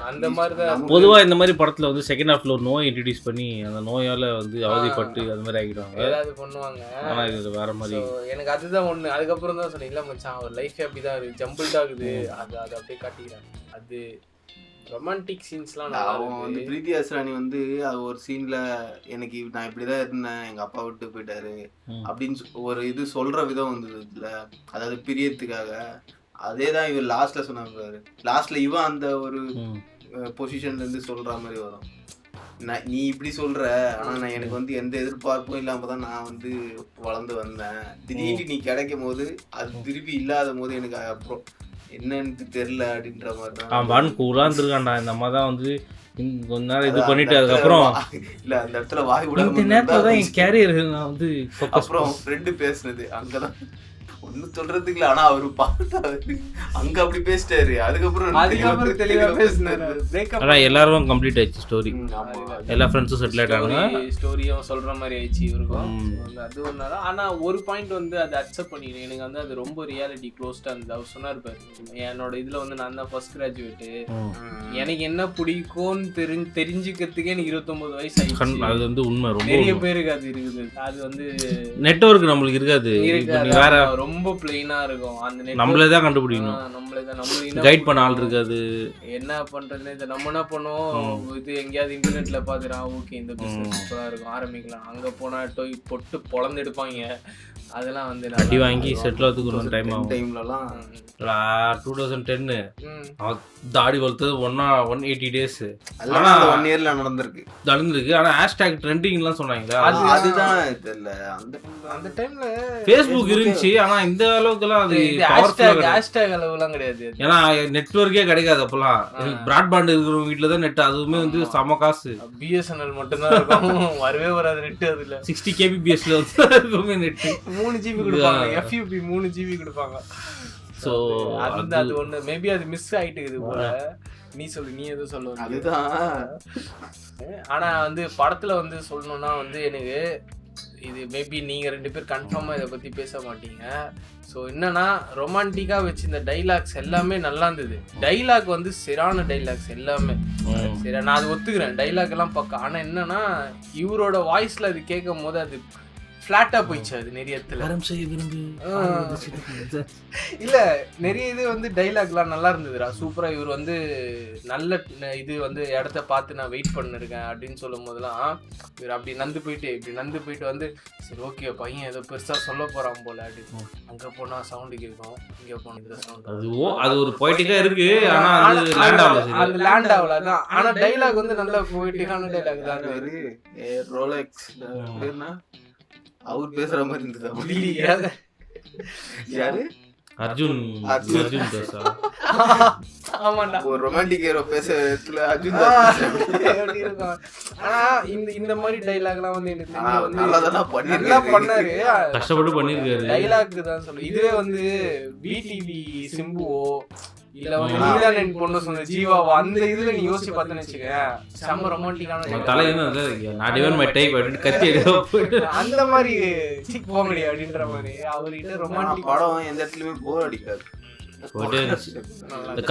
அந்த மாதிரி தான். பொதுவாக இந்த மாதிரி படத்தில் வந்து செகண்ட் ஹாஃப்ல ஒரு நோயை இன்ட்ரடியூஸ் பண்ணி அந்த நோயால் வந்து அவதிப்பட்டு அது மாதிரி ஆகிடுவாங்க, ஏதாவது பண்ணுவாங்க. ஆனால் இது வேற மாதிரி. எனக்கு அதுதான் ஒன்று. அதுக்கப்புறம் தான் சொன்னேன், இல்லை மச்சான் அவர் லைஃபே அப்படி தான் இருக்குது, ஜம்பிள்டாக இருக்குது. அது அப்படியே காட்டிக்கிறாங்க. அது ரொமான்டிக் சீன்ஸ்லாம் அவன் வந்து பிரீத்தி அஸ்ரானி வந்து அது ஒரு சீன்ல எனக்கு நான் இப்படிதான் இருந்தேன், எங்க அப்பா விட்டு போயிட்டாரு அப்படின்னு ஒரு இது சொல்ற விதம் வந்ததுல, அதாவது பிரியத்துக்காக. அதே தான் இவர் லாஸ்ட்ல சொன்னாங்க. லாஸ்ட்ல இவன் அந்த ஒரு பொசிஷன்ல இருந்து சொல்ற மாதிரி வரும். நீ இப்படி சொல்ற, ஆனா நான் எனக்கு வந்து எந்த எதிர்பார்ப்பும் இல்லாம தான் நான் வந்து வளர்ந்து வந்தேன். திடீர்னு நீ கிடைக்கும் போது அது திருப்பி இல்லாத போது எனக்கு அப்புறம் என்னன்னு தெரியல அப்படின்ற மாதிரி தான். அவன் கூலா இருந்திருக்கான்டா. இந்த அம்மா தான் வந்து கொஞ்ச நேரம் இது பண்ணிட்டு அதுக்கப்புறம் இல்ல அந்த இடத்துல வாய் விட இந்த நேரத்துல தான் என் கேரியர் நான் வந்து அப்புறம் ஃப்ரெண்டு பேசுனது அங்கதான் ஒன்னும் சொல்றதுக்கு இல்ல. ஆனா அவரு பார்த்தாரு அங்க அப்படி பேசிட்டாரு. அதுக்கப்புறம் தெளிவா பேசினாரு. ஆனா எல்லாரும் கம்ப்ளீட் ஆயிடுச்சு ஸ்டோரி. எல்லா ஃப்ரெண்ட்ஸும் செட்டில் ஆயிட்டாங்க. ஸ்டோரியும் சொல்ற மாதிரி ஆயிடுச்சு இவருக்கும். அது ஒன்னால ஆனா ஒரு பாயிண்ட் வந்து அதை அக்செப்ட் பண்ணிக்கிறேன். எனக்கு வந்து அது ரொம்ப ரியாலிட்டி க்ளோஸ்டா இருந்தது. அவர் சொன்னார் பாரு, என்னோட இதுல வந்து நான் தான் ஃபர்ஸ்ட் கிராஜுவேட்டு, எனக்கு என்ன பிடிக்கும்னு தெரிஞ்சுக்கிறதுக்கே எனக்கு 29 வயசு ஆயிடுச்சு. அது வந்து உண்மை. ரொம்ப நிறைய பேருக்கு அது இருக்குது. அது வந்து நெட்வொர்க் நம்மளுக்கு இருக்காது. வேற ரொம்ப பிளைனா இருக்கும். அந்த நம்மளே தான் கண்டுபிடிக்கணும். நம்மளே தான் கைட் பண்ண ஆள் இருக்காது. என்ன பண்றதுன்னு இதை நம்ம என்ன பண்ணுவோம், இது எங்கேயாவது இன்டர்நெட்ல பாத்துறா ஓகே இந்த பிசினஸ் சூப்பரா இருக்கும் ஆரம்பிக்கலாம். அங்க போனா டோய் பொட்டு பொழந்து எடுப்பாங்க. அதெல்லாம் வந்து அடி வாங்கி செட்டில் ஆகிறதுக்கு ஒரு டைம் ஆகும். டைம்லலாம் 2010 தாடி வளர்த்தது 180 days. ஆனா 1 yearல நடந்திருக்கு. ஆனா ஹேஷ்டேக் ட்ரெண்டிங்லாம் சொன்னாங்க. அதுதான் தெரியல. அந்த டைம்ல ஃபேஸ்புக் இருந்துச்சு. ஆனா இந்த அளவுக்குலாம் அது ஹேஷ்டேக் அளவுலாம் கிடையாது. ஏன்னா நெட்வொர்க்கே கிடைக்காது அப்பெல்லாம். பிராட்பேண்ட் இருக்கிற வீட்டுல தான் நெட். அதுவுமே வந்து சம காசு. பிஎஸ்என்எல் மட்டும்தான் இருக்கும். வரவே வராது நெட். அதுல 60 kbpsல வந்து நெட் 3 GB கொடுப்பாங்க. FUP 3 GB கொடுப்பாங்க. சோ அது ஒண்ணு மேபி அது மிஸ் ஆயிட்டு இது போல. நீ சொல்லு, நீ எதுவும் சொல்ல. அதுதான். ஆனா வந்து படத்துல வந்து சொல்லணும்னா வந்து எனக்கு இது மேபி நீங்க 2 பேர் கன்ஃபார்மா இதை பத்தி பேச மாட்டீங்க. ஸோ என்னன்னா ரொமான்டிக்கா வச்சு இந்த டைலாக்ஸ் எல்லாமே நல்லா இருந்தது. டைலாக் வந்து சிறான டைலாக்ஸ் எல்லாமே சரி, நான் அது ஒத்துக்கிறேன். டைலாக் எல்லாம் பக்கம். ஆனா என்னன்னா இவரோட வாய்ஸ்ல அது கேட்கும் போது அது ஃபிளாட்டா போயிடுச்சு. அது நிறைய இடத்துல இல்ல நிறைய இது வந்து டைலாக்லாம் நல்லா இருந்ததுடா, சூப்பரா. இவர் வந்து நல்ல இது வந்து இடத்த பார்த்து நான் வெயிட் பண்ணிருக்கேன் அப்படின்னு சொல்லும் போதெல்லாம் இவர் அப்படி நந்து போயிட்டு வந்து சரி ஓகே பையன் ஏதோ பெருசா சொல்ல போறான் போல அப்படின்னு. அங்க போனா சவுண்டு கேட்கும், இங்க போனா சவுண்ட். அது ஒரு பொய்டிக்கா இருக்கு. ஆனா அது லேண்ட் ஆகல தான். ஆனா டைலாக் வந்து நல்ல பொய்டிக்கான டைலாக் தான். ரோலெக்ஸ் அவர் பேசுற மாதிரி இருந்தது. யாரு? அர்ஜுன் பேசா. ஆமாண்டா, ஒரு ரொமான்டிக் ஹீரோ பேசுற இடத்துல அர்ஜுன் ஆனா இந்த மாதிரி டைலாக்லாம் வந்து எனக்கு நல்லா பண்ணாரு. கஷ்டப்பட்டு பண்ணிருக்காரு. டைலாக் தான் சொல்லு. இதுவே வந்து பிடிவி சிம்புவோ இல்ல வந்து நீலானன் பொண்ணு சொன்ன ஜீவாவோ அந்த இதுல நீ யோசிச்சு பார்த்தேன்னு வச்சுக்க, செம்ம ரொமான்டிக்கான அந்த மாதிரி சிக் காமெடி அப்படின்ற மாதிரி அவர்கிட்ட ரொமான்டிக் படம் எந்த இடத்துலயுமே போர் அடிக்காது.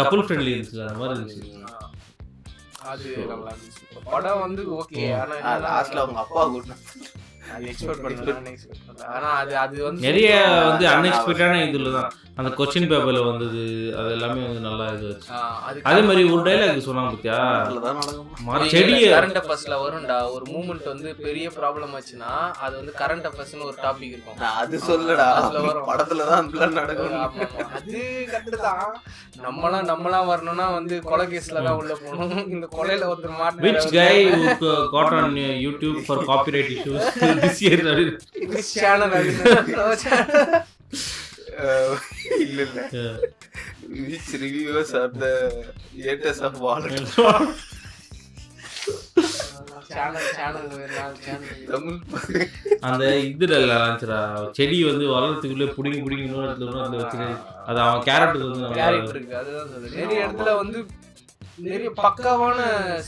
கப்புள் ஃப்ரெண்ட்லி இருந்துச்சு. அந்த மாதிரி இருந்துச்சு. அது நல்லா இருந்துச்சு படம் வந்து. ஓகே, ஆனா லாஸ்ட்ல அவங்க அப்பா கூட ஆனா அது வந்து நிறைய வந்து அன்எக்ஸ்பெக்டடான இதுல தான் அந்த கொஸ்டின் பேப்பர்ல வந்தது. அது எல்லாமே வந்து நல்லா இருந்துச்சு. அதே மாதிரி ஒரு டைலாக் சொன்னாங்க பத்தியா, செடிய கரண்ட் அஃபேர்ஸ்ல வரும்டா ஒரு மூமெண்ட் வந்து பெரிய ப்ராப்ளம் ஆச்சுன்னா அது வந்து கரண்ட் அஃபேர்ஸ்னு ஒரு டாபிக் இருக்கும். அது சொல்லடா, படத்துல தான் அதெல்லாம் நடக்கும். அது கரெக்ட் தான். நம்மலாம் வரணும்னா வந்து கொலை கேஸ்ல தான் உள்ள போகணும். இந்த கொலையில ஒருத்தர் மாட்டேன். Which guy who caught on YouTube for copyright issues this year? This channel இல்ல which reviewers are the haters of Wallet? அந்த இதுல செடி வந்து வளர்றதுக்குள்ளே புடிங்கி அது அவன் கேரக்டருக்கு வந்து அதுதான் சொல்லுது. நிறைய இடத்துல வந்து நிறைய பக்காவான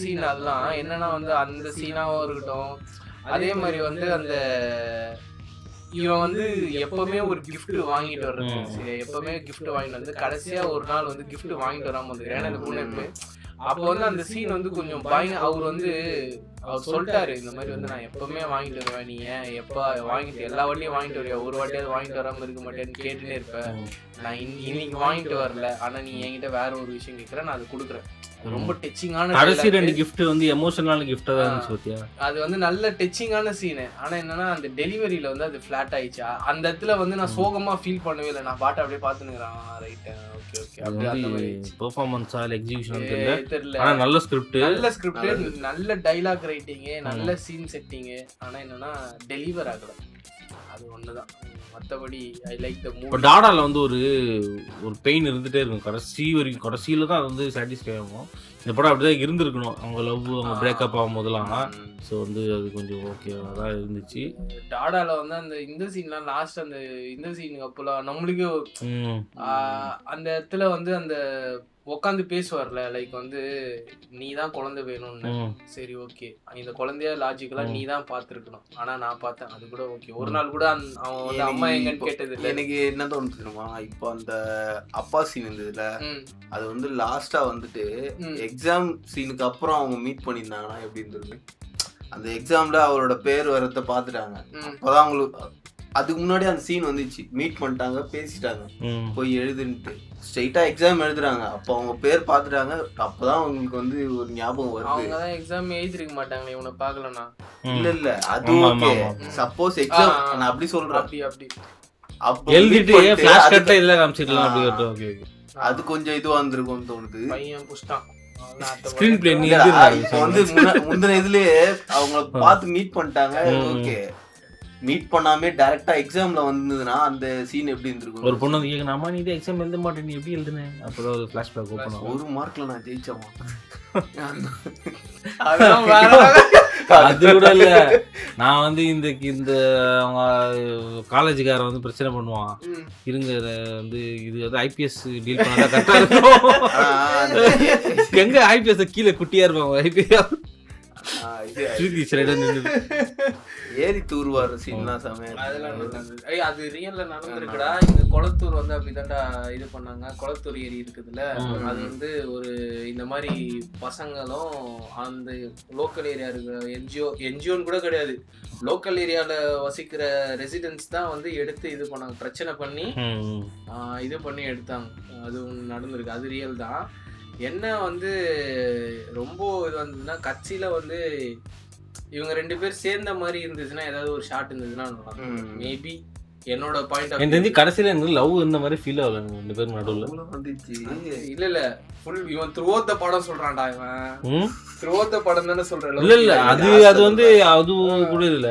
சீன். அதெல்லாம் என்னன்னா வந்து அந்த சீனாவும் இருக்கட்டும். அதே மாதிரி வந்து அந்த இவன் வந்து எப்பவுமே ஒரு கிஃப்ட் வாங்கிட்டு வர்றது. சரி, எப்பவுமே கிஃப்ட் வாங்கிட்டு வந்து கடைசியா ஒரு நாள் வந்து கிஃப்ட் வாங்கிட்டு வராம வந்து ஏன்னா இந்த பொண்ணு அப்போ வந்து அந்த சீன் வந்து கொஞ்சம் அவர் வந்து அவர் சொல்லிட்டாரு இந்த மாதிரி வந்து நான் எப்பவுமே வாங்கிட்டு வருவேன், நீ ஏன் எப்போ வாங்கிட்டு எல்லா வாட்டியும் வாங்கிட்டு வரியா, ஒரு வாட்டியாவது வாங்கிட்டு வராமல் இருக்க மாட்டேன்னு கேட்டுனே இருப்பேன். நான் இன்னைக்கு வாங்கிட்டு வரல, ஆனால் நீ என்கிட்ட வேற ஒரு விஷயம் கேட்குறேன், நான் அது கொடுக்குறேன். ரொம்ப டச்சிங்கான கடைசி 2 கிஃப்ட் வந்து எமோஷனல் கிஃப்டா தான் இருந்துச்சு. அது வந்து நல்ல டச்சிங்கான சீனு. ஆனா என்னன்னா அந்த டெலிவரியில வந்து அது ஃபிளாட் ஆயிடுச்சா. அந்த இடத்துல வந்து நான் சோகமா ஃபீல் பண்ணவே இல்லை. நான் பாட்டு அப்படியே பாத்துனுக்குறேன். Right, okay okay. அப்படியே பெர்ஃபார்மன்ஸா எக்ஸிகியூஷன் தெரியல. ஆனா நல்ல ஸ்கிரிப்ட், நல்ல டைலாக் ரைட்டிங், நல்ல சீன் செட்டிங். ஆனா என்னன்னா டெலிவர் ஆகல. அது ஒண்ணுதான். மற்றபடி ஐ லைக் த மூவி. இப்போ டாடாவில் வந்து ஒரு பெயின் இருந்துகிட்டே இருக்கும் கடைசி வரைக்கும். கடைசியில் தான் அது வந்து சாட்டிஸ்ஃபை ஆகும். இந்த படம் அப்படிதான் இருந்திருக்கணும். அவங்க லவ் அவங்க பிரேக்கப் ஆகும்போதெல்லாம். ஸோ வந்து அது கொஞ்சம் ஓகேவாக தான் இருந்துச்சு. டாடால வந்து அந்த இந்த சீன்லாம் லாஸ்ட் அந்த இந்த சீனுக்கு அப்போலாம் நம்மளுக்கே அந்த இடத்துல வந்து அந்த உட்காந்து பேசுவார்ல, லைக் வந்து நீ தான் குழந்தை வேணும்னு. சரி ஓகே, இந்த குழந்தைய லாஜிக்கலா நீ தான் பார்த்துருக்கணும், ஆனா நான் பார்த்தேன், அது கூட ஓகே. ஒரு நாள் கூட அவன் வந்து அம்மா எங்கன்னு கேட்டது இல்லை. எனக்கு என்ன தோணுச்சுமா, இப்போ அந்த அப்பா சீன் இருந்ததுல, அது வந்து லாஸ்டா வந்துட்டு எக்ஸாம் சீனுக்கு அப்புறம் அவங்க மீட் பண்ணியிருந்தாங்கன்னா எப்படி இருந்திருக்கு. அந்த எக்ஸாம்ல அவரோட பேர் வரத்தை பார்த்துட்டாங்க, அப்போதான் அவங்களுக்கு அதுக்கு முன்னாடி அந்த சீன் வந்துச்சு, மீட் பண்ணிட்டாங்க, பேசிட்டாங்க, போய் எழுதுன்ட்டு ஸ்ட்ரெயிட்டா எக்ஸாம் எழுதுறாங்க. அப்போ அவங்க பேர் பார்த்துட்டாங்க, அப்பதான் அவங்களுக்கு வந்து ஒரு ஞாபகம் வருது. அவங்க தான் எக்ஸாம் எழுதிருக்க மாட்டாங்களே இவனை பார்க்கலனா. இல்ல அது ஓகே, சப்போஸ் எக்ஸாம் நான் அப்படி சொல்றேன், அப்படி எழுதிட்டு ஃபிளாஷ் கட்ல இதெல்லாம் காமிச்சிடலாம் அப்படி ஓகே ஓகே. அது கொஞ்சம் இதுவா இருந்திருக்கும்னு தோணுது. பையன் புஷ்டான் ஸ்கிரீன் பிளே நீ வந்து முந்தின இதுலயே அவங்க பார்த்து மீட் பண்ணிட்டாங்க, ஓகே. மீட் பண்ணாமே டைரக்டா எக்ஸாம்ல வந்ததுன்னா அந்த சீன் எப்படி இருந்திருக்கும். ஒரு பொண்ணு வந்து கேட்கணும், அம்மா நீ இதே எக்ஸாம் எழுத மாட்டேன், நீ எப்படி எழுதுன? அப்போதான் ஒரு ஃபிளாஷ்பேக் ஓப்பன் ஆகும். ஒரு மார்க்ல நான் ஜெயிச்சேன். அது கூட இல்ல, நான் வந்து இந்த அவங்க காலேஜுக்காரன் வந்து பிரச்சனை பண்ணுவான், இருங்க வந்து இது வந்து ஐபிஎஸ் டீல் பண்ணா கரெக்டா இருக்கும். எங்க ஐபிஎஸ் கீழே குட்டியா இருப்பாங்க, ஐபிஎஸ் ஏறி தூர்வார சீன்லாம் சமையல் அதெல்லாம் நடந்தது. அது ரியல்ல நடந்திருக்குடா. இங்க கொளத்தூர் வந்து அப்படிதான்டா இது பண்ணாங்க. கொளத்தூர் ஏரி இருக்குதுல்ல, அது வந்து ஒரு இந்த மாதிரி பசங்களும் அந்த லோக்கல் ஏரியா இருக்கிற என்ஜிஓன்னு கூட கிடையாது, லோக்கல் ஏரியால வசிக்கிற ரெசிடென்ட்ஸ் தான் வந்து எடுத்து இது பண்ணாங்க, பிரச்சனை பண்ணி இது பண்ணி எடுத்தாங்க. அது நடந்திருக்கு, அது ரியல் தான். என்ன வந்து ரொம்ப இது வந்ததுன்னா, கட்சியில வந்து இவங்க 2 பேர் சேர்ந்த மாதிரி இருந்துச்சுன்னா, ஏதாவது ஒரு ஷாட் இருந்ததுன்னா மேபி என்னோட பாயிண்ட் ஆஃப் வியூ கடைசியில எனக்கு லவ் இந்த மாதிரி ஃபீல் ஆகல 2 பேருக்கு நடுவுல வந்துச்சு. இல்ல ஃபுல் இவன் த்ரூஅவுட் த படம் சொல்றான்டா, இவன் த்ரூஅவுட் த படம் தானே சொல்றேன். இல்ல அது வந்து அது கூட இல்ல,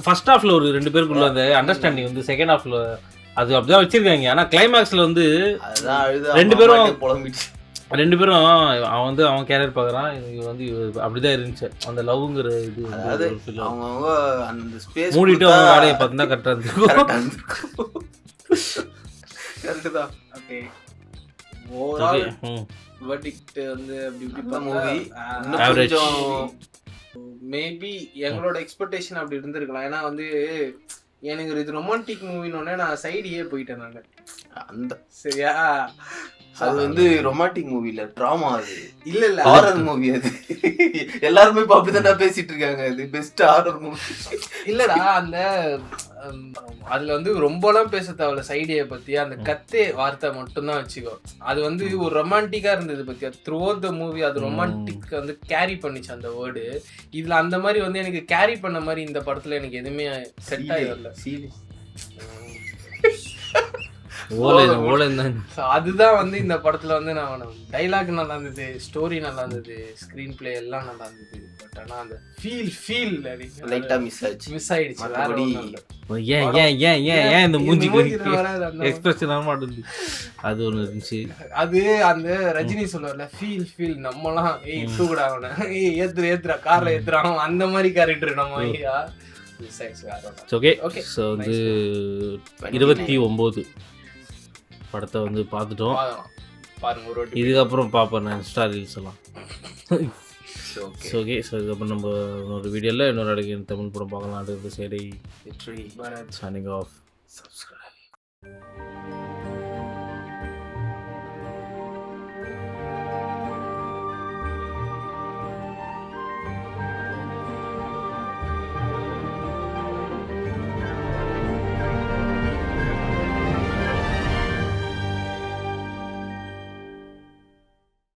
ஃபர்ஸ்ட் ஹாஃப்ல ஒரு 2 பேருக்குள்ள அந்த அண்டர்ஸ்டாண்டிங் வந்து செகண்ட் ஹாஃப்ல அது அப்படிதான் வச்சிருக்காங்க. ஆனா கிளைமேக்ஸ்ல வந்து 2 பேரும் அவன் வந்து அவன் கேரியர் பார்க்குறான், இது வந்து அப்படிதான் இருந்துச்சு அந்த லவ்ங்கிற இது. அதாவது அவங்க அந்த ஸ்பேஸ் மூடிட்டு அவங்க வேலையை பார்த்தா கரெக்டாக இருந்துருக்கும். கரெக்டு தான். ஓகே, ஓவரால் வெர்டிக்ட் வந்து அப்படி மூவி ஆவரேஜ். மேபி எங்களோட எக்ஸ்பெக்டேஷன் அப்படி இருந்திருக்கலாம். ஏன்னா வந்து எனக்கு இது ரொமான்டிக் மூவின்னு நான் சைடியே போயிட்டேன் நான். அந்த சரியா, அது வந்து ரொமான்டிக் மூவி இல்ல, டிராமா. அது இல்ல ஹாரர் மூவி. அது எல்லாருமே இப்ப அப்படிதான் பேசிட்டு இருக்காங்க, அது பெஸ்ட் ஹாரர் மூவி. இல்லடா, அந்த அதுல வந்து ரொம்பலாம் பேச தேவையில்ல சைடியை பத்தி, அந்த கத்தே வார்த்தை மட்டும்தான் வச்சுக்கோ. அது வந்து ஒரு ரொமான்டிக்கா இருந்தது பத்தியா த்ரூ அவுட் த மூவி. அது ரொமான்டிக் வந்து கேரி பண்ணிச்சு அந்த வேர்டு. இதுல அந்த மாதிரி வந்து எனக்கு கேரி பண்ண மாதிரி இந்த படத்துல எனக்கு எதுவுமே செட் ஆகல. அதுதான் வந்து இந்த படத்துல வந்து நான் டைலாக் நல்லா இருந்தது, ஸ்டோரி நல்லா இருந்தது, ஸ்கிரீன் பிளே எல்லாம் நல்லா இருந்தது. பட் ஆனா அந்த ஃபீல் லைட்டா மிஸ் ஆயிடுச்சு. ஏன் இந்த மூஞ்சி எக்ஸ்பிரஷன் ஆக மாட்டேங்குது, அது ஒன்று இருந்துச்சு. அது அந்த ரஜினி சொல்லுவார்ல, ஃபீல் நம்மலாம் தூக்குடா அவனை, ஏத்துறா கார்ல ஏத்துறான், அந்த மாதிரி கேரக்டர் நம்ம. ஓகே, ஸோ வந்து 29 படத்தை வந்து பார்த்துட்டோம். இதுக்கப்புறம் பார்ப்பேன் நான் இன்ஸ்டா ரீல்ஸ் எல்லாம். ஓகே, ஸோ இதுக்கப்புறம் நம்ம இன்னொரு வீடியோவில் இன்னொரு அழகிய தமிழ் படம் பார்க்கலாம். அடுத்த சைடை சைனிங் ஆஃப். சப்ஸ்கிரைப்.